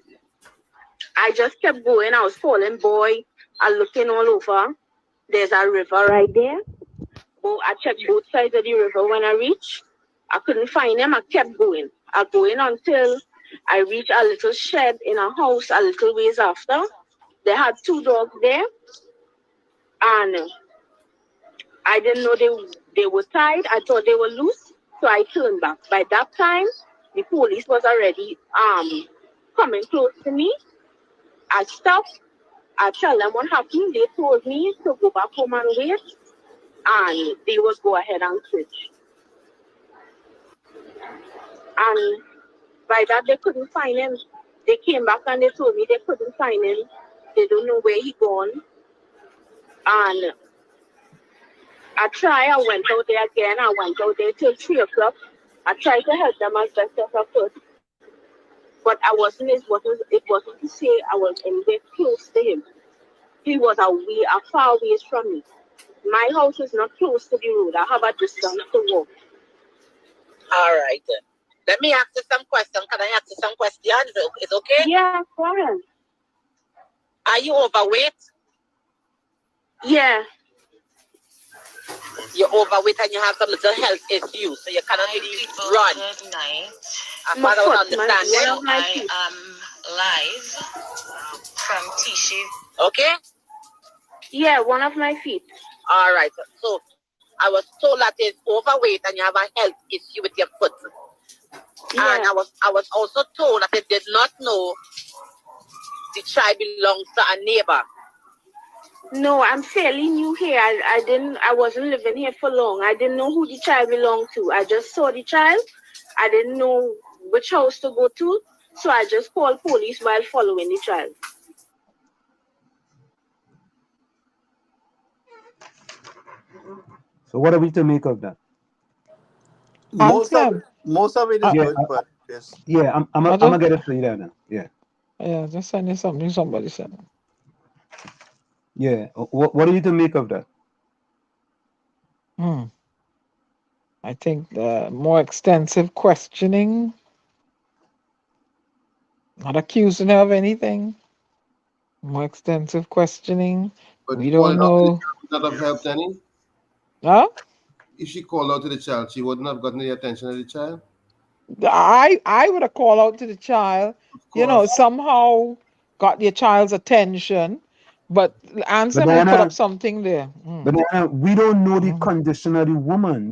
I just kept going. I was calling boy. I looking all over. There's a river right there. I checked both sides of the river. When I reached, I couldn't find him. I kept going. I going until I reached a little shed in a house a little ways after. They had 2 dogs there, and I didn't know they were tied. I thought they were loose, so I turned back. By that time, the police was already coming close to me. I stopped. I tell them what happened. They told me to go back home and wait, and they would go ahead and search. And by that, they couldn't find him. They came back and they told me they couldn't find him. They don't know where he gone. And I went out there again. I went out there till 3 o'clock. I tried to help them as best as I could. But it wasn't to say I was anywhere close to him. He was a far ways from me. My house is not close to the road. I have a distance to walk. All right. Let me ask you some questions. Can I ask you some questions? Is it okay? Yeah, go ahead. Are you overweight? Yeah. You're overweight and you have some little health issues, so you cannot really run. Good night. I don't understand. So I am live from Tishi. Okay? Yeah, one of my feet. All right. So I was told that it's overweight and you have a health issue with your foot. Yeah. And I was also told that they did not know the child belongs to a neighbor. No, I'm fairly new here. I wasn't living here for long. I didn't know who the child belonged to. I just saw the child. I didn't know which house to go to. So I just called police while following the child. So what are we to make of that? Most of Anselm. it is Yeah, good, but yes. yeah, I'm gonna get it for you there now. Yeah. Yeah, just send me something somebody said. Yeah. What are you to make of that? I think the more extensive questioning, not accusing her of anything. More extensive questioning. But We calling don't out to the know. child would not have helped any. Huh? If she called out to the child, she wouldn't have gotten the attention of the child. I would have called out to the child, Of course. somehow got your child's attention, but Anselm will put up something there. But we don't know the condition of the woman.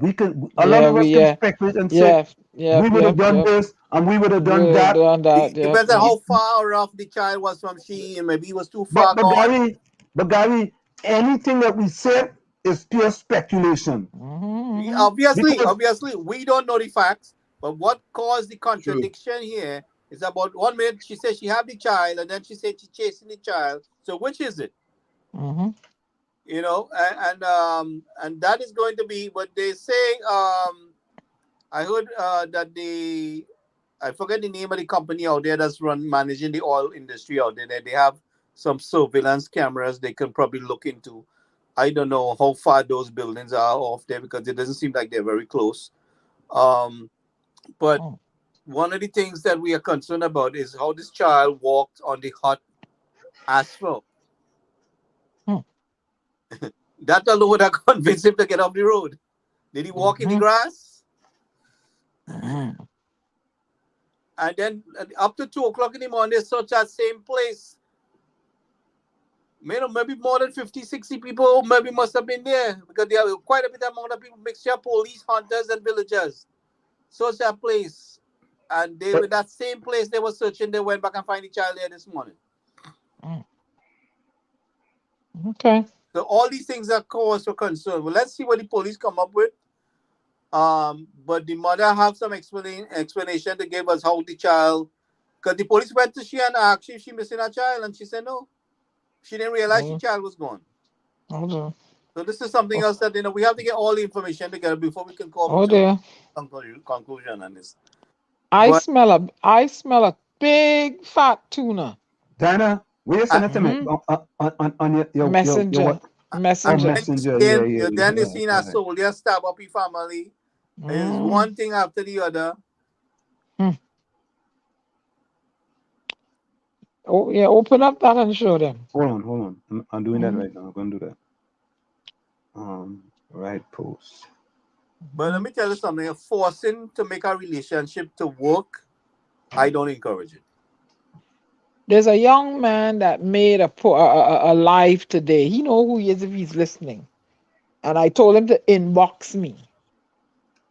A lot of us can speculate and say we would have done this and we would have done that. It depends on how far off the child was from she, and maybe he was too far gone. But Gary, anything that we said is pure speculation. Obviously, we don't know the facts. But what caused the contradiction here is about 1 minute she said she had the child, and then she said she's chasing the child. So which is it? You know, and that is going to be what they say. I heard that I forget the name of the company out there that's managing the oil industry out there. They have some surveillance cameras they can probably look into. I don't know how far those buildings are off there because it doesn't seem like they're very close. But one of the things that we are concerned about is how this child walked on the hot asphalt. That alone would have convinced him to get off the road. Did he walk in the grass? And then up to 2 o'clock in the morning, they searched that same place. Maybe more than 50, 60 people maybe must have been there because there are quite a bit amount of people, mixture of police, hunters, and villagers. Searched that place. And they were that same place they were searching. They went back and find the child there this morning. Okay. So all these things are cause for concern. Well, let's see what the police come up with. But the mother have some explanation to give us how the child, because the police went to she and asked if she missing her child, and she said no. She didn't realize the child was gone. So this is something else that we have to get all the information together before we can come to a conclusion on this. I smell a big fat tuna. Dana, where you send it to me? On your messenger. Messenger. You then you seen a soldier stab up your family. It's one thing after the other. Oh yeah, open up that and show them. Hold on. I'm doing that right now. I'm gonna do that. Right post. But let me tell you something. Forcing to make a relationship to work, I don't encourage it. There's a young man that made a live today. He know who he is if he's listening. And I told him to inbox me.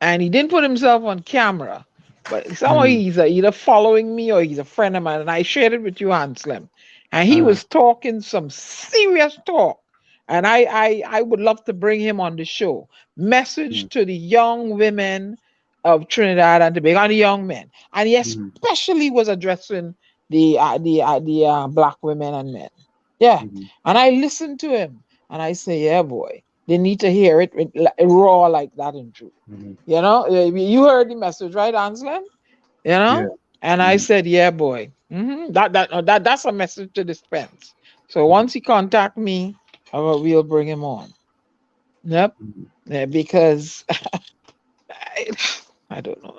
And he didn't put himself on camera. But somehow he's either following me or he's a friend of mine. And I shared it with you, Anselm. And he was talking some serious talk. And I would love to bring him on the show. Message to the young women of Trinidad and Tobago, and the young men. And he especially was addressing the black women and men. Yeah. And I listened to him. And I say, yeah, boy, they need to hear it raw like that in truth. You know, you heard the message, right, Anselm? You know? Yeah. And I said, yeah, boy. That's a message to dispense. So once he contact me, we'll bring him on. Yep. Yeah, because I don't know.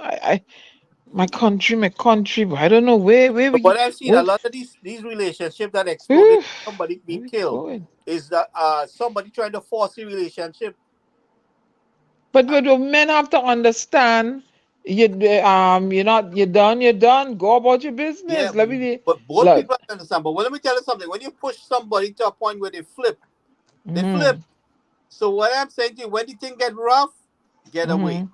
My country, but I don't know where we. But I've seen a lot of these relationships that exploded, somebody being killed, is that somebody trying to force a relationship. But men have to understand. You're done. Go about your business. Yeah, but both people understand. But let me tell you something. When you push somebody to a point where they flip, flip. So what I'm saying to you, when the thing get rough, get away.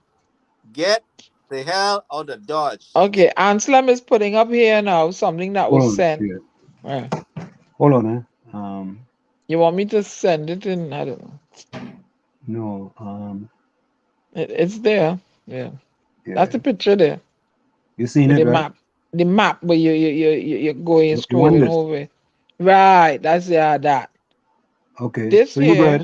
Get the hell out of Dodge. Okay, Anselm is putting up here now something that was sent. Yeah. Hold on, You want me to send it in? I don't know. No. It's there. Yeah. That's the picture there. You seen it, right? The map where you're going scrolling over. Right. That's that. Okay. This so here.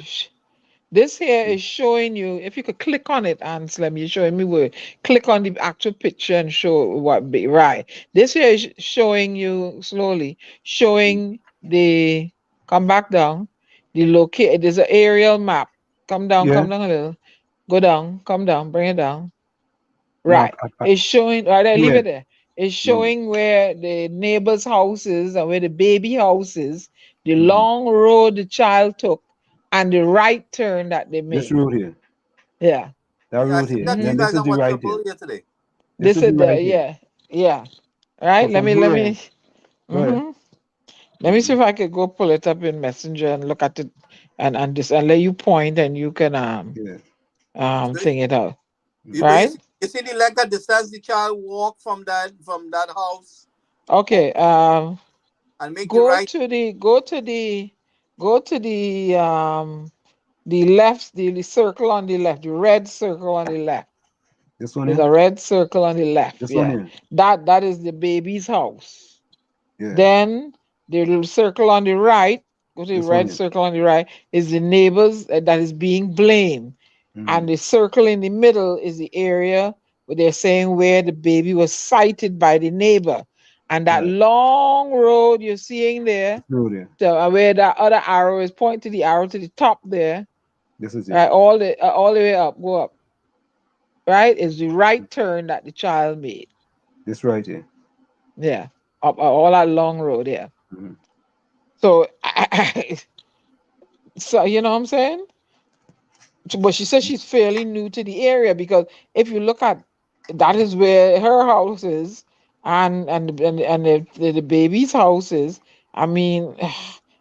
This here is showing you, if you could click on it, Ancil, you're showing me where. Click on the actual picture and show what be right. This here is showing you slowly, showing the, come back down, the locate, there's an aerial map. Come down a little. Go down, come down, bring it down. Right. It's showing, right there, leave it there. It's showing where the neighbor's house is and where the baby house is, the long road the child took, and the right turn that they made. This road here. Yeah. That road here. That Then you this guys is are the right watchable here. here today. This is the right here. yeah. Right. So Let me Right. let me see if I could go pull it up in Messenger and look at it and this and let you point and you can thing it out. Right? You see the leg that distance the child walk from that house. Okay. And make go the right. to the left, the circle on the left, the red circle on the left. This one There's here? a red circle on the left. This one here? That is the baby's house. Yeah. Then the little circle on the right, go to the red circle on the right, is the neighbors that is being blamed. And the circle in the middle is the area where they're saying where the baby was sighted by the neighbor. And that long road you're seeing there, so where that other arrow is, point to the arrow to the top there. This is it. Right, all the way up, go up. Right, is the right turn that the child made. This right here. Yeah, up all that long road there. So, so you know what I'm saying? But she says she's fairly new to the area because if you look at, that is where her house is, and the baby's house is. I mean,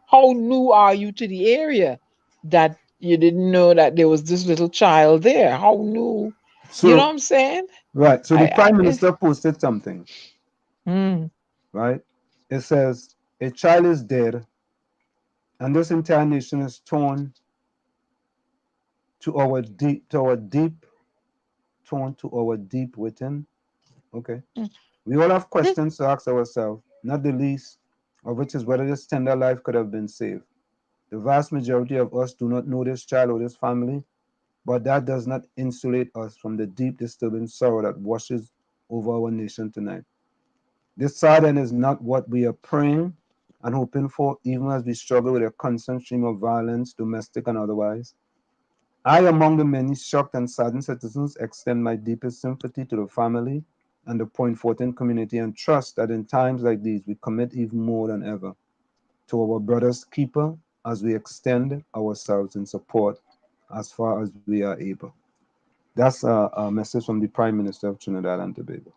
how new are you to the area that you didn't know that there was this little child there? How new? So, you know what I'm saying? Right. So the Prime Minister posted something. Right? It says, a child is dead, and this entire nation is torn to our deep within. Okay. We all have questions to ask ourselves, not the least of which is whether this tender life could have been saved. The vast majority of us do not know this child or this family, but that does not insulate us from the deep, disturbing sorrow that washes over our nation tonight. This sad end is not what we are praying and hoping for, even as we struggle with a constant stream of violence, domestic and otherwise. I, among the many shocked and saddened citizens, extend my deepest sympathy to the family and the Point Fortin community, and trust that in times like these, we commit even more than ever to our brother's keeper as we extend ourselves in support as far as we are able. That's a message from the Prime Minister of Trinidad and Tobago.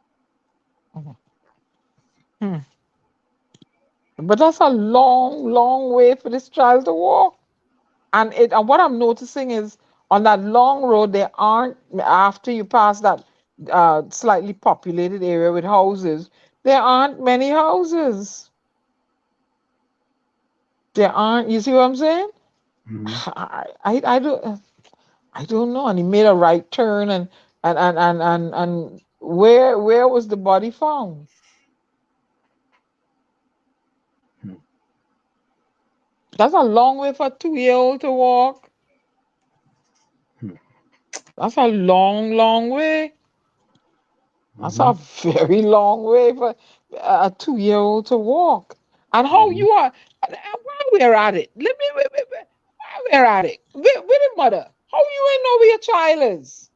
But that's a long, long way for this child to walk. And what I'm noticing is on that long road, there aren't, after you pass that slightly populated area with houses, there aren't many houses. There aren't. You see what I'm saying? I don't know. And he made a right turn, and where was the body found? That's a long way for a 2-year-old to walk. That's a long, long way. That's a very long way for a 2-year-old to walk. And how you are, while we're at it, while we're at it, with the mother, how you ain't know where your child is?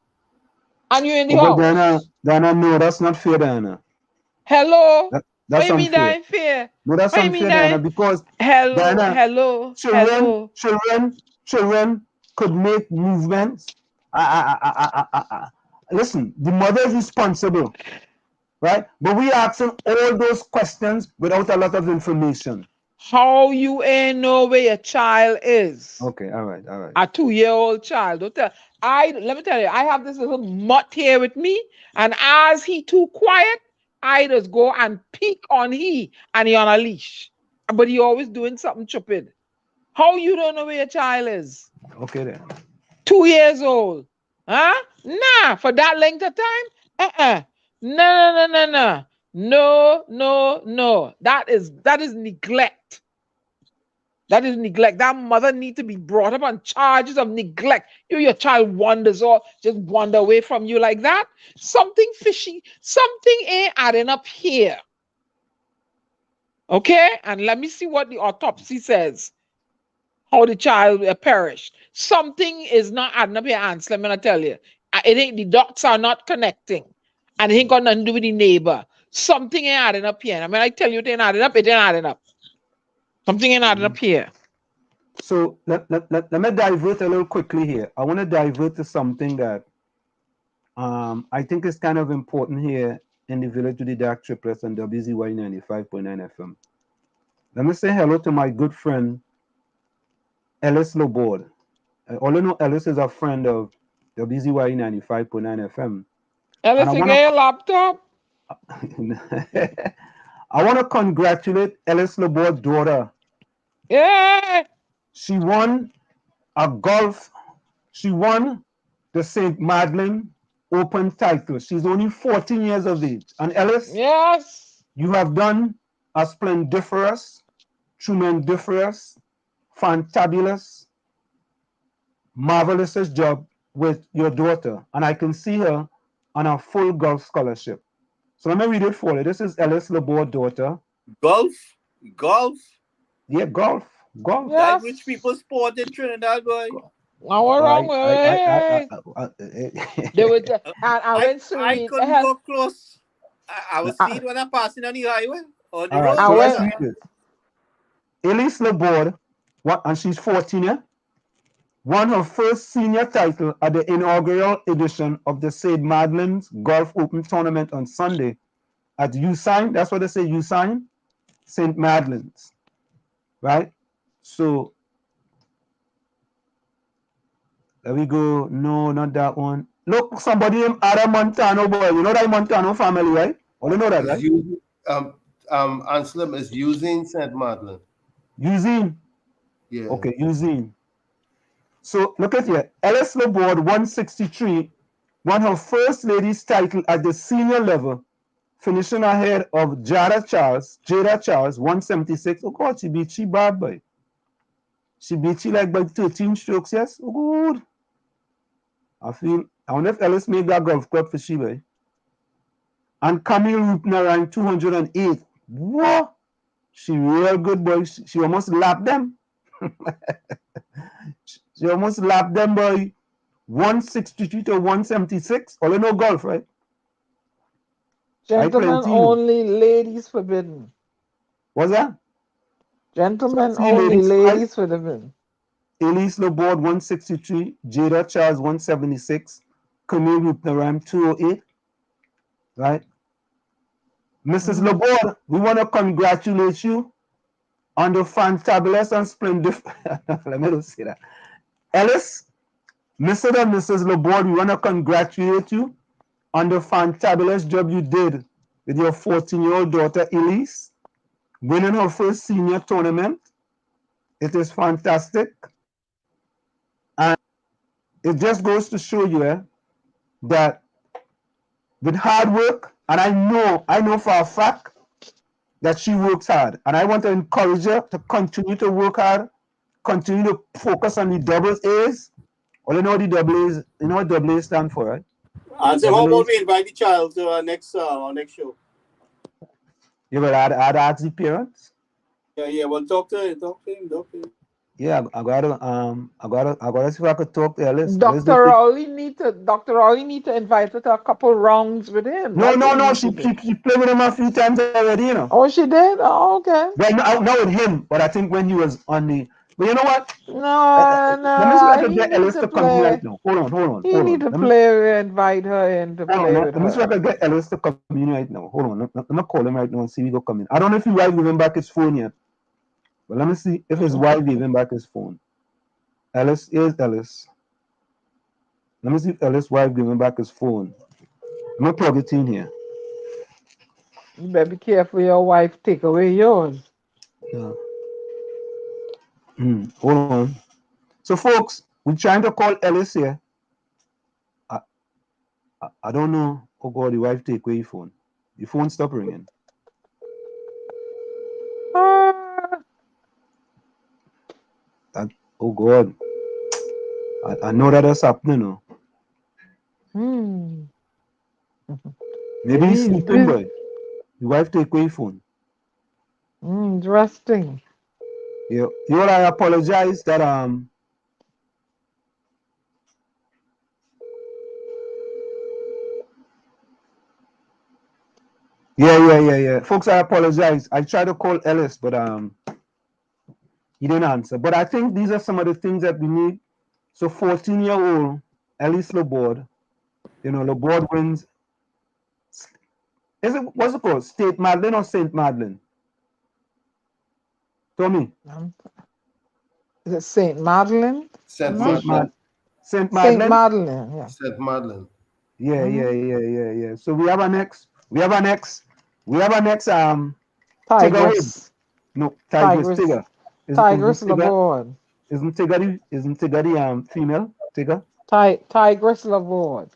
And you're in the house. Diana, no, that's not fair, Diana. Hello? That's what you mean unfair. that ain't fair? No, that's what unfair, Diana, because hello, children could make movements. Listen, the mother is responsible, right? But we are asking all those questions without a lot of information. How you ain't know where your child is? Okay, all right. A 2-year-old child. Don't tell. Let me tell you, I have this little mutt here with me, and as he too quiet, I just go and peek on he, and he on a leash. But he always doing something stupid. How you don't know where your child is? Okay then. 2 years old. Huh? Nah, for that length of time? No. That is neglect. That is neglect. That mother need to be brought up on charges of neglect. Your child wanders or just wander away from you like that. Something fishy. Something ain't adding up here. Okay? And let me see what the autopsy says. How the child perished. Something is not adding up here, Ancil. I'm gonna tell you. It ain't, the dots are not connecting. And it ain't got nothing to do with the neighbor. Something ain't adding up here. And when I tell you it ain't adding up, it ain't adding up. Something ain't adding up here. So let me divert a little quickly here. I want to divert to something that I think is kind of important here in the Village to the Dark Triplets on WZYE 95.9 FM. Let me say hello to my good friend, Ellis Lobord. All I know, Ellis is a friend of WZYE 95.9 FM. Ellis, you get your laptop? I want to congratulate Ellis Lobord's daughter. Yeah. She won a golf. She won the St. Madeleine Open title. She's only 14 years of age. And Ellis, yes, you have done a splendiferous, tremendous, fantabulous, marvelous job with your daughter. And I can see her on a full golf scholarship. So let me read it for you. This is Ellis Lobord's daughter. Golf? Golf? Yeah, golf. Golf. Yes. That rich people sport in Trinidad, boy. Now what wrong with it? They would. I couldn't go close. I was seeing when I'm passing on the highway or the road. So let's read it. Ellis Lobord, and she's 14, yeah? Won her first senior title at the inaugural edition of the St. Madeleine's Golf Open Tournament on Sunday at USign. That's what they say, USign, St. Madeleine's, right? So there we go. No, not that one. Look, somebody named Adam Montano, boy. You know that Montano family, right? All you know that, right? Anselm is using St. Madeleine. Using? Yeah. Okay, using. So look at here. Ellis Lobord 163 won her first ladies title at the senior level, finishing ahead of Jada Charles 176. Oh God, she beat she bad boy. She beat she like by 13 strokes, yes? Oh good. I wonder if Ellis made that golf club for she boy. And Camille Rupner ranked 208. What? She real good boy. She almost lapped them. She almost lapped them by 163 to 176. All you know golf, right? Gentlemen only, ladies forbidden. What's that? Gentlemen only, ladies forbidden. Ellis Lobord 163, Jada Charles 176, Camille Rupner 208. Right? Mrs. Lobord, we want to congratulate you on the fantabulous and splendid. Let me just say that. Ellis, Mr. and Mrs. Lobord, we want to congratulate you on the fantabulous job you did with your 14-year-old daughter, Elise, winning her first senior tournament. It is fantastic. And it just goes to show you that with hard work, and I know for a fact that she works hard. And I want to encourage her to continue to work hard, continue to focus on the double A's. Well, you know what the double A's, you know what double A stand for, right? And so how about we invite the child to our next show? You will add the parents? Yeah, well talk to him. Yeah, I gotta see if I could talk to Ellis. Dr. Rowley need to invite her to a couple rounds with him. No, she played with him a few times already, you know. Oh, she did? Oh, okay. Well, not with him, but I think when he was on the. But you know what? No, let me see if I can get Ellis to come in right now. Hold on. He need to play, invite her in to play with her. Let me see if I can get Ellis to come in right now. Hold on. Let me call him right now and see if he go come in. I don't know if his wife gave him back his phone yet. But let me see if his wife gave him back his phone. Ellis is Ellis. Let me see if Ellis' wife gave him back his phone. I'm gonna plug it in here. You better be careful your wife take away yours. Yeah. Hold on. So folks, we're trying to call Ellis here. I don't know. Oh God, the wife take away your phone. Your phone stop ringing. Oh God. I know that is happening now. Maybe he's sleeping, boy. Your wife take away your phone. Interesting. Yeah. You all, I apologize that Yeah. Folks, I apologize. I tried to call Ellis, but he didn't answer. But I think these are some of the things that we need. So 14-year-old Ellis Laborde, Laborde wins. What's it called? State Madeleine or Saint Madeleine? Tommy. Is it Saint Madeleine? Saint Madeleine. Saint Madeleine. Saint Madeleine. Yeah. Saint Madeleine. Yeah. So we have our next. Tigress. No, Tigress. Tigger. Tigress Laborde. Isn't Tigger the female? Tigger? Tigress Laborde.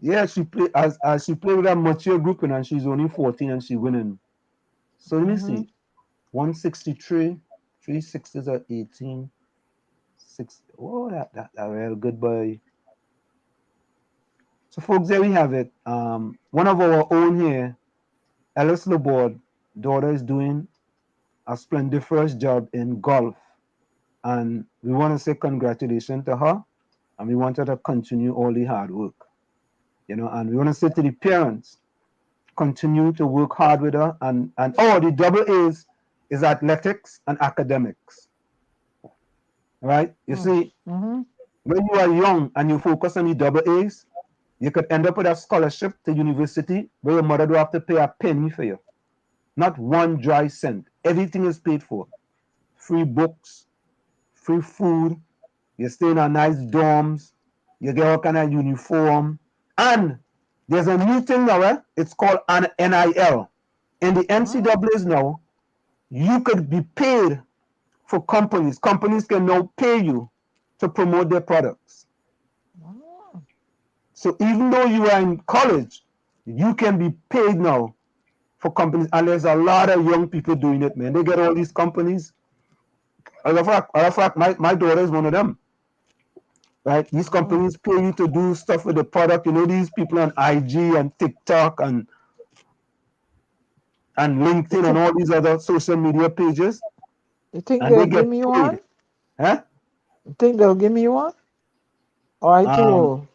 Yeah, she play as she played with a mature group and she's only 14 and she's winning. So let me see. 163, 360s are 18. 6. Oh, that real good boy. So folks, there we have it. One of our own here, Ellis Laborde, daughter, is doing a splendiferous job in golf. And we want to say congratulations to her. And we want her to continue all the hard work. And we want to say to the parents, continue to work hard with her. And the double A's is athletics and academics. Right? You see, when you are young and you focus on the double A's, you could end up with a scholarship to university where your mother don't have to pay a penny for you. Not one dry cent. Everything is paid for. Free books, free food. You stay in a nice dorms. You get all kind of uniform. And there's a new thing now, it's called an NIL. In the NCAAs now, you could be paid for companies. Companies can now pay you to promote their products. So even though you are in college, you can be paid now for companies. And there's a lot of young people doing it, man. They get all these companies. As a fact, my daughter is one of them. Right? These companies pay you to do stuff with the product. These people on IG and TikTok and LinkedIn and all these other social media pages. You think they'll give me one? Huh? You think they'll give me one? Or I too old?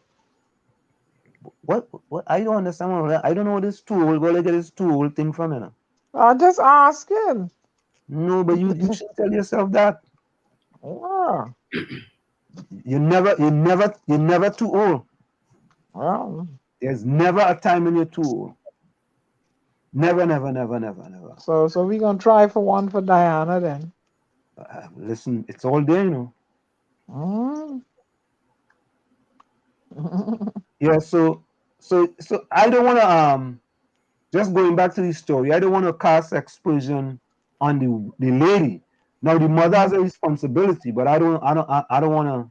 What? I don't understand. I don't know this tool. Where they get this tool thing from, I'm just asking. No, but you should tell yourself that. Yeah. You're never too old. Well, there's never a time when you're too old. Never. So we're gonna try for one for Diana then. Listen, it's all there, Yeah, so I don't want to just going back to the story. I don't want to cast aspersion on the lady. Now the mother has a responsibility, but I don't want to.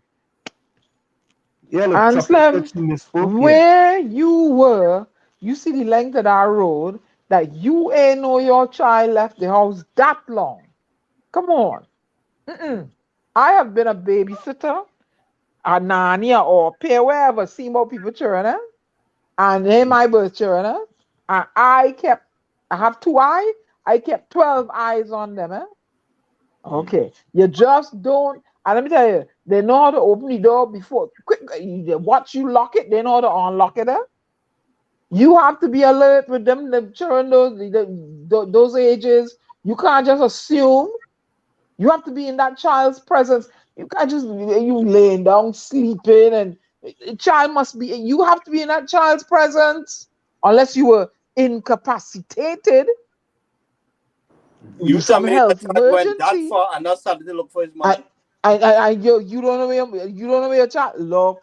Yeah, look, Ancil, where you were, you see the length of that road that you ain't know your child left the house that long. Come on. I have been a babysitter, a nanny, or a pair, wherever, see more people children, and they my birth children, and I have 2 eyes, I kept 12 eyes on them, Okay, you just don't, and let me tell you, they know how to open the door before, quick, watch you lock it, they know how to unlock it, You have to be alert with them, the children, those ages. You can't just assume. You have to be in that child's presence. You can't just you laying down, sleeping, and the child must be, you have to be in that child's presence, unless you were incapacitated. You tell me that went that far and not started to look for his mother. You don't know where your child look.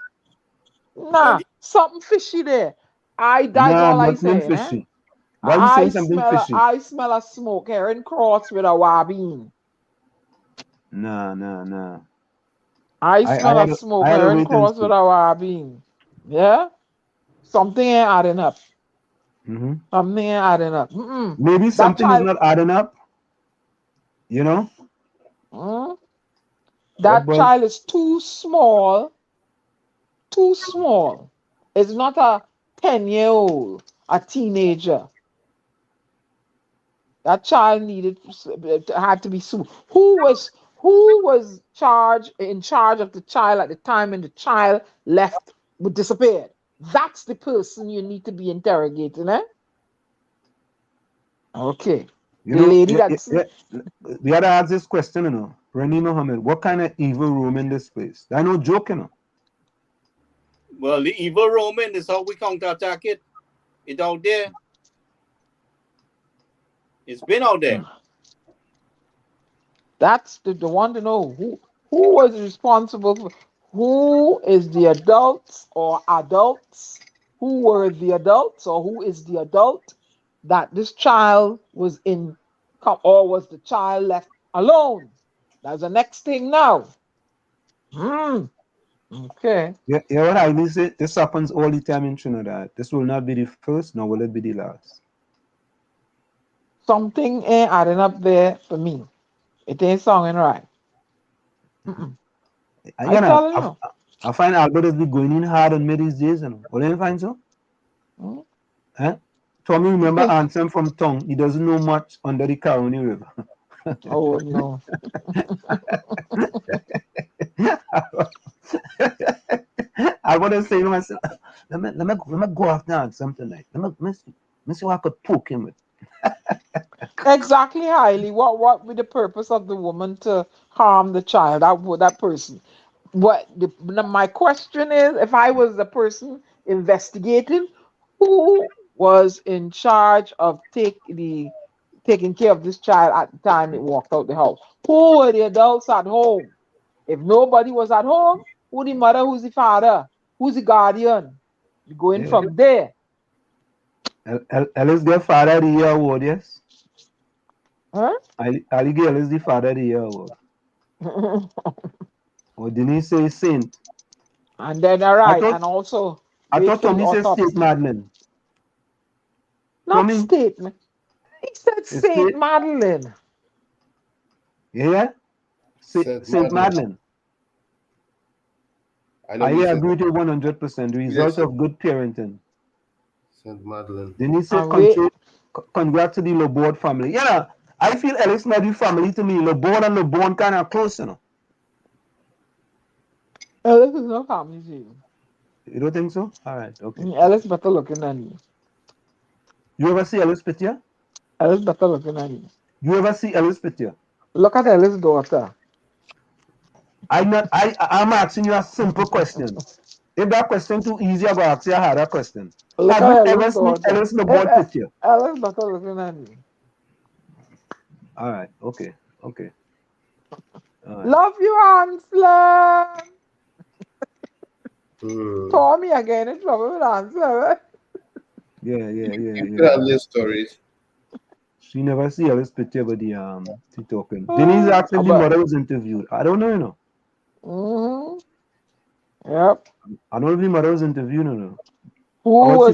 Nah, something fishy there. That's all I say. Fishy. Why you saying something fishy? I smell a smoke here in cross with a wabine. No. I smell a smoke here in cross with a wabine. Yeah? Something ain't adding up. Mm-hmm. Something ain't adding up. Maybe something is not adding up. You know? That boy? child is too small. Too small. It's not a 10-year-old, a teenager. That child had to be sued. Who was in charge of the child at the time when the child left, disappeared? That's the person you need to be interrogating, eh? Okay. You The know, lady that's we had to ask this question, you know. Rani Mohammed, what kind of evil room in this place? That's no joke, you know. Well, the evil Roman is how we counterattack it. It's out there. It's been out there. That's the one to know who was responsible for, who is the adults or adults, who were the adults or who is the adult that this child was in, or was the child left alone? That's the next thing now. Okay. Yeah, what I say, this happens all the time in Trinidad. This will not be the first, nor will it be the last. Something ain't adding up there for me. It ain't sounding right. I find Albert has been going in hard on me these days, you know. What do you find so? Eh? Tommy, remember Ancil from Tongue. He doesn't know much under the Caroni River. Oh no. I want to say to myself, let me go after Ancil tonight. Let me see what I could poke him with. Exactly, Hailey. What would the purpose of the woman to harm the child? That person. My question is, if I was the person investigating, who was in charge of taking care of this child at the time it walked out the house? Who were the adults at home? If nobody was at home, who the mother, who's the father, who's the guardian? You're going from there. Alice get Father of the Year award, yes? Huh? Ali get Alice the Father of the Year award. Or didn't he say Saint? And then, all right, and also. I thought Tommy said State Madeline. Not Tommy, statement. He said Saint Madeline. Yeah? Saint Madeline. I agree with you 100%. The result of good parenting. Saint Madeline. Then he said, congrats to the LeBord family. Yeah, I feel Ellis might be family to me. LeBord and LeBord kind of close, you know. Ellis is not family to you. You don't think so? All right, okay. Ellis better looking than you. You ever see Ellis picture? Ellis better looking than you. You ever see Ellis picture? Look at Ellis' daughter. I'm asking you a simple question. If that question too easy, I'm going to ask you a harder question. Look Have you ever seen Ellis LeBord picture? Ellis better looking than you. All right, okay. Right. Love you, Ancil. Tommy again in trouble with Ancil. Yeah. Stories. She never see Ellis picture, but the talking. Denise asked if the mother was interviewed. I don't know, you know. Yep. I don't know if the mother was interviewed or no. Who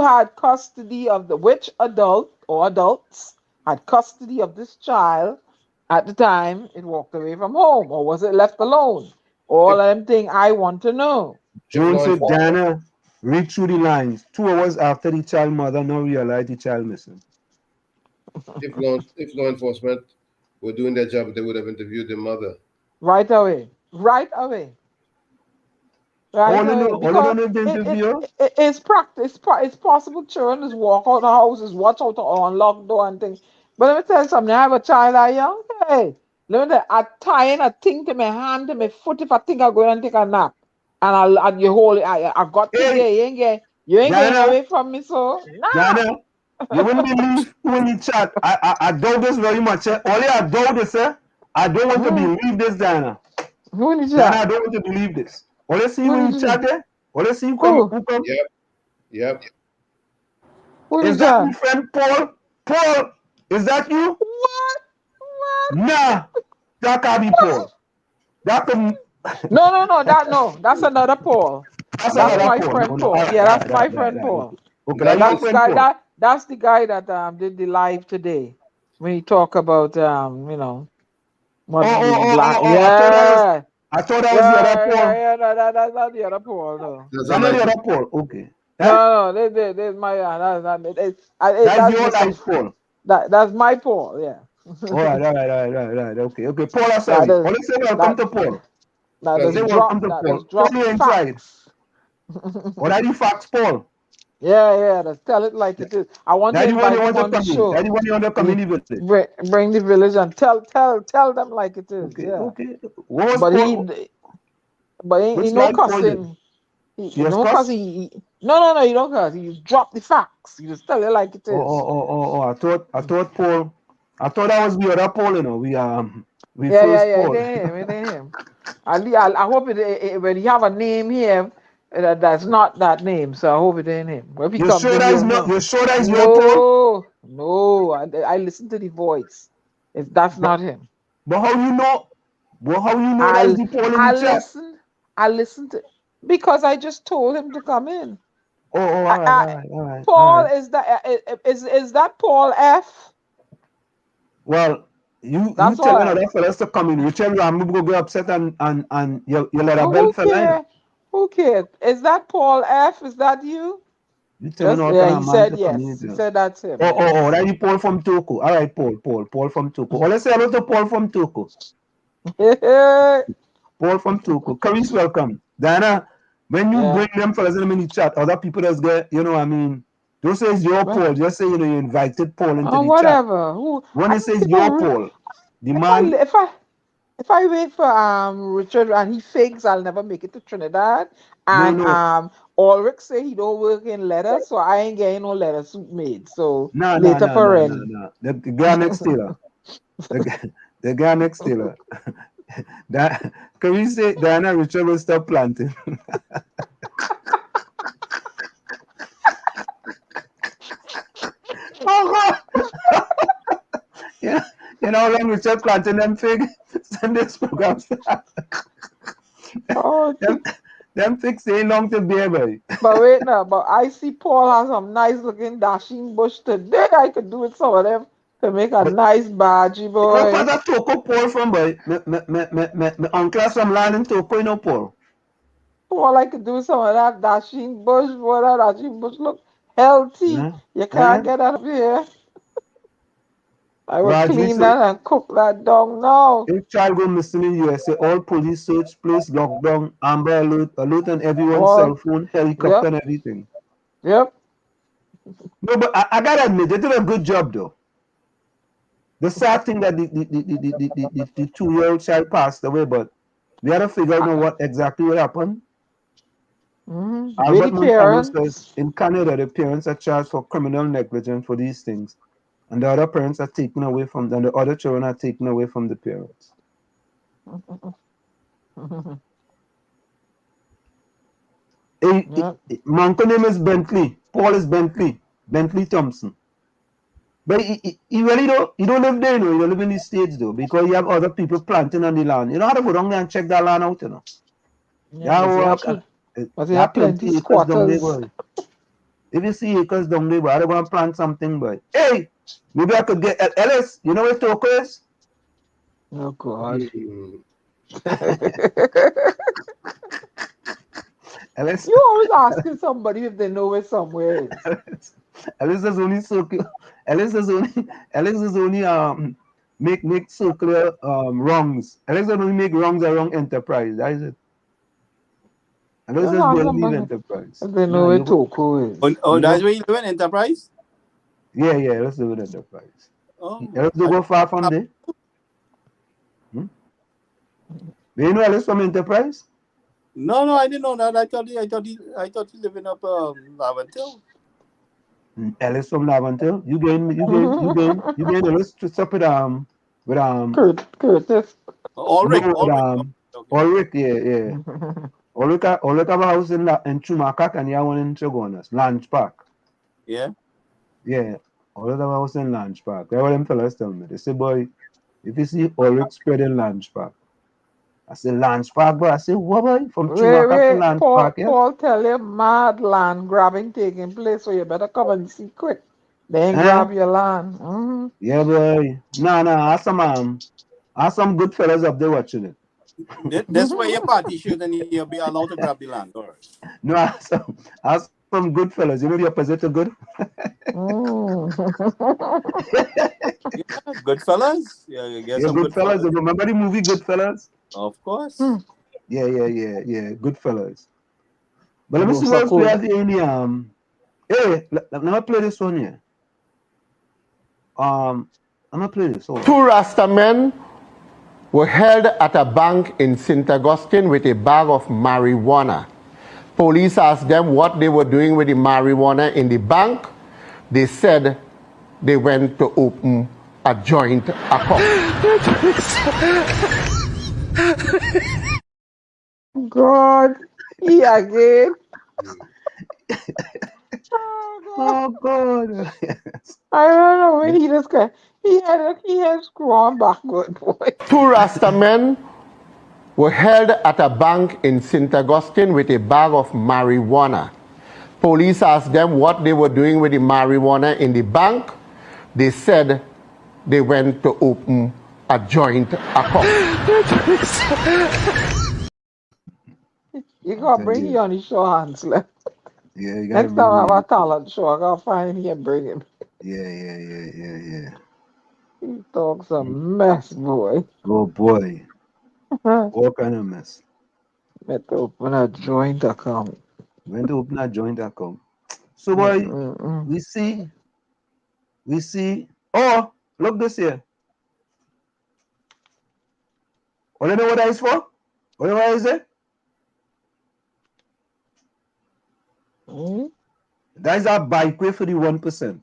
had custody of which adult or adults had custody of this child at the time it walked away from home, or was it left alone? All them things I want to know. Jones said Diana read through the lines 2 hours after the child mother now realized the child missing. If law enforcement were doing their job, they would have interviewed the mother. Right away. It's practice. It's possible children just walk out the houses, watch out the unlocked door and things. But let me tell you something. I have a child that young. Hey, let me tell you, I tying a thing to my hand, to my foot if I think I go and take a nap. And you hold it. I got to there. You ain't getting away from me, so. Nah. Diana, you wouldn't believe who in the chat. I doubt this very much. Only I doubt this, I don't want to believe this, Diana. Who in the chat? Diana, I don't want to believe this. Only see who in the chat there? Only see who come? Yep. Is that your friend Paul? Paul, is that you? What? Nah, that can't be Paul. That can... No, that's another Paul. That's my friend Paul. That's my friend Paul. Okay, That's the guy that did the live today. when you talk about what black, yeah. I thought that was the other Paul. Yeah, no, that's not the other Paul, no. That's That's not the other Paul. Okay. No, there's my that's not That's your Mr. life, Paul. That's my Paul, yeah. All right. Okay. Paul, That sorry. is Only say welcome to Paul. Say welcome to Paul. Tell you inside. facts. What are the facts, Paul? Yeah, let's tell it like it is. I want to That the one you invite him want to on the come in. show. That the one you want to come in the village. Bring the village and tell them like it is. Okay. Yeah. What was But Paul? he no cussing. No, you don't cuss. You just drop the facts. You just tell it like it is. Oh. I thought Paul. I thought that was the other Paul, you know. We first Paul. It ain't him. I hope it when you have a name here that's not that name. So I hope it ain't him. If he You comes sure in, that is you'll not? know. You sure that is your Paul? No. I listen to the voice. If that's not him. But how you know? Well, how you know that's the Paul in the chat? I listen to because I just told him to come in. All right. Paul, is that Paul F? Well, you tell another fellas to come in. You tell me I'm gonna get upset and you let a bell fella in. Who cares? Is that Paul F? Is that you? You tell me he said yes. He said that's him. Oh, that is Paul from Togo. All right, Paul from Togo. Oh, let's say hello to Paul from Togo. Paul from Togo. Caris, welcome. Diana, when you bring them fellas in the chat, other people just get, don't say it's your Paul. Just say, you invited Paul into the whatever. chat. When it says your Paul, the man... If I wait for Richard and he fakes, I'll never make it to Trinidad. And Ulrich say he don't work in leather, so I ain't getting no leather suit made. So later for Rennie. No. The guy next tailor. The guy next tailor. Can we say Diana Richard will stop planting? Oh God! Yeah. You know, when we start planting them fig, Sunday's program start. Them figs ain't long to bear, boy. But wait now, but I see Paul has some nice looking dashing bush today. I could do with some of them to make a nice badgie, boy. Where that Toko Paul from, boy? My uncle from land in Toko, Paul. Paul, I could do some of that dashing bush. Boy, that dashing bush look healthy. Yeah. You can't get out of here. I will clean that and cook that dog now. If child go missing in USA, all police search, place lockdown, Amber alert on everyone's cell phone, helicopter, and everything. Yep. No, but I gotta admit, they did a good job though. The sad thing that the 2-year-old child passed away, but we had to figure out what exactly what happened. Albert Montano says in Canada, the parents are charged for criminal negligence for these things. And the other parents are taken away from them, the other children are taken away from the parents. Monk name is Bentley. Paul is Bentley Thompson. But he really don't live there, he don't live in the States though, because you have other people planting on the land. You know how to go down there and check that land out, But you have plenty squatters. If you see acres down there, I don't want to plant something, boy. Hey, maybe I could get Ellis. You know where Toko is? Oh God. Ellis. You always asking somebody if they know where somewhere is. Ellis is only circle. Ellis is only make circular wrongs. Ellis only make wrongs around enterprise. That is it. And this is building enterprise. They know where Toko is. Oh, that's where you live in Enterprise? Yeah, let's live in Enterprise. Let's go far from there. Do you know Alice from Enterprise? No, I didn't know that. I thought you live in up Laventille. Alice from Laventille. You gain Alice to stop with Curtis. Ulrich, yeah. Ulrich have a house in Chumakak and you have one in Chagonas, Lange Park. Yeah. Ulrich have a house in Lange Park. That's what them fellas tell me. They say, boy, if you see Ulrich spread in Lange Park, I say Lange Park, boy. I say, what boy? From Chumakak to Lange Park, yeah? Paul tell you mad land grabbing taking place, so you better come and see quick. They ain't grab your land. Yeah, boy. Nah. Some good fellas up there watching it. That's why your party should and you'll be allowed to grab the land. All right. No, I some good fellas. You know the opposite of good? Yeah, good fellas. Yeah, you get some good fellas. fellas. Remember the movie Goodfellas? Of course. Yeah. Good fellas. But let me see what else we have here in the Hey, let me play this one here. I'm gonna play this. Hold on. 2 Rasta men were held at a bank in St. Augustine with a bag of marijuana. Police asked them what they were doing with the marijuana in the bank. They said they went to open a joint account. God, again. Oh God! I don't know when he just got he had screw on backward, boy. 2 Rasta men were held at a bank in St. Augustine with a bag of marijuana. Police asked them what they were doing with the marijuana in the bank. They said they went to open a joint account. You gotta bring him on the show, Ancil. Yeah, you gotta next time I have a talent show, I gotta find him here and bring him. Yeah. He talks a mess, boy. Oh boy. All kind of mess. Went to open a joint account. So boy, we see. Oh, look this here. Oh, you know what that is for? What is it? That is our bike way for the 1%.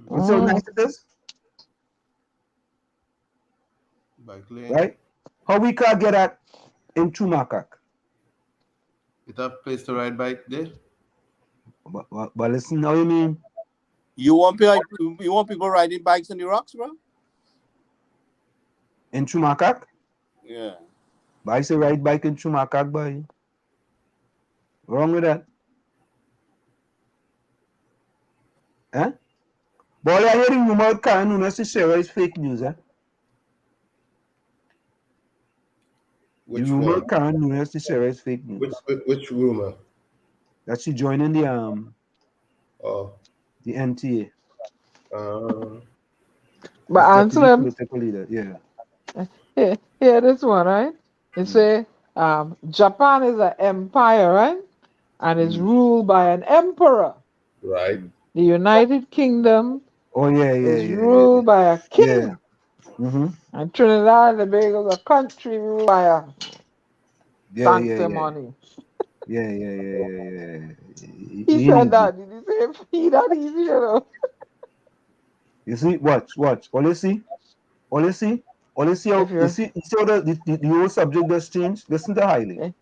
What's so nice it is? Bike lane. Right? How we can get that in Chumakak? You have place to ride bike there? But listen, how you mean? You want people riding bikes on the rocks, bro? In Chumakak? Yeah. But I say ride bike in Chumakak, boy. Wrong with that? Eh? But I hear the rumor Karen Nunes is share is fake news, eh? Which the rumor one? Karen Nunes is share is fake news. Which rumor? That she joining the the NTA. But Ancil, political leader, yeah. Here, this one, right? It say Japan is an empire, right? And is ruled by an emperor. Right. The United Kingdom is ruled by a king. Mm-hmm. And Trinidad and Tobago is a country ruled by a sanctimony. Yeah. He said that. Did he say he that easy, you know? You see, watch. All you see how you see how the whole subject just changed? Listen to highly.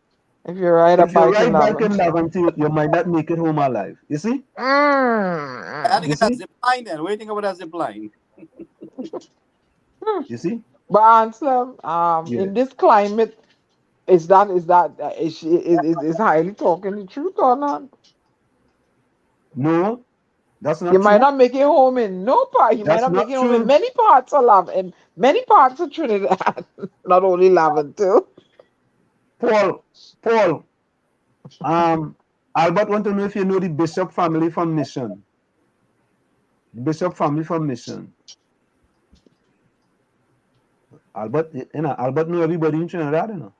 If you ride back in Laventille, you might not make it home alive. You see? I had to get that zip line then. What do you think about that zip line? You see? But Ancil, in this climate, is highly talking the truth or not? No, that's not you true. Might not make it home in no part. You might not make it home in many parts of in many parts of Trinidad, not only Laventille. Paul, Albert want to know if you know the Bishop family from Mission. Albert know everybody in Trinidad, you know.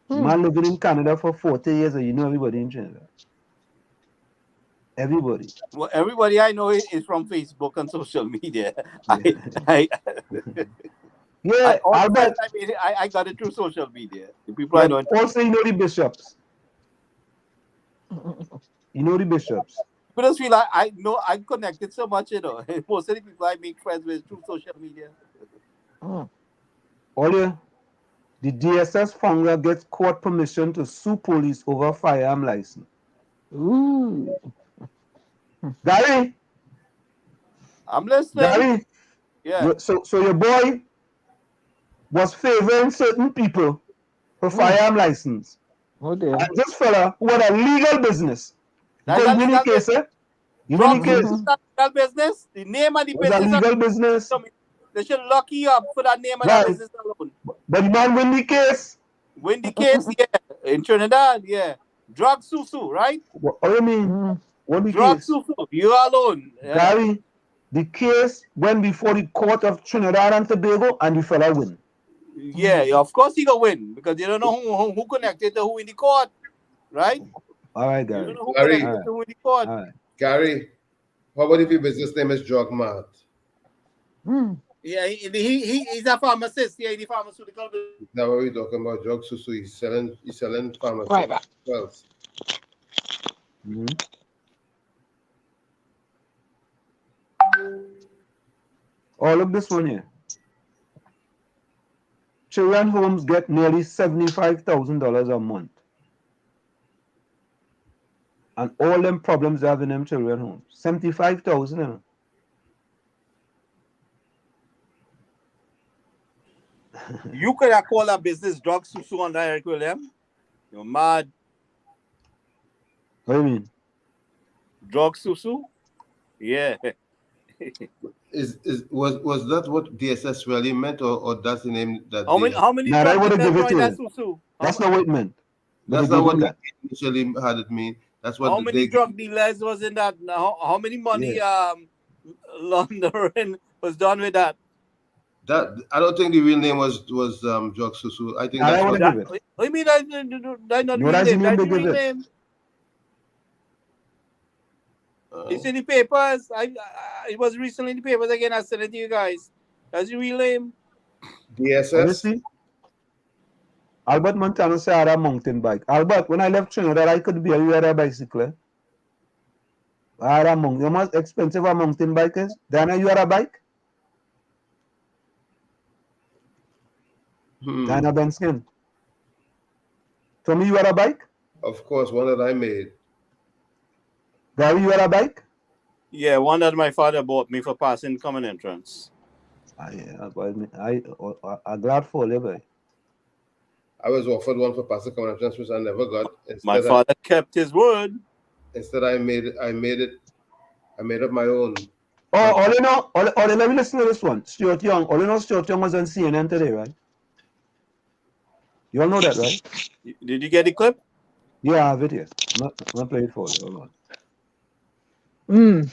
Man living in Canada for 40 years and you know everybody in Trinidad. Everybody. Well, everybody I know is from Facebook and social media. Albert. I got it through social media. The people I know. Also, you know the bishops. But I just feel like I know I'm connected so much, you know. Most of the people I make friends with through social media. The DSS founder gets court permission to sue police over firearm license. Ooh. Gary. I'm listening. Gary. Yeah. So your boy was favoring certain people for firearm license. Oh dear. And this fella who had a legal business. That's a legal case, eh? Drugs is not legal business. The name of the Was a business. legal business. They should lock you up for that name of that business alone. But the man win the case. Win the case, yeah. In Trinidad, yeah. Drug susu, right? What do you mean? What the Drug case? susu. You alone. Yeah. Gary, the case went before the court of Trinidad and Tobago, and the fella win. Yeah, of course he gonna win because you don't know who connected to who in the court, right? All right, Gary. You don't know who connected to who in the court. All right. Gary, how about if your business name is Drug Mart? Yeah, he's a pharmacist. Yeah, the pharmaceutical business. Now what we talking about? Drug susu. He's selling pharmaceuticals. Right. Oh, look this one here. Children homes get nearly $75,000 a month. And all them problems they have in them children homes. 75,000, you know. You could have called a business Drug Susu on Eric William. You're mad. What do you mean? Drug Susu? Yeah. Was that what DSS really meant, or that's the name that? How many? Nah, I would have given it to that you. Susu? That's not what it meant. That's not what that initially had it mean. That's what. How many drug dealers was in that? How many money laundering was done with that? That I don't think the real name was Drug Susu. I think that's what. I mean, that's not the real name. That's the real name. It's in the papers. It was recently in the papers again. I sent it to you guys. That's the real name. DSS. Albert Montano said I had a mountain bike. Albert, when I left Trinidad, I could barely ride a bicycle. I had a mountain. You know how expensive a mountain bike is? Diana, you had a bike? Diana Benskin. Tommy, you had a bike? Of course, one that I made. Gary, you had a bike? Yeah, one that my father bought me for passing common entrance. I'm glad for you, boy. I was offered one for passing common entrance, which I never got. My father kept his word. Instead, I made up my own. Let me listen to this one. Stuart Young. Stuart Young was on CNN today, right? You all know that, right? Did you get the clip? Yeah, I have it here. I'm not playing it for you. Hold on.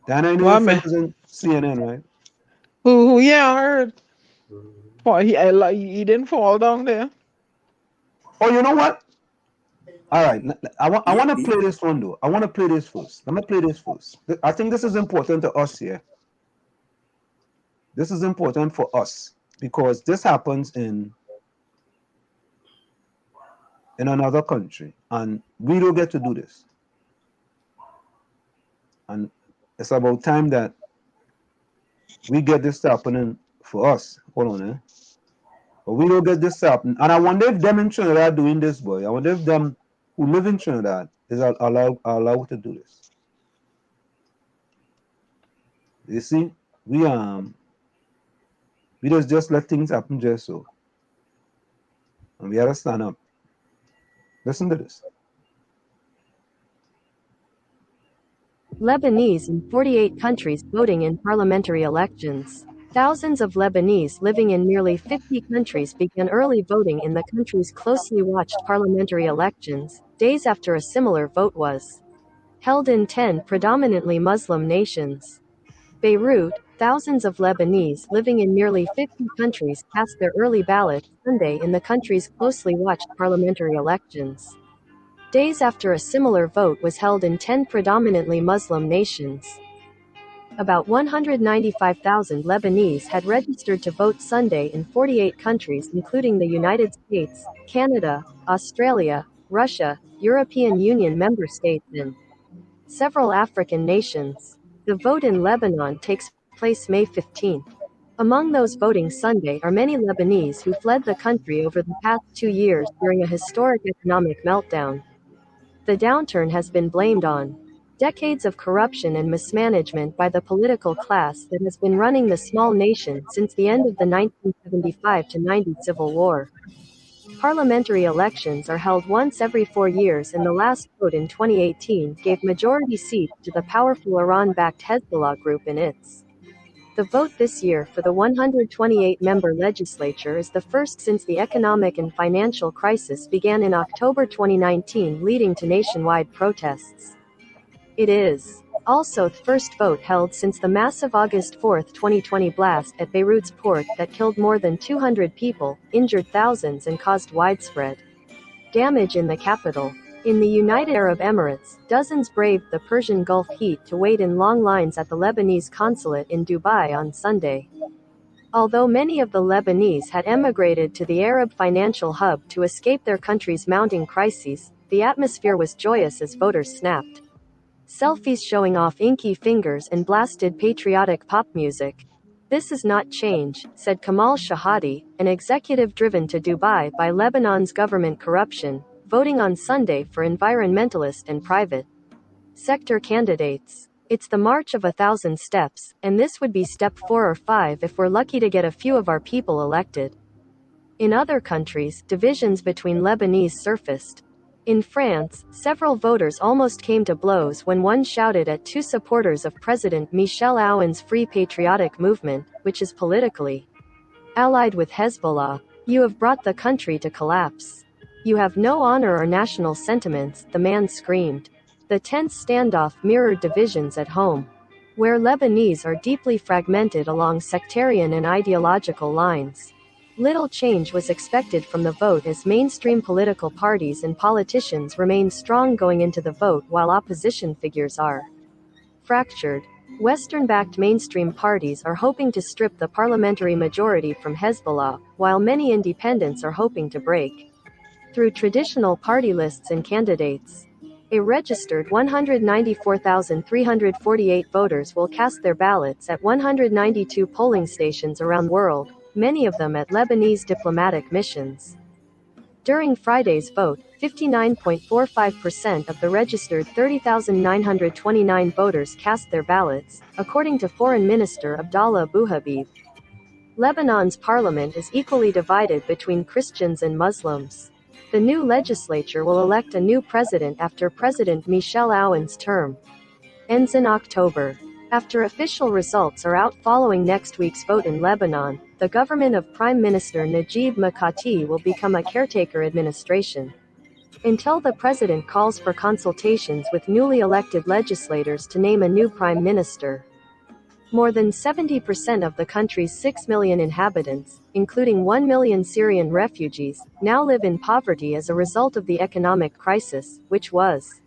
Dana, you know was on CNN, right? Who? Yeah, I heard. What, he didn't fall down there? Oh, you know what? All right. I want to play this one, though. I want to play this first. Let me play this first. I think this is important to us here. This is important for us because this happens in another country, and we don't get to do this. And it's about time that we get this happening for us. Hold on, But we don't get this happening. And I wonder if them in Trinidad doing this, boy. I wonder if them who live in Trinidad is allowed to do this. You see, we just let things happen just so. And we have to stand up. Listen to this. Lebanese in 48 countries voting in parliamentary elections. Thousands of Lebanese living in nearly 50 countries began early voting in the country's closely watched parliamentary elections, days after a similar vote was held in 10 predominantly Muslim nations. Beirut, thousands of Lebanese living in nearly 50 countries cast their early ballot Sunday in the country's closely watched parliamentary elections. Days after a similar vote was held in 10 predominantly Muslim nations. About 195,000 Lebanese had registered to vote Sunday in 48 countries including the United States, Canada, Australia, Russia, European Union member states and several African nations. The vote in Lebanon takes place May 15. Among those voting Sunday are many Lebanese who fled the country over the past 2 years during a historic economic meltdown. The downturn has been blamed on decades of corruption and mismanagement by the political class that has been running the small nation since the end of the 1975-90 Civil War. Parliamentary elections are held once every 4 years, and the last vote in 2018 gave majority seat to the powerful Iran-backed Hezbollah group in its. The vote this year for the 128-member legislature is the first since the economic and financial crisis began in October 2019, leading to nationwide protests. It is also the first vote held since the massive August 4, 2020 blast at Beirut's port that killed more than 200 people, injured thousands, and caused widespread damage in the capital. In the United Arab Emirates, dozens braved the Persian Gulf heat to wait in long lines at the Lebanese consulate in Dubai on Sunday. Although many of the Lebanese had emigrated to the Arab financial hub to escape their country's mounting crises, the atmosphere was joyous as voters snapped selfies showing off inky fingers and blasted patriotic pop music. This is not change, said Kamal Shahadi, an executive driven to Dubai by Lebanon's government corruption, voting on Sunday for environmentalist and private sector candidates. It's the march of 1,000 steps, and this would be step 4 or 5 if we're lucky to get a few of our people elected. In other countries, divisions between Lebanese surfaced. In France, several voters almost came to blows when one shouted at two supporters of President Michel Aoun's Free Patriotic Movement, which is politically allied with Hezbollah. "You have brought the country to collapse. You have no honor or national sentiments," the man screamed. The tense standoff mirrored divisions at home, where Lebanese are deeply fragmented along sectarian and ideological lines. Little change was expected from the vote as mainstream political parties and politicians remained strong going into the vote while opposition figures are fractured. Western-backed mainstream parties are hoping to strip the parliamentary majority from Hezbollah, while many independents are hoping to break through traditional party lists and candidates. A registered 194,348 voters will cast their ballots at 192 polling stations around the world, many of them at Lebanese diplomatic missions. During Friday's vote, 59.45% of the registered 30,929 voters cast their ballots, according to Foreign Minister Abdallah Bouhabib. Lebanon's parliament is equally divided between Christians and Muslims. The new legislature will elect a new president after President Michel Aoun's term ends in October. After official results are out following next week's vote in Lebanon, the government of Prime Minister Najib Mikati will become a caretaker administration until the president calls for consultations with newly elected legislators to name a new prime minister. More than 70% of the country's 6 million inhabitants, including 1 million Syrian refugees, now live in poverty as a result of the economic crisis, which was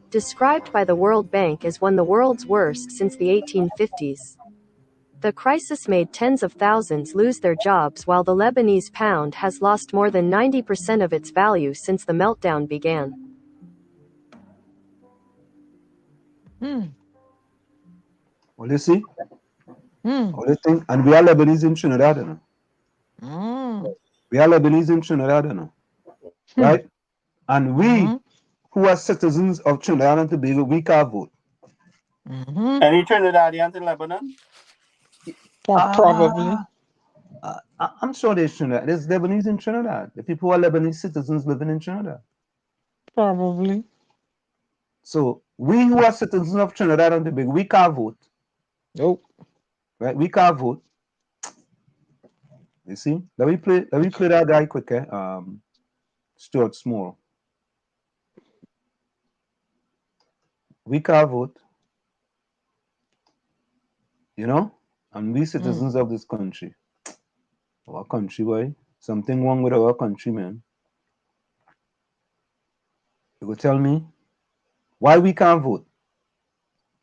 described by the World Bank as one of the world's worst since the 1850s. The crisis made tens of thousands lose their jobs, while the Lebanese pound has lost more than 90% of its value since the meltdown began. Well, you see? All the thing, and we are Lebanese in Trinidad, you know? We are Lebanese in Trinidad, you know? Right? And we, who are citizens of Trinidad and Tobago, we can't vote. Any Trinidadians in Lebanon? Probably. I'm sure there's Trinidad. There's Lebanese in Trinidad. The people who are Lebanese citizens living in Trinidad. Probably. So we who are citizens of Trinidad and Tobago, we can't vote. Nope. Right? We can't vote. You see? Let me play that guy quick, Stuart Small. We can't vote. You know? And we citizens of this country. Our country, boy. Something wrong with our country, man. You go tell me why we can't vote?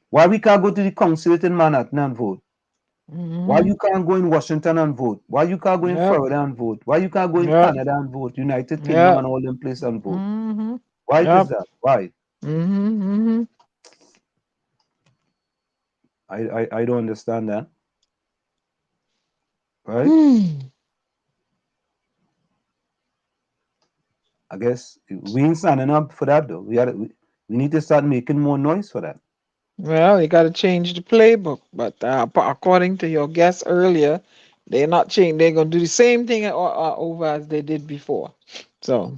Why we can't go to the consulate in Manhattan and vote? Why you can't go in Washington and vote? Why you can't go in Florida and vote? Why you can't go in Canada and vote? United Kingdom and all them places and vote? Why is that? Why? I don't understand that. Right? I guess we ain't standing up for that though. We need to start making more noise for that. Well, you got to change the playbook. But according to your guest earlier, They're not changing. They're going to do the same thing over as they did before. So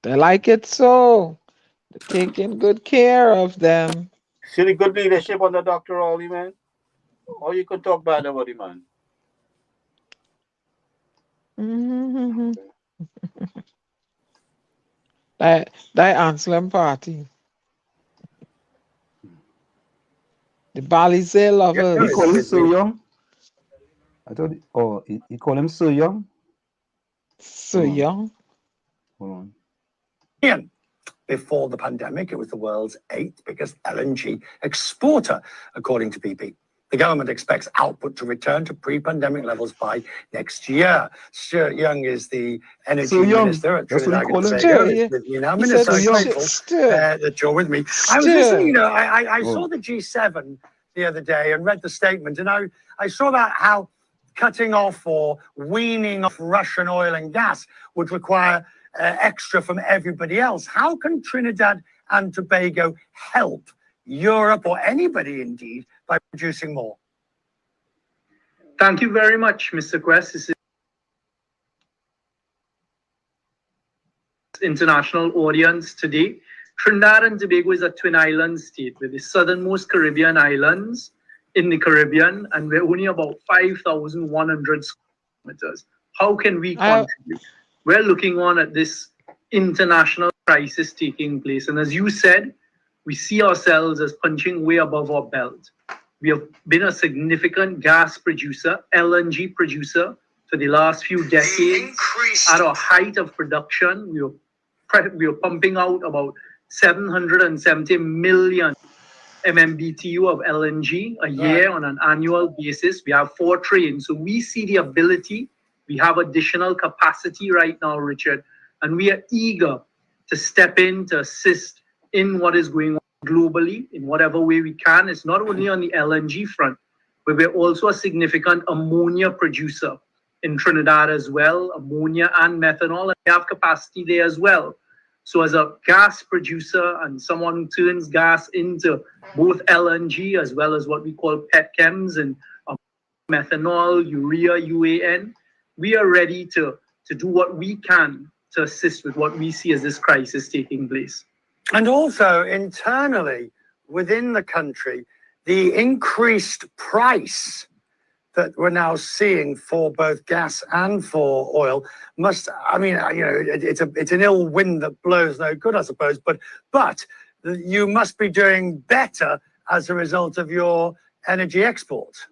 they like it so. They're taking good care of them. See the good leadership under Dr. Rowley, man? Or you could talk bad about him, man. Mm-hmm. that Ancil party. The Balizé lovers. He call him so young. I thought, he call him so young. So young. Hold on. Before the pandemic, it was the world's 8th biggest LNG exporter, according to BP. The government expects output to return to pre-pandemic levels by next year. Stuart Young is the energy minister at Trinidad and Tobago. He's with me now. Minister, I'm grateful that you're with me. I was listening, I saw the G7 the other day and read the statement, and I saw about how cutting off or weaning off Russian oil and gas would require extra from everybody else. How can Trinidad and Tobago help Europe or anybody indeed by producing more? Thank you very much, Mr. Quest. This is international audience today. Trinidad and Tobago is a twin island state with the southernmost Caribbean islands in the Caribbean, and we're only about 5,100 square kilometers. How can we contribute? We're looking on at this international crisis taking place. And as you said, we see ourselves as punching way above our belt. We have been a significant gas producer, LNG producer, for the last few decades. At our height of production, we were pumping out about 770 million MMBTU of LNG a year on an annual basis. We have 4 trains. So we see the ability. We have additional capacity right now, Richard, and we are eager to step in to assist in what is going on globally in whatever way we can. It's not only on the LNG front, but we're also a significant ammonia producer in Trinidad as well, ammonia and methanol, and we have capacity there as well. So as a gas producer and someone who turns gas into both LNG as well as what we call petchems and methanol, urea, UAN, we are ready to do what we can to assist with what we see as this crisis taking place. And also internally within the country, the increased price that we're now seeing for both gas and for oil must, I mean, it's an ill wind that blows no good, I suppose, but you must be doing better as a result of your energy exports.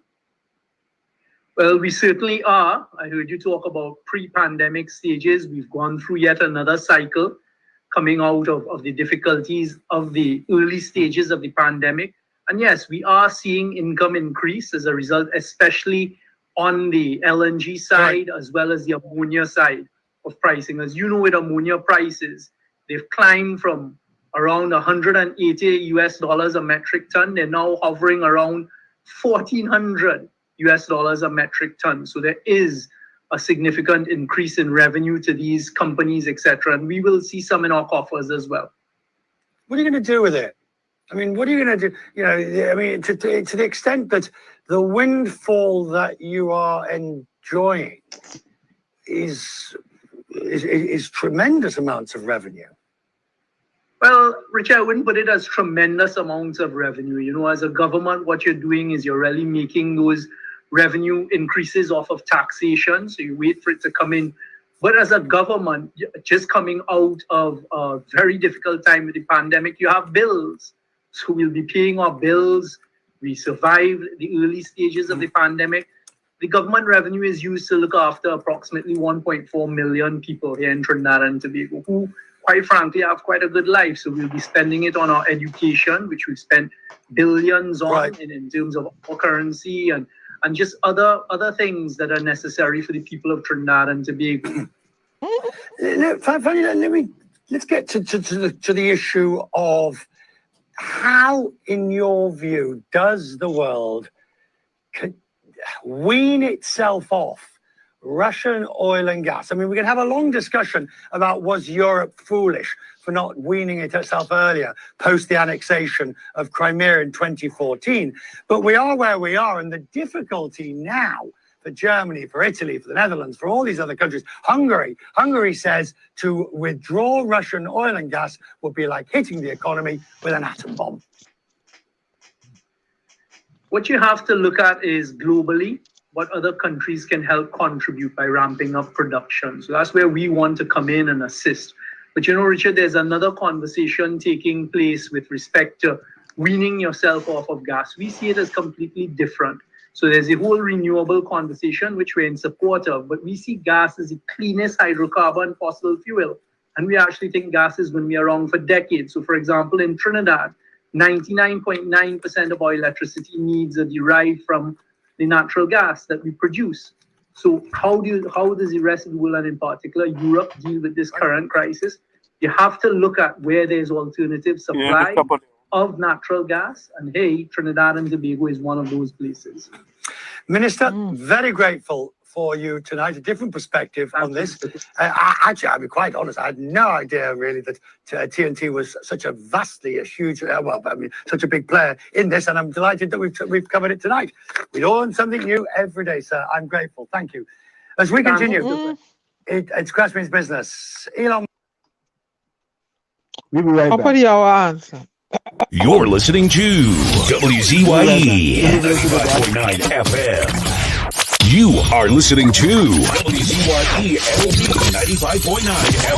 Well, we certainly are. I heard you talk about pre-pandemic stages. We've gone through yet another cycle coming out of the difficulties of the early stages of the pandemic. And yes, we are seeing income increase as a result, especially on the LNG side, as well as the ammonia side of pricing. As you know, with ammonia prices, they've climbed from around $180 a metric ton. They're now hovering around $1,400 a metric ton. So there is a significant increase in revenue to these companies, etc. And we will see some in our coffers as well. What are you going to do with it? I mean, what are you going to do? To the extent that the windfall that you are enjoying is tremendous amounts of revenue. Well, Richard, I wouldn't put it as tremendous amounts of revenue. As a government, what you're doing is you're really making those revenue increases off of taxation. So you wait for it to come in. But as a government, just coming out of a very difficult time with the pandemic, you have bills. So we'll be paying our bills. We survived the early stages of the pandemic. The government revenue is used to look after approximately 1.4 million people here in Trinidad and Tobago who, quite frankly, have quite a good life. So we'll be spending it on our education, which we've spent billions on in terms of our currency and just other things that are necessary for the people of Trinidad and Tobago. Let's get to the issue of how, in your view, does the world wean itself off Russian oil and gas? I mean, we can have a long discussion about was Europe foolish for not weaning itself earlier, post the annexation of Crimea in 2014. But we are where we are, and the difficulty now for Germany, for Italy, for the Netherlands, for all these other countries. Hungary says to withdraw Russian oil and gas would be like hitting the economy with an atom bomb. What you have to look at is globally what other countries can help contribute by ramping up production. So that's where we want to come in and assist. But you know, Richard, there's another conversation taking place with respect to weaning yourself off of gas. We see it as completely different. So there's a whole renewable conversation, which we're in support of, but we see gas as the cleanest hydrocarbon fossil fuel. And we actually think gas is going to be around for decades. So for example, in Trinidad, 99.9% of our electricity needs are derived from the natural gas that we produce. So how does the rest of the world, and in particular Europe, deal with this current crisis? You have to look at where there's alternative supply of natural gas. And hey, Trinidad and Tobago is one of those places. Minister, very grateful for you tonight, a different perspective on this. Actually, I'll be quite honest, I had no idea really that TNT was such a huge, such a big player in this, and I'm delighted that we've covered it tonight. We learn something new every day, sir. I'm grateful. Thank you. As we continue, it's Crashman's business. Elon. We'll be right back. What your answer? You're listening to WZYE 95.9 FM. You are listening to WZYE 95.9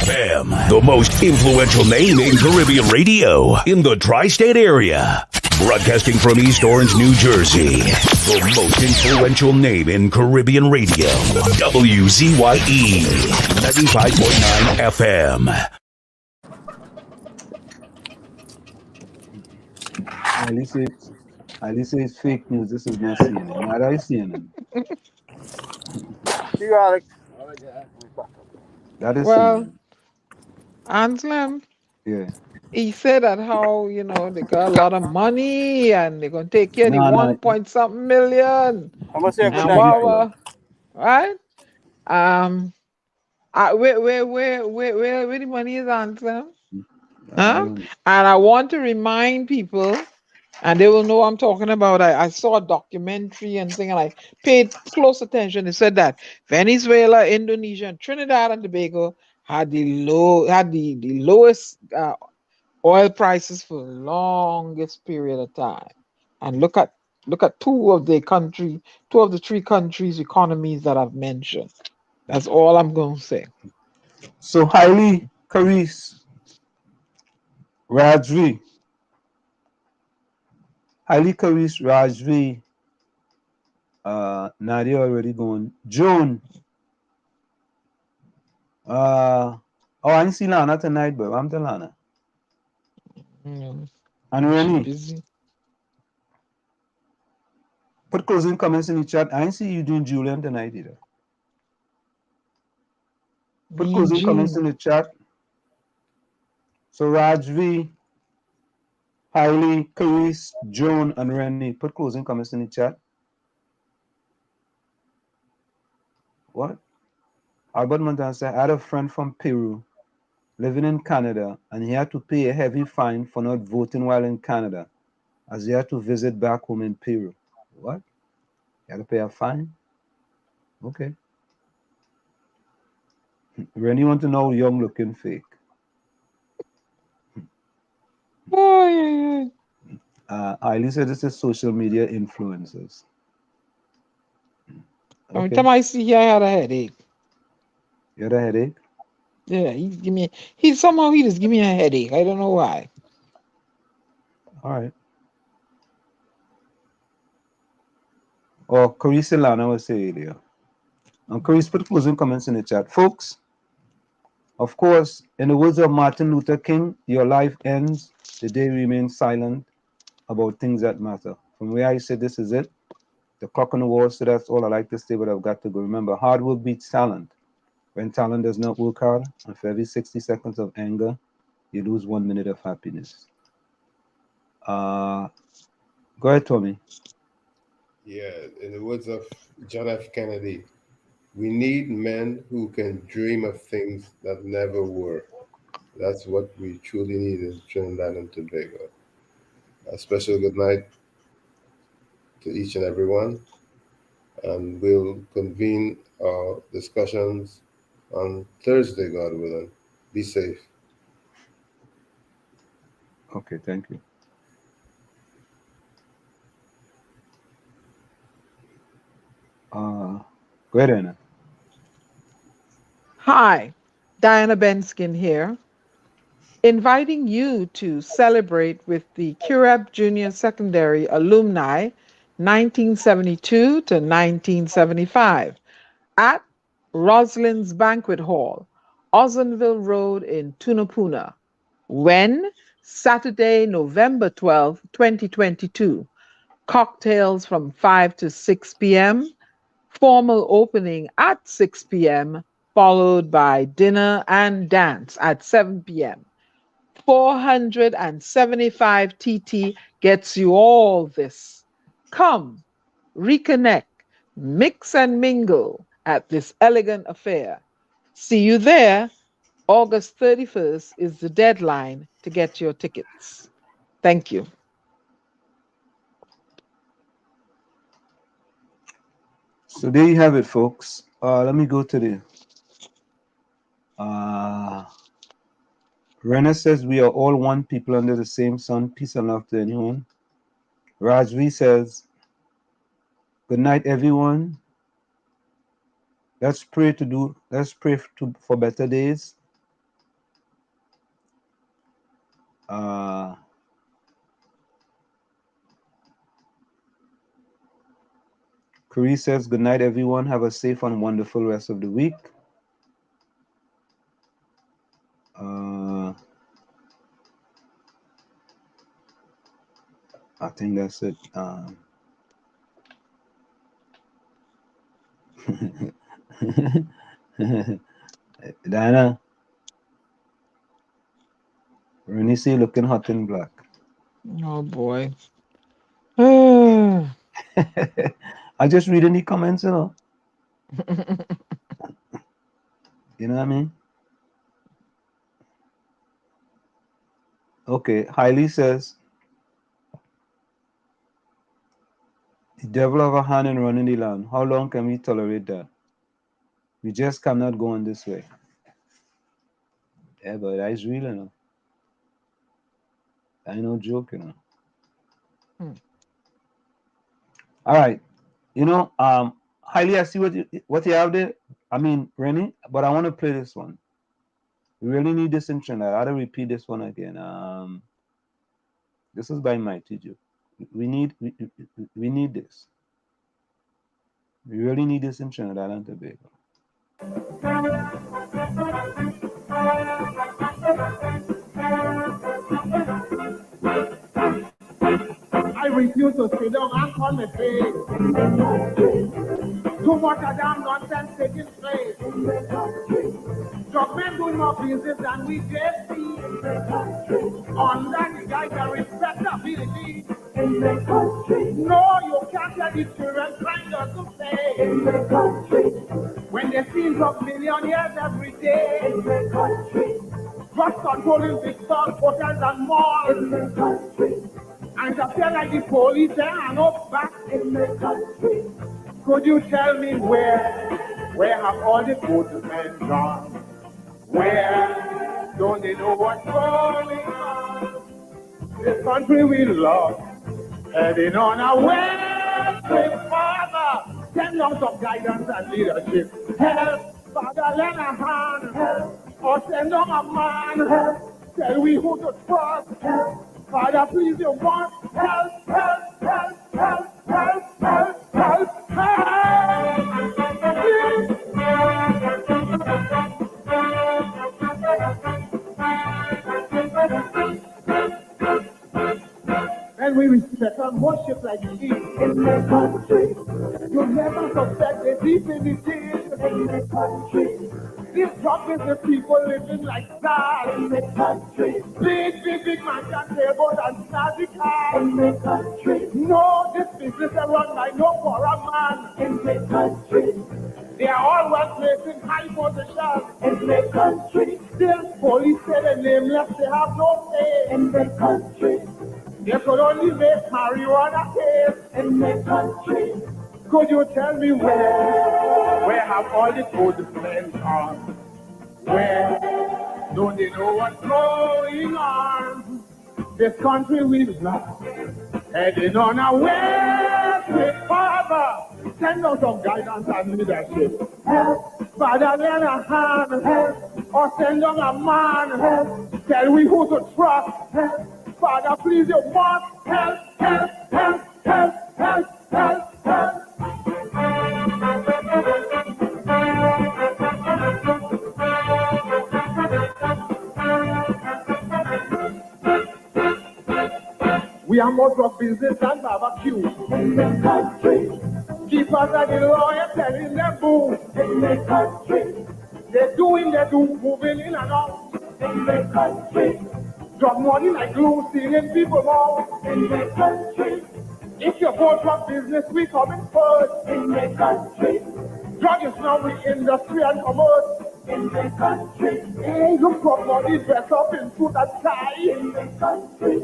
FM, the most influential name in Caribbean radio in the tri-state area. Broadcasting from East Orange, New Jersey, the most influential name in Caribbean radio, WZYE 95.9 FM. At least it's fake news. This is not CNN. Not I CNN. See you, Alex. That is well, Anselm. Yeah. He said that how, you know, they got a lot of money and they're going to take care of the 1 point something million. I'm going to say a good and night. Right? Where the money is, Anselm? Huh? And I want to remind people, and they will know what I'm talking about. I saw a documentary and thing, and I paid close attention. It said that Venezuela, Indonesia, and Trinidad and Tobago had the lowest oil prices for the longest period of time. And look at two of the three countries' economies that I've mentioned. That's all I'm going to say. So Haile, Caris, Rajvi, Haile, Caris, Rajvi, Nadia already gone. June. I didn't see Lana tonight, but I'm the Lana. And Rennie. Put closing comments in the chat. I didn't see you doing Julian tonight either. Put closing comments in the chat. So Rajvi, Haile, Caris, Joan, and Rennie. Put closing comments in the chat. What? Albert Montan said, I had a friend from Peru living in Canada, and he had to pay a heavy fine for not voting while in Canada, as he had to visit back home in Peru. What? You had to pay a fine? Okay. Rennie want to know young looking fake. Eileen said this is social media influencers. Okay. Every time I see here, I had a headache. You had a headache? Yeah, he somehow just give me a headache. I don't know why. All right. Or Caris and Lana was saying earlier. And Caris, put closing comments in the chat. Folks, of course, in the words of Martin Luther King, your life ends the day you remain silent about things that matter. From where I said this is it, the clock on the wall, so that's all I like to say, but I've got to go. Remember, hard work beats talent. When talent does not work hard, and for every 60 seconds of anger, you lose 1 minute of happiness. Go ahead, Tommy. Yeah, in the words of John F. Kennedy, we need men who can dream of things that never were. That's what we truly need in Trinidad and Tobago. A special good night to each and every one. And we'll convene our discussions on Thursday, God willing. Be safe. Okay, thank you. Go ahead, Anna. Hi, Diana Benskin here, inviting you to celebrate with the Curab Junior Secondary alumni 1972 to 1975 at Roslyn's Banquet Hall, Ozonville Road in Tunapuna. When? Saturday, November 12, 2022. Cocktails from 5 to 6 p.m. Formal opening at 6 p.m., followed by dinner and dance at 7 p.m. 475 TT gets you all this. Come, reconnect, mix and mingle at this elegant affair. See you there. August 31st is the deadline to get your tickets. Thank you. So there you have it, folks. Let me go to the Renner says we are all one people under the same sun. Peace and love to anyone. Rajvi says, good night, everyone. Let's pray for better days. Curry says, good night, everyone. Have a safe and wonderful rest of the week. I think that's it. Diana, Rennie say looking hot and black. Oh boy. I just read any comments, you know. You know what I mean? Okay, Hailey says, the devil have a hand in running the land. How long can we tolerate that? We just cannot go on this way. Yeah, but that's real, you know. I no joke, you know. All right. You know, Hailey, I see what you have there. I mean, Rennie, but I want to play this one. We really need this in Trinidad. I gotta repeat this one again. This is by Mighty Joe. We need this. We really need this in Trinidad and Tobago. I refuse to sit down and call me face. Too much of damn nonsense taking place. Drug men doing more business than we just see. Under the guys that respectability. No, you can't tell the children trying not to play. When they see drug millionaires every day. Drug controlling big stores, hotels and malls. And I feel like the police there are not back in the country. Could you tell me where have all the good men gone? Where don't they know what's going on? This country we love, heading on our way. Father, send us some guidance and leadership. Help, Father, lend a hand. Help, or send on a man. Help, tell we who to trust. Help. Father, please, you want help, help, help, help, help, help, help, and we respect and worship like sheep in the country. You never suspect the deep in the tears in the country. This drug is the people living like stars in the country. Big mansion tables and snazzy cars in the country. No, this business is run by no poorer man in the country. They are all well placed in high positions in the country. Still, police say the nameless, they have no say in the country. They could only make marijuana case in the country. Could you tell me where have all the good men gone? Where don't they know what's going on? This country we love, heading on our way with Father. Send us some guidance and leadership. Help, Father, lend a hand. Help, or send on a man. Help, tell we who to trust. Help, Father, please, you must help, help, help, help, help, help, help. We are more drug business than barbecue in the country. Keep us at the lawyer telling them boo in the country. They're doing their do, moving in and out in the country. Drug money like glue, stealing people out in the country. If you go drug business, we coming first in the country. Drug is now the industry and commerce in the country. Hey, look for money dressed up in suit and tie in the country.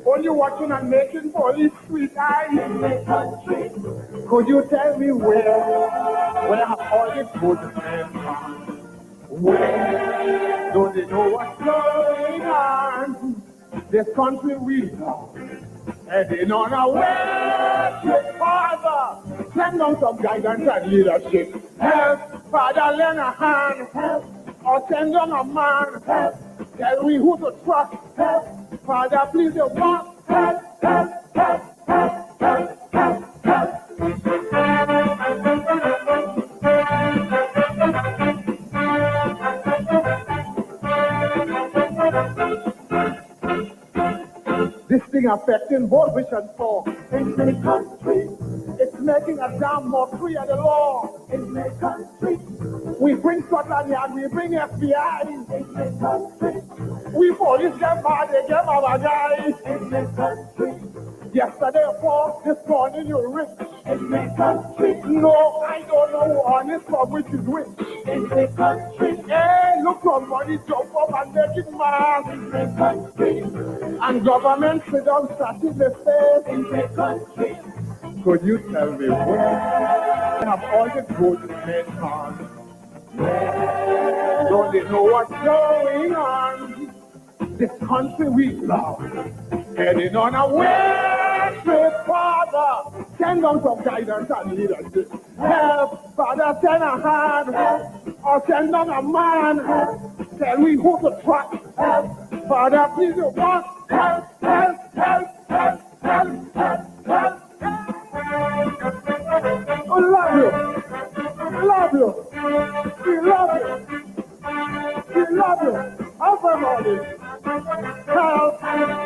Only watching and making police sweet eye in the country. Could you tell me where have all these good men gone? Where don't they know what's going on? This country we love, heading on our way to Father. Send down some guidance and leadership. Help, Father, lend a hand. Help, or send on a man. Help, tell we who to trust. Help, Father, please, you must help, help, help, help, help, help, help. This thing affecting both rich and poor in the country. It's making a damn mockery of the law in the country. We bring Scotland Yard, we bring FBI in the country. We police them bad, they get our guys in the country. Yesterday poor, this morning you're rich in the country. No, I don't know who honest from which is which in the country. Hey, look, somebody jump up and make it mad in the country. And government sit down, starting the same in the country. Could you tell me where have all the good men gone? Where don't they know what's going on? This country we love, heading on our way to Father. Send on some guidance and leadership. Help, Father, send a hand. Help, or send on a man. Help, tell we who to trust. Help, Father, please, you must help, help, help, help, help, help, help. I love you. I love you. We love you. We love you. Everybody. Help.